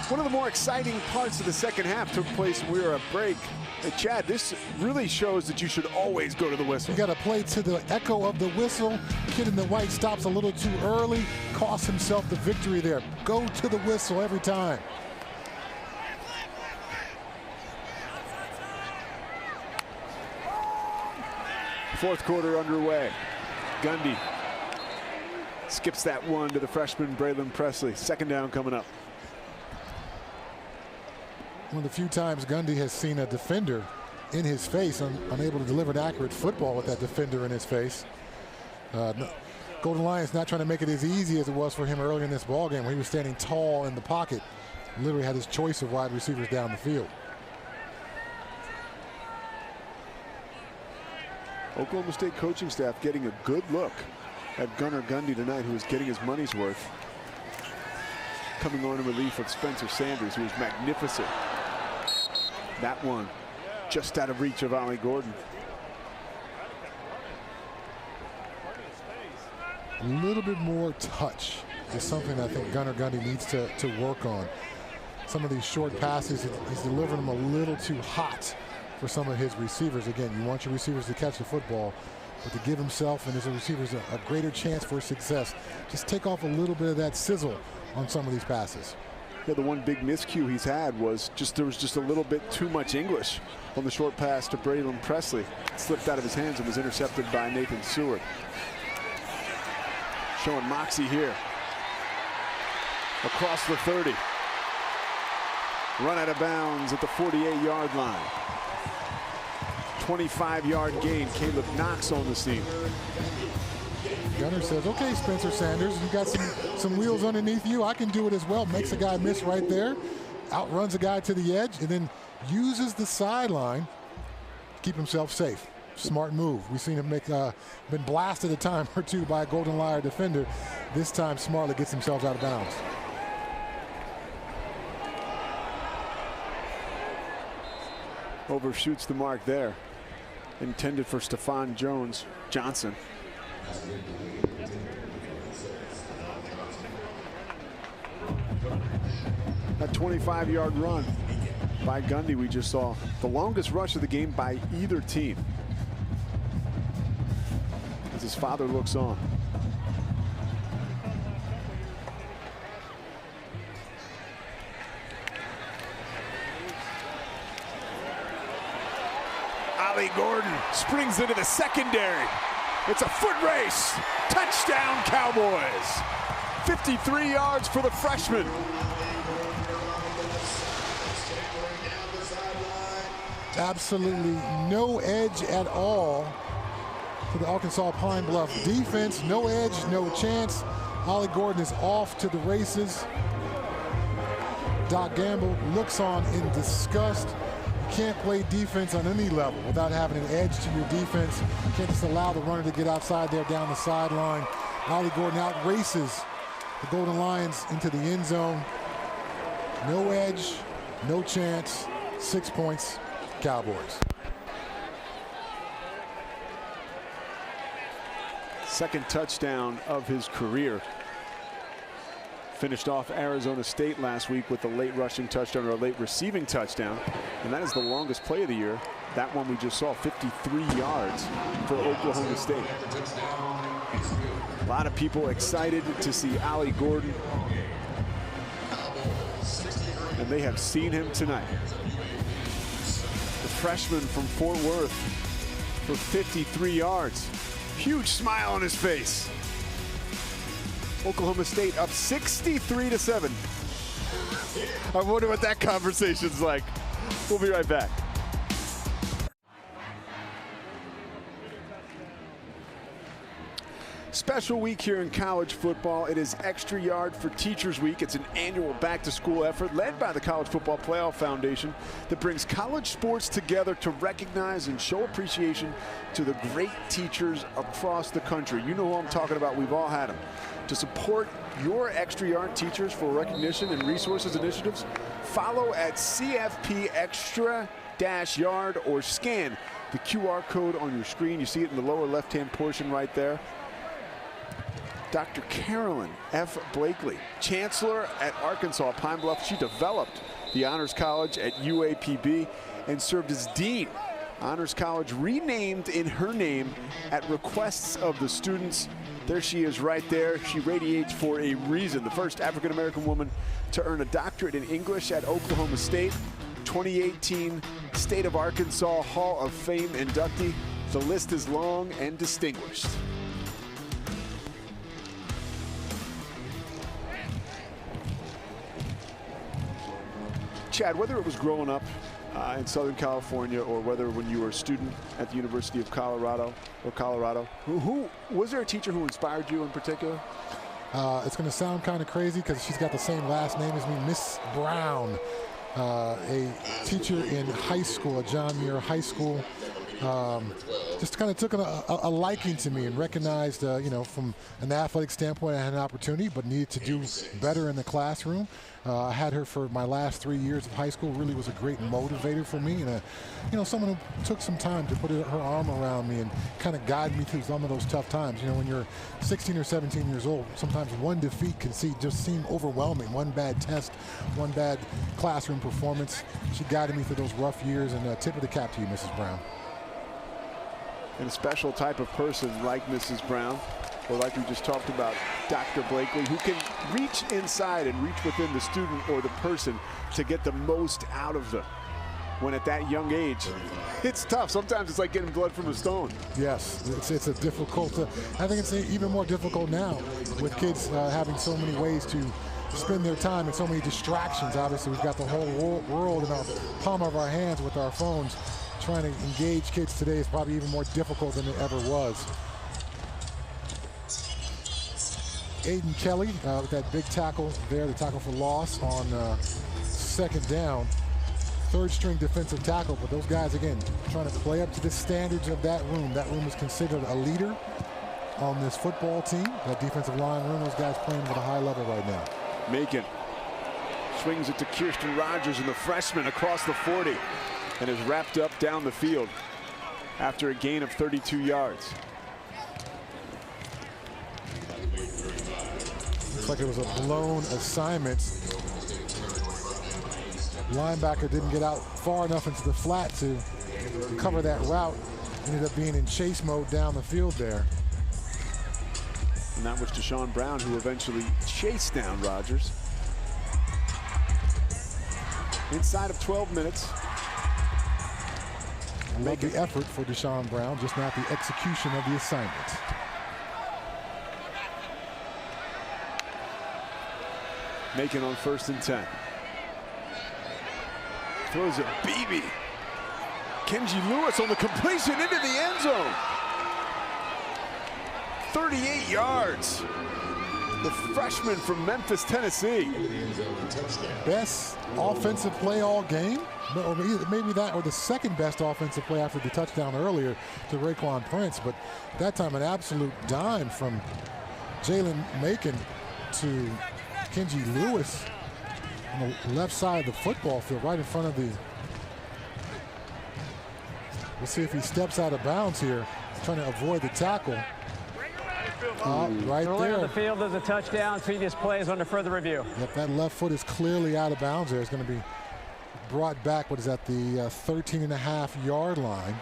S1: One of the more exciting parts of the second half took place when we were at break. Hey, Chad, this really shows that you should always go to the whistle.
S2: You got to play to the echo of the whistle. Kid in the white stops a little too early, costs himself the victory there. Go to the whistle every time.
S1: Fourth quarter underway. Gundy skips that one to the freshman Braylon Presley. Second down coming up.
S2: One of the few times Gundy has seen a defender in his face, unable to deliver an accurate football with that defender in his face. Golden Lions not trying to make it as easy as it was for him earlier in this ballgame when he was standing tall in the pocket. Literally had his choice of wide receivers down the field.
S1: Oklahoma State coaching staff getting a good look at Gunnar Gundy tonight, who is getting his money's worth. Coming on in relief of Spencer Sanders, who was magnificent. That one just out of reach of Ali Gordon.
S2: A little bit more touch is something I think Gunnar Gundy needs to work on. Some of these short passes, he's delivering them a little too hot for some of his receivers. Again, you want your receivers to catch the football, but to give himself and his receivers a greater chance for success, just take off a little bit of that sizzle on some of these passes.
S1: Yeah, the one big miscue he's had was there was just a little bit too much English on the short pass to Braylon Presley. It slipped out of his hands and was intercepted by Nathan Seward. Showing moxie here. Across the 30. Run out of bounds at the 48-yard line. 25-yard gain. Caleb Knox on the scene.
S2: Gunnar says, okay, Spencer Sanders, you got some wheels underneath you. I can do it as well. Makes a guy miss right there. Outruns a guy to the edge and then uses the sideline to keep himself safe. Smart move. We've seen him been blasted a time or two by a Golden Lion defender. This time, smartly gets himself out of bounds.
S1: Overshoots the mark there. Intended for Stephon Johnson. That 25-yard run by Gundy we just saw. The longest rush of the game by either team. As his father looks on. Ali Gordon springs into the secondary. It's a foot race. Touchdown, Cowboys. 53 yards for the freshman.
S2: Absolutely no edge at all for the Arkansas Pine Bluff defense. No edge, no chance. Ali Gordon is off to the races. Doc Gamble looks on in disgust. can't play defense on any level without having an edge to your defense. You can't just allow the runner to get outside there down the sideline. Ollie Gordon out races the Golden Lions into the end zone. No edge, no chance. 6 points, Cowboys.
S1: Second touchdown of his career. Finished off Arizona State last week with a late rushing touchdown, or a late receiving touchdown. And that is the longest play of the year. That one we just saw, 53 yards for Oklahoma State. A lot of people excited to see Ollie Gordon. And they have seen him tonight. The freshman from Fort Worth for 53 yards. Huge smile on his face. Oklahoma State up 63-7. I wonder what that conversation's like. We'll be right back. Special week here in college football. It is Extra Yard for Teachers Week. It's an annual back-to-school effort led by the College Football Playoff Foundation that brings college sports together to recognize and show appreciation to the great teachers across the country. You know who I'm talking about. We've all had them. To support your Extra Yard teachers for recognition and resources initiatives, follow at CFP Extra-Yard or scan the QR code on your screen. You see it in the lower left-hand portion right there. Dr. Carolyn F. Blakely, Chancellor at Arkansas Pine Bluff. She developed the Honors College at UAPB and served as Dean. Honors College renamed in her name at requests of the students. There she is right there. She radiates for a reason. The first African-American woman to earn a doctorate in English at Oklahoma State. 2018 State of Arkansas Hall of Fame inductee. The list is long and distinguished. Chad, whether it was growing up in Southern California or whether when you were a student at the University of Colorado, who was there a teacher who inspired you in particular?
S2: It's going to sound kind of crazy because she's got the same last name as me, Miss Brown, a teacher in high school at John Muir High School. Just kind of took a liking to me and recognized, you know, from an athletic standpoint, I had an opportunity, but needed to do better in the classroom. I had her for my last 3 years of high school. Really was a great motivator for me, and you know, someone who took some time to put her arm around me and kind of guide me through some of those tough times. You know, when you're 16 or 17 years old, sometimes one defeat can just seem overwhelming. One bad test, one bad classroom performance. She guided me through those rough years, and tip of the cap to you, Mrs. Brown.
S1: And a special type of person like Mrs. Brown, or like we just talked about, Dr. Blakely, who can reach inside and reach within the student or the person to get the most out of them. When at that young age, it's tough. Sometimes it's like getting blood from a stone.
S2: Yes, it's a difficult, I think it's even more difficult now with kids having so many ways to spend their time and so many distractions. Obviously, we've got the whole world in our palm of our hands with our phones. Trying to engage kids today is probably even more difficult than it ever was. Aiden Kelly with that big tackle there, the tackle for loss on second down. Third string defensive tackle, but those guys, again, trying to play up to the standards of that room. That room is considered a leader on this football team. That defensive line room, those guys playing at a high level right now.
S1: Macon swings it to Kirsten Rogers, and the freshman across the 40. And is wrapped up down the field after a gain of 32 yards.
S2: Looks like it was a blown assignment. Linebacker didn't get out far enough into the flat to cover that route. Ended up being in chase mode down the field there.
S1: And that was Deshaun Brown, who eventually chased down Rogers. Inside of 12 minutes.
S2: Love the effort for Deshaun Brown, just not the execution of the assignment.
S1: Macon on 1st and 10. Throws it, Beebe. Kenji Lewis on the completion into the end zone. 38 yards. the freshman from Memphis, Tennessee.
S2: Best offensive play all game, or maybe that, or the second best offensive play after the touchdown earlier to Raekwon Prince, but that time an absolute dime from Jalen Macon to Kenji Lewis on the left side of the football field, right in front of the. We'll see if he steps out of bounds here, trying to avoid the tackle. Right
S3: Earlier
S2: there.
S3: on the field, there's a touchdown. Previous play is under further review.
S2: Yep, that left foot is clearly out of bounds there. It's going to be brought back, what is that, the 13.5-yard line.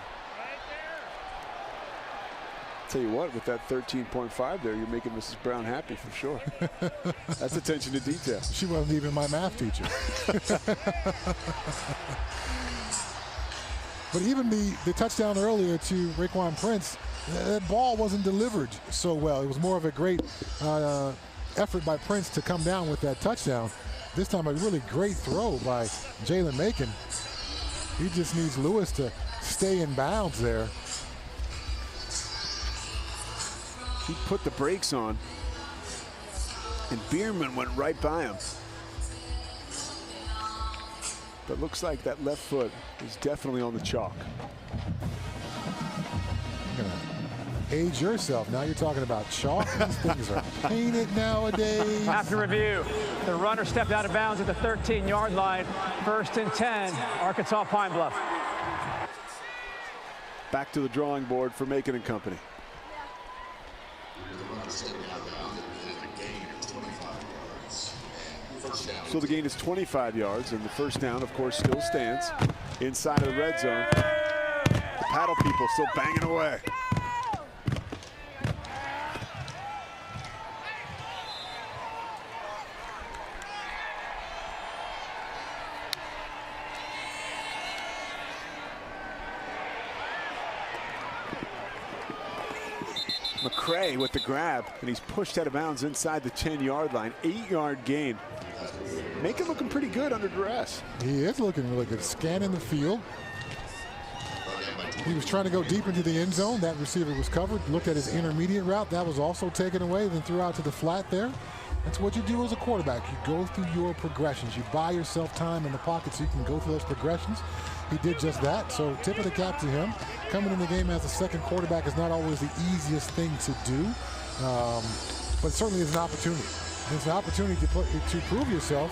S1: Tell you what, with that 13.5 there, you're making Mrs. Brown happy for sure. That's attention to detail.
S2: She wasn't even my math teacher. But even the touchdown earlier to Raekwon Prince, that ball wasn't delivered so well. It was more of a great effort by Prince to come down with that touchdown. This time a really great throw by Jalen Macon. He just needs Lewis to stay in bounds there.
S1: He put the brakes on, and Bierman went right by him. But looks like that left foot is definitely on the chalk.
S2: You're gonna age yourself. Now you're talking about chalk. These things are painted nowadays.
S3: After review, the runner stepped out of bounds at the 13-yard line. 1st and 10, Arkansas Pine Bluff.
S1: Back to the drawing board for Macon and company. So the gain is 25 yards, and the first down, of course, still stands inside of the red zone. The paddle people still banging away. McCray with the grab, and he's pushed out of bounds inside the 10-yard line. 8-yard gain. Macon looking pretty good under duress.
S2: He is looking really good. Scanning the field. He was trying to go deep into the end zone. That receiver was covered. Looked at his intermediate route. That was also taken away, then threw out to the flat there. That's what you do as a quarterback. You go through your progressions. You buy yourself time in the pocket so you can go through those progressions. He did just that, so tip of the cap to him. Coming in the game as a second quarterback is not always the easiest thing to do, but certainly is an opportunity. It's an opportunity to prove yourself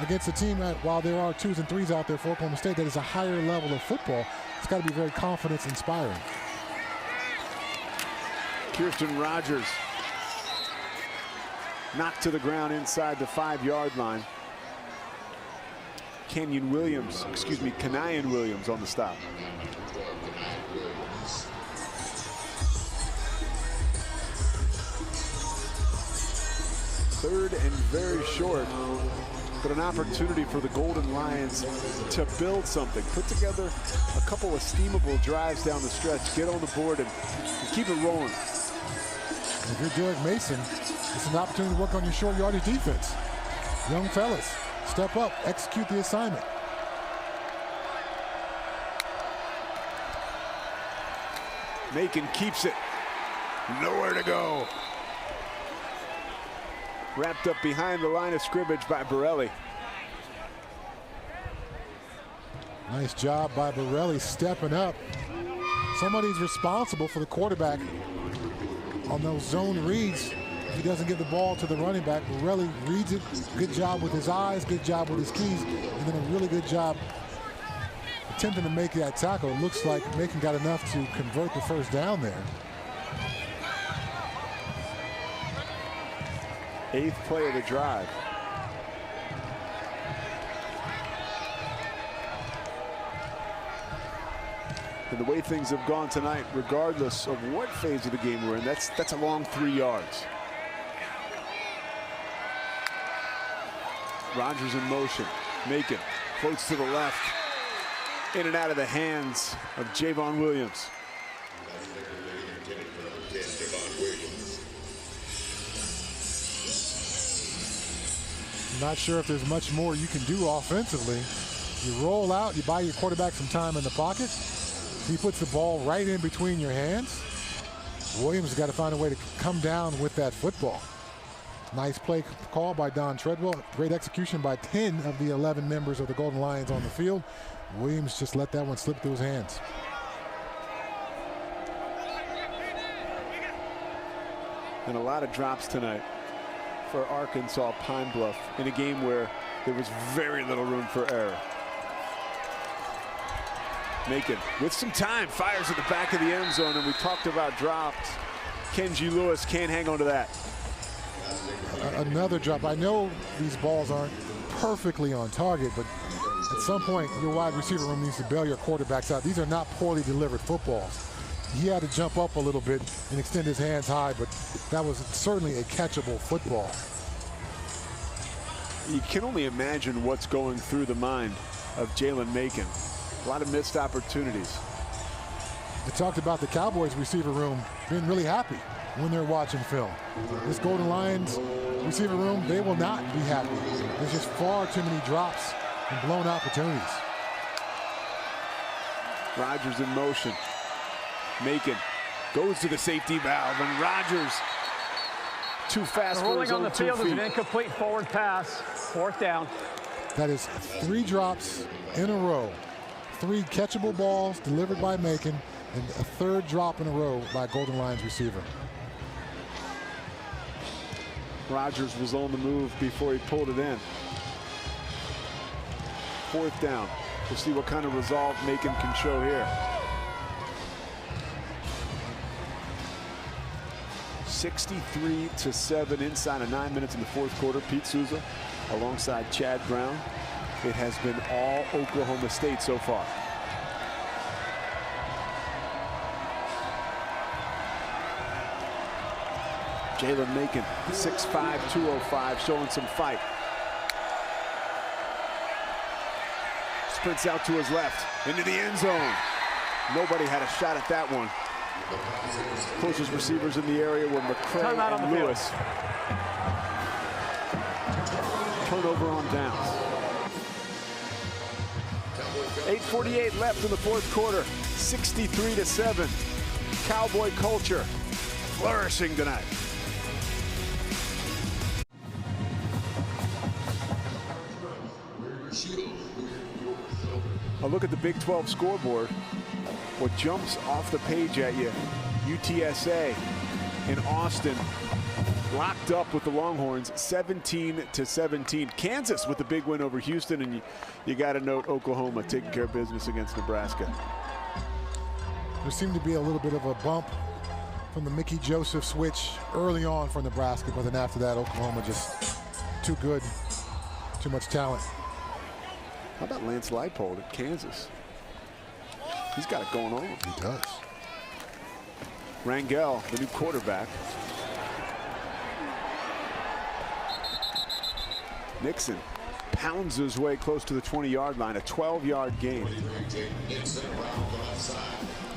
S2: against a team that, while there are 2s and 3s out there for Oklahoma State, that is a higher level of football. It's got to be very confidence-inspiring.
S1: Kirsten Rogers knocked to the ground inside the 5-yard line. Kenayan Williams on the stop. Third and very short, but an opportunity for the Golden Lions to build something, put together a couple of steamable drives down the stretch, get on the board and keep it rolling.
S2: If you're Derek Mason, it's an opportunity to work on your short yardage defense. Young fellas, step up, execute the assignment.
S1: Macon keeps it. Nowhere to go. Wrapped up behind the line of scrimmage by Borelli.
S2: Nice job by Borelli stepping up. Somebody's responsible for the quarterback on those zone reads. If he doesn't get the ball to the running back, Borelli reads it. Good job with his eyes, good job with his keys, and then a really good job attempting to make that tackle. It looks like Macon got enough to convert the first down there.
S1: 8th play of the drive. And the way things have gone tonight, regardless of what phase of the game we're in, that's a long 3 yards. Rogers in motion. Macon floats to the left. In and out of the hands of Javon Williams.
S2: Not sure if there's much more you can do offensively. You roll out, you buy your quarterback some time in the pocket. He puts the ball right in between your hands. Williams has got to find a way to come down with that football. Nice play call by Don Treadwell. Great execution by 10 of the 11 members of the Golden Lions on the field. Williams just let that one slip through his hands.
S1: And a lot of drops tonight for Arkansas Pine Bluff in a game where there was very little room for error. Macon with some time fires at the back of the end zone, and we talked about drops. Kenji Lewis can't hang on to that.
S2: Another drop. I know these balls aren't perfectly on target, but at some point your wide receiver room needs to bail your quarterbacks out. These are not poorly delivered footballs. He had to jump up a little bit and extend his hands high, but that was certainly a catchable football.
S1: You can only imagine what's going through the mind of Jalen Macon. A lot of missed opportunities.
S2: We talked about the Cowboys receiver room being really happy when they're watching film. This Golden Lions receiver room, they will not be happy. There's just far too many drops and blown opportunities.
S1: Rodgers in motion. Macon goes to the safety valve, and Rodgers too fast for his own 2 feet.
S3: Rolling on the field is an incomplete forward pass. 4th down.
S2: That is 3 drops in a row. 3 catchable balls delivered by Macon, and a 3rd drop in a row by Golden Lions receiver.
S1: Rodgers was on the move before he pulled it in. 4th down. We'll see what kind of resolve Macon can show here. 63-7 inside of 9 minutes in the 4th quarter. Pete Souza alongside Chad Brown. It has been all Oklahoma State so far. Jalen Macon, 6'5", 205, showing some fight. Sprints out to his left, into the end zone. Nobody had a shot at that one. Closest receivers in the area were McCray and Lewis. Turnover on downs. 8:48 left in the 4th quarter. 63-7. Cowboy culture flourishing tonight. A look at the Big 12 scoreboard. What jumps off the page at you, UTSA in Austin locked up with the Longhorns 17-17. Kansas with the big win over Houston, and you got to note Oklahoma taking care of business against Nebraska.
S2: There seemed to be a little bit of a bump from the Mickey Joseph switch early on for Nebraska, but then after that Oklahoma just too good, too much talent.
S1: How about Lance Leipold at Kansas? He's got it going on.
S2: He does.
S1: Rangel, the new quarterback. Nixon pounds his way close to the 20-yard line, a 12-yard gain.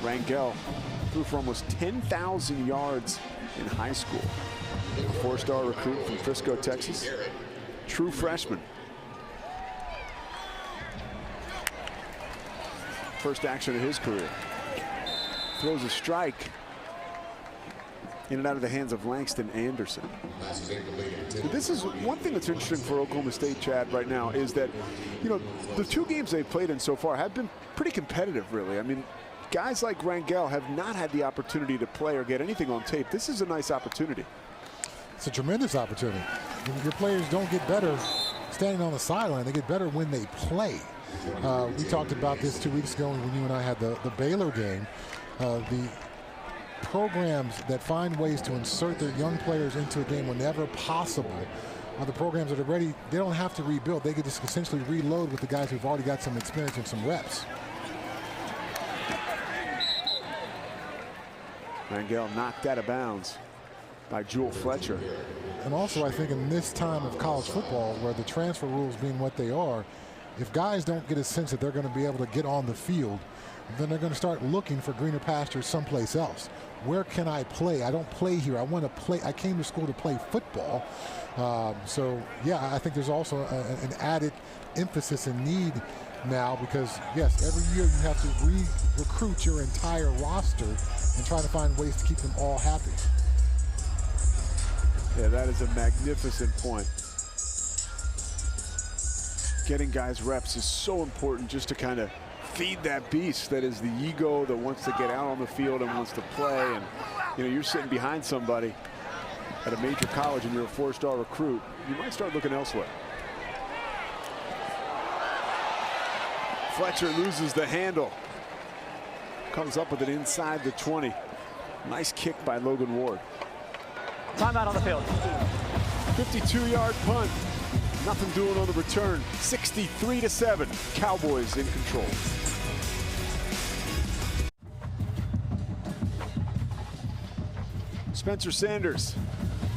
S1: Rangel threw for almost 10,000 yards in high school. A 4-star recruit from Frisco, Texas. True freshman. First action of his career. Throws a strike in and out of the hands of Langston Anderson. This is one thing that's interesting for Oklahoma State, Chad, right now, is that, you know, the 2 games they've played in so far have been pretty competitive, really. I mean, guys like Rangel have not had the opportunity to play or get anything on tape. This is a nice opportunity.
S2: It's a tremendous opportunity. Your players don't get better standing on the sideline. They get better when they play. We talked about this 2 weeks ago when you and I had the Baylor game. The programs that find ways to insert their young players into a game whenever possible are the programs that are ready. They don't have to rebuild. They could just essentially reload with the guys who've already got some experience and some reps.
S1: Rangel knocked out of bounds by Jewel Fletcher.
S2: And also, I think in this time of college football, where the transfer rules being what they are, if guys don't get a sense that they're going to be able to get on the field, then they're going to start looking for greener pastures someplace else. Where can I play? I don't play here. I want to play. I came to school to play football. So, yeah, I think there's also an added emphasis and need now because, yes, every year you have to re-recruit your entire roster and try to find ways to keep them all happy.
S1: Yeah, that is a magnificent point. Getting guys reps is so important just to kind of feed that beast that is the ego that wants to get out on the field and wants to play. And you know, you're sitting behind somebody at a major college and you're a 4-star recruit, you might start looking elsewhere. Fletcher loses the handle. Comes up with it inside the 20. Nice kick by Logan Ward.
S3: Timeout on the field.
S1: 52-yard punt. Nothing doing on the return. 63-7. Cowboys in control. Spencer Sanders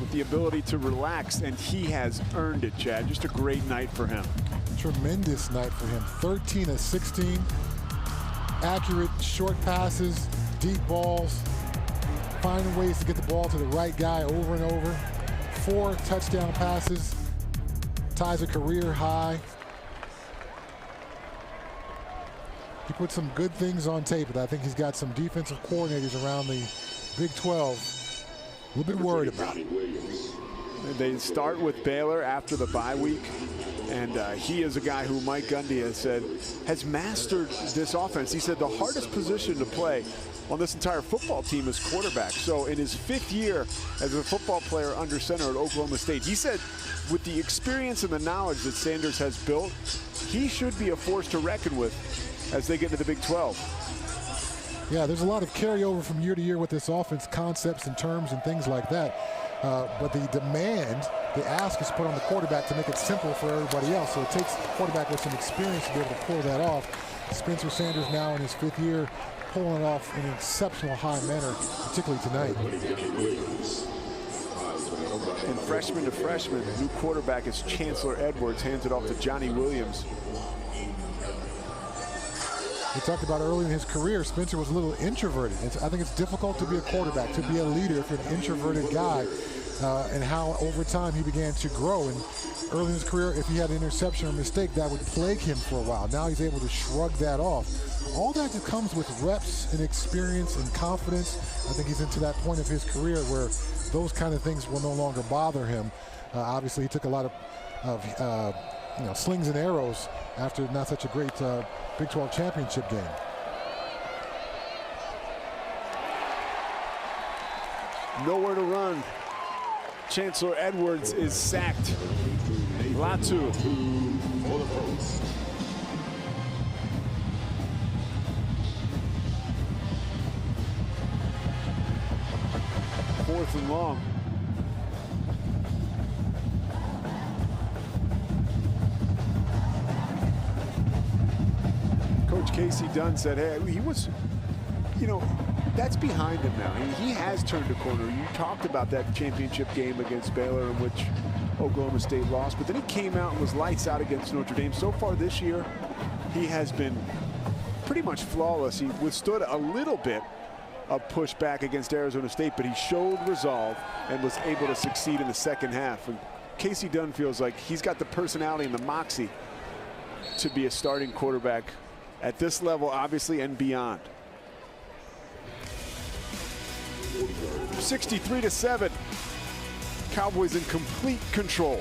S1: with the ability to relax, and he has earned it, Chad. Just a great night for him.
S2: Tremendous night for him. 13 of 16. Accurate short passes, deep balls, finding ways to get the ball to the right guy over and over. 4 touchdown passes, ties a career high. He put some good things on tape, but I think he's got some defensive coordinators around the Big 12 a little bit worried about it.
S1: They start with Baylor after the bye week. And he is a guy who Mike Gundy has said has mastered this offense. He said the hardest position to play on this entire football team is quarterback. So in his 5th year as a football player under center at Oklahoma State, he said with the experience and the knowledge that Sanders has built, he should be a force to reckon with as they get into the Big 12.
S2: Yeah, there's a lot of carryover from year to year with this offense, concepts and terms and things like that. But the demand, the ask is put on the quarterback to make it simple for everybody else. So it takes the quarterback with some experience to be able to pull that off. Spencer Sanders now in his 5th year, pulling it off in an exceptional high manner, particularly tonight.
S1: And freshman to freshman, the new quarterback is Chancellor Edwards, hands it off to Johnny Williams.
S2: We talked about early in his career, Spencer was a little introverted. I think it's difficult to be a quarterback, to be a leader if you're an introverted guy, and how over time he began to grow. And early in his career, if he had an interception or mistake, that would plague him for a while. Now he's able to shrug that off. All that just comes with reps and experience and confidence. I think he's into that point of his career where those kind of things will no longer bother him. Obviously, he took a lot of slings and arrows after not such a great Big 12 championship game.
S1: Nowhere to run. Chancellor Edwards is sacked. Latu. 4th and long. Coach Casey Dunn said, hey, he was, that's behind him now. He has turned a corner. You talked about that championship game against Baylor in which Oklahoma State lost, but then he came out and was lights out against Notre Dame. So far this year, he has been pretty much flawless. He withstood a little bit of pushback against Arizona State, but he showed resolve and was able to succeed in the second half. And Casey Dunn feels like he's got the personality and the moxie to be a starting quarterback at this level, obviously, and beyond. 63-7. Cowboys in complete control.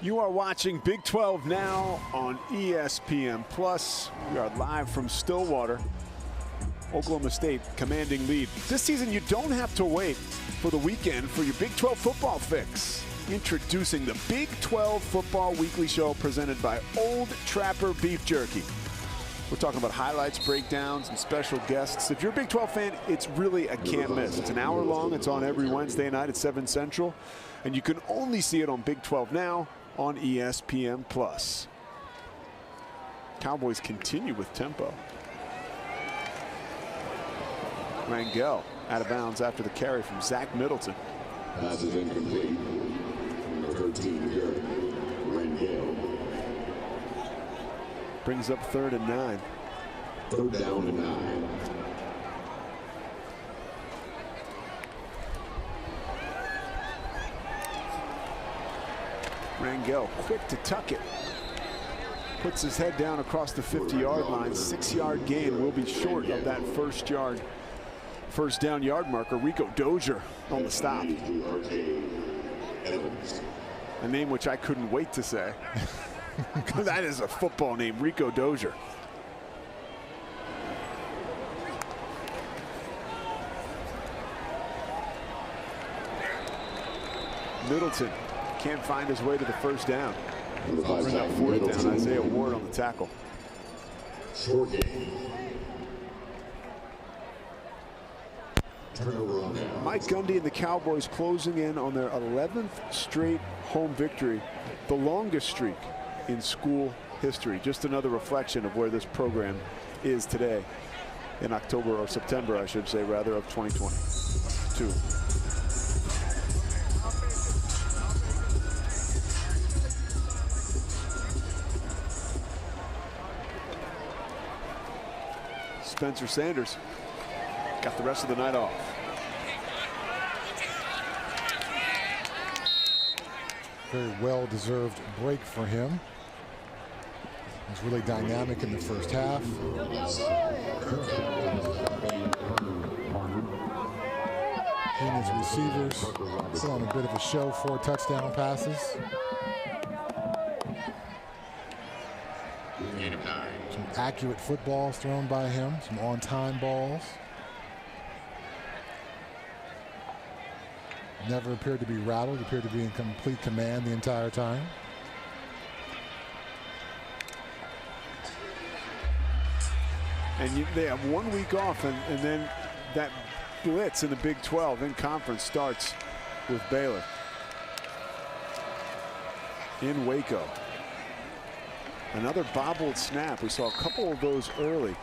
S1: You are watching Big 12 Now on ESPN+. We are live from Stillwater. Oklahoma State commanding lead. This season, you don't have to wait for the weekend for your Big 12 football fix. Introducing the Big 12 Football Weekly Show presented by Old Trapper Beef Jerky. We're talking about highlights, breakdowns, and special guests. If you're a Big 12 fan, it's really a can't miss. It's an hour long. It's on every Wednesday night at 7 Central. And you can only see it on Big 12 Now on ESPN+. Cowboys continue with tempo. Rangel out of bounds after the carry from Zach Middleton.
S4: Pass is incomplete. Number 13, Rangel.
S1: Brings up 3rd and 9.
S4: 3rd down and 9.
S1: Rangel quick to tuck it. Puts his head down across the 50-yard line. 6-yard gain will be short of that first down yard marker. Rico Dozier on the stop. A name which I couldn't wait to say. That is a football name, Rico Dozier. Middleton can't find his way to the first down. Bring up fourth down. Isaiah Ward on the tackle.
S4: Short game.
S1: Mike Gundy and the Cowboys closing in on their 11th straight home victory, the longest streak in school history. Just another reflection of where this program is today in October, or September, I should say, rather, of 2022. Spencer Sanders got the rest of the night off.
S2: Very well-deserved break for him. He was really dynamic in the first half. He and his receivers put on a bit of a show, 4 touchdown passes. Some accurate footballs thrown by him, some on-time balls. Never appeared to be rattled, appeared to be in complete command the entire time.
S1: And they have 1 week off, and then that blitz in the Big 12 in conference starts with Baylor in Waco. Another bobbled snap. We saw a couple of those early.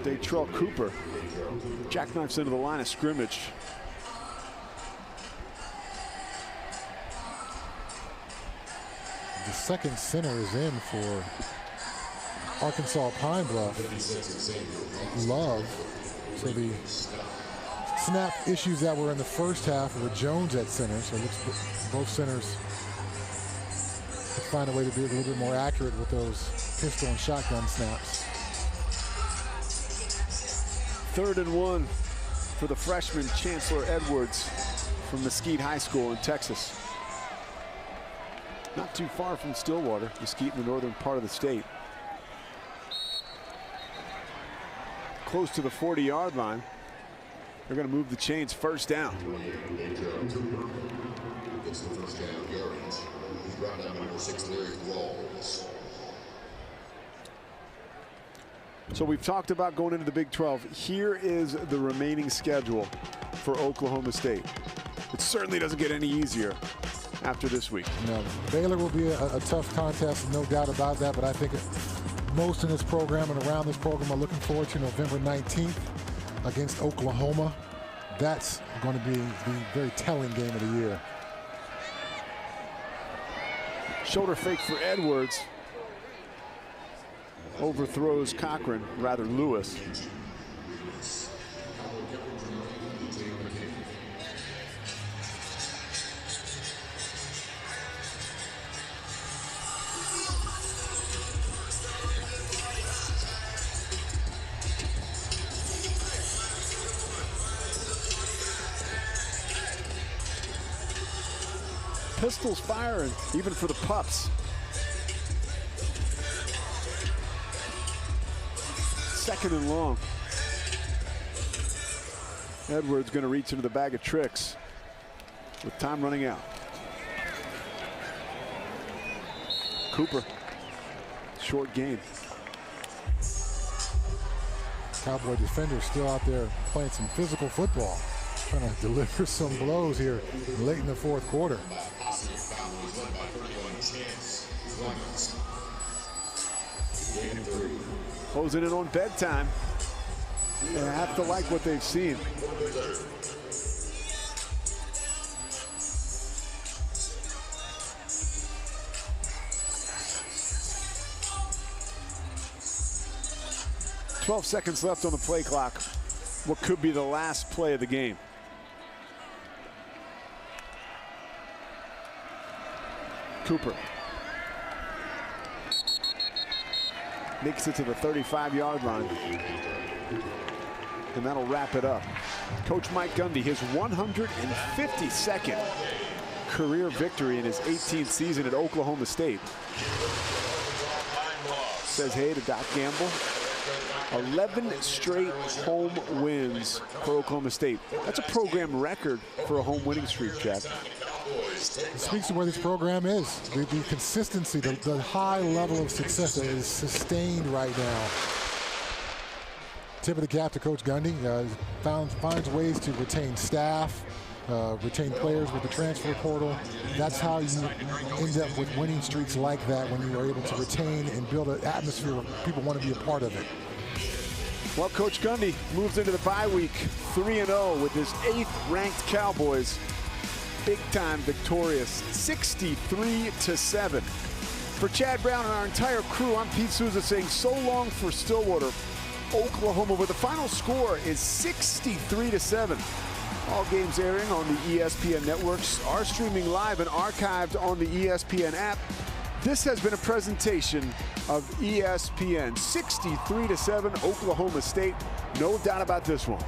S1: Datrell Cooper jackknifes into the line of scrimmage.
S2: The second center is in for Arkansas Pine Bluff. Love. So the snap issues that were in the first half were Jones at center. So it looks like both centers find a way to be a little bit more accurate with those pistol and shotgun snaps.
S1: 3rd and 1 for the freshman Chancellor Edwards from Mesquite High School in Texas. Not too far from Stillwater, Mesquite in the northern part of the state. Close to the 40-yard line. They're going to move the chains, first down. So we've talked about going into the Big 12. Here is the remaining schedule for Oklahoma State. It certainly doesn't get any easier after this week.
S2: No, Baylor will be a tough contest, no doubt about that, but I think most in this program and around this program are looking forward to November 19th against Oklahoma. That's going to be the very telling game of the year.
S1: Shoulder fake for Edwards. Overthrows Cochran, rather Lewis. Pistols firing, even for the pups. Second and long. Edwards going to reach into the bag of tricks with time running out. Cooper, short gain.
S2: Cowboy defenders still out there playing some physical football, trying to deliver some blows here late in the fourth quarter.
S1: Closing in on bedtime. They have to like what they've seen. "12 seconds left on the play clock. What could be the last play of the game. Cooper. makes it to the 35-yard line. And that'll wrap it up. Coach Mike Gundy, his 152nd career victory in his 18th season at Oklahoma State. Says hey to Doc Gamble. 11 straight home wins for Oklahoma State. That's a program record for a home winning streak, Chad.
S2: It speaks to where this program is. The consistency, the high level of success that is sustained right now. Tip of the cap to Coach Gundy. Finds ways to retain staff, retain players with the transfer portal. That's how you end up with winning streaks like that, when you are able to retain and build an atmosphere where people want to be a part of it.
S1: Well, Coach Gundy moves into the bye week 3-0 with his 8th-ranked Cowboys. Big-time victorious, 63-7. For Chad Brown and our entire crew, I'm Pete Souza saying so long for Stillwater, Oklahoma, where the final score is 63-7. All games airing on the ESPN networks are streaming live and archived on the ESPN app. This has been a presentation of ESPN. 63-7 Oklahoma State. No doubt about this one.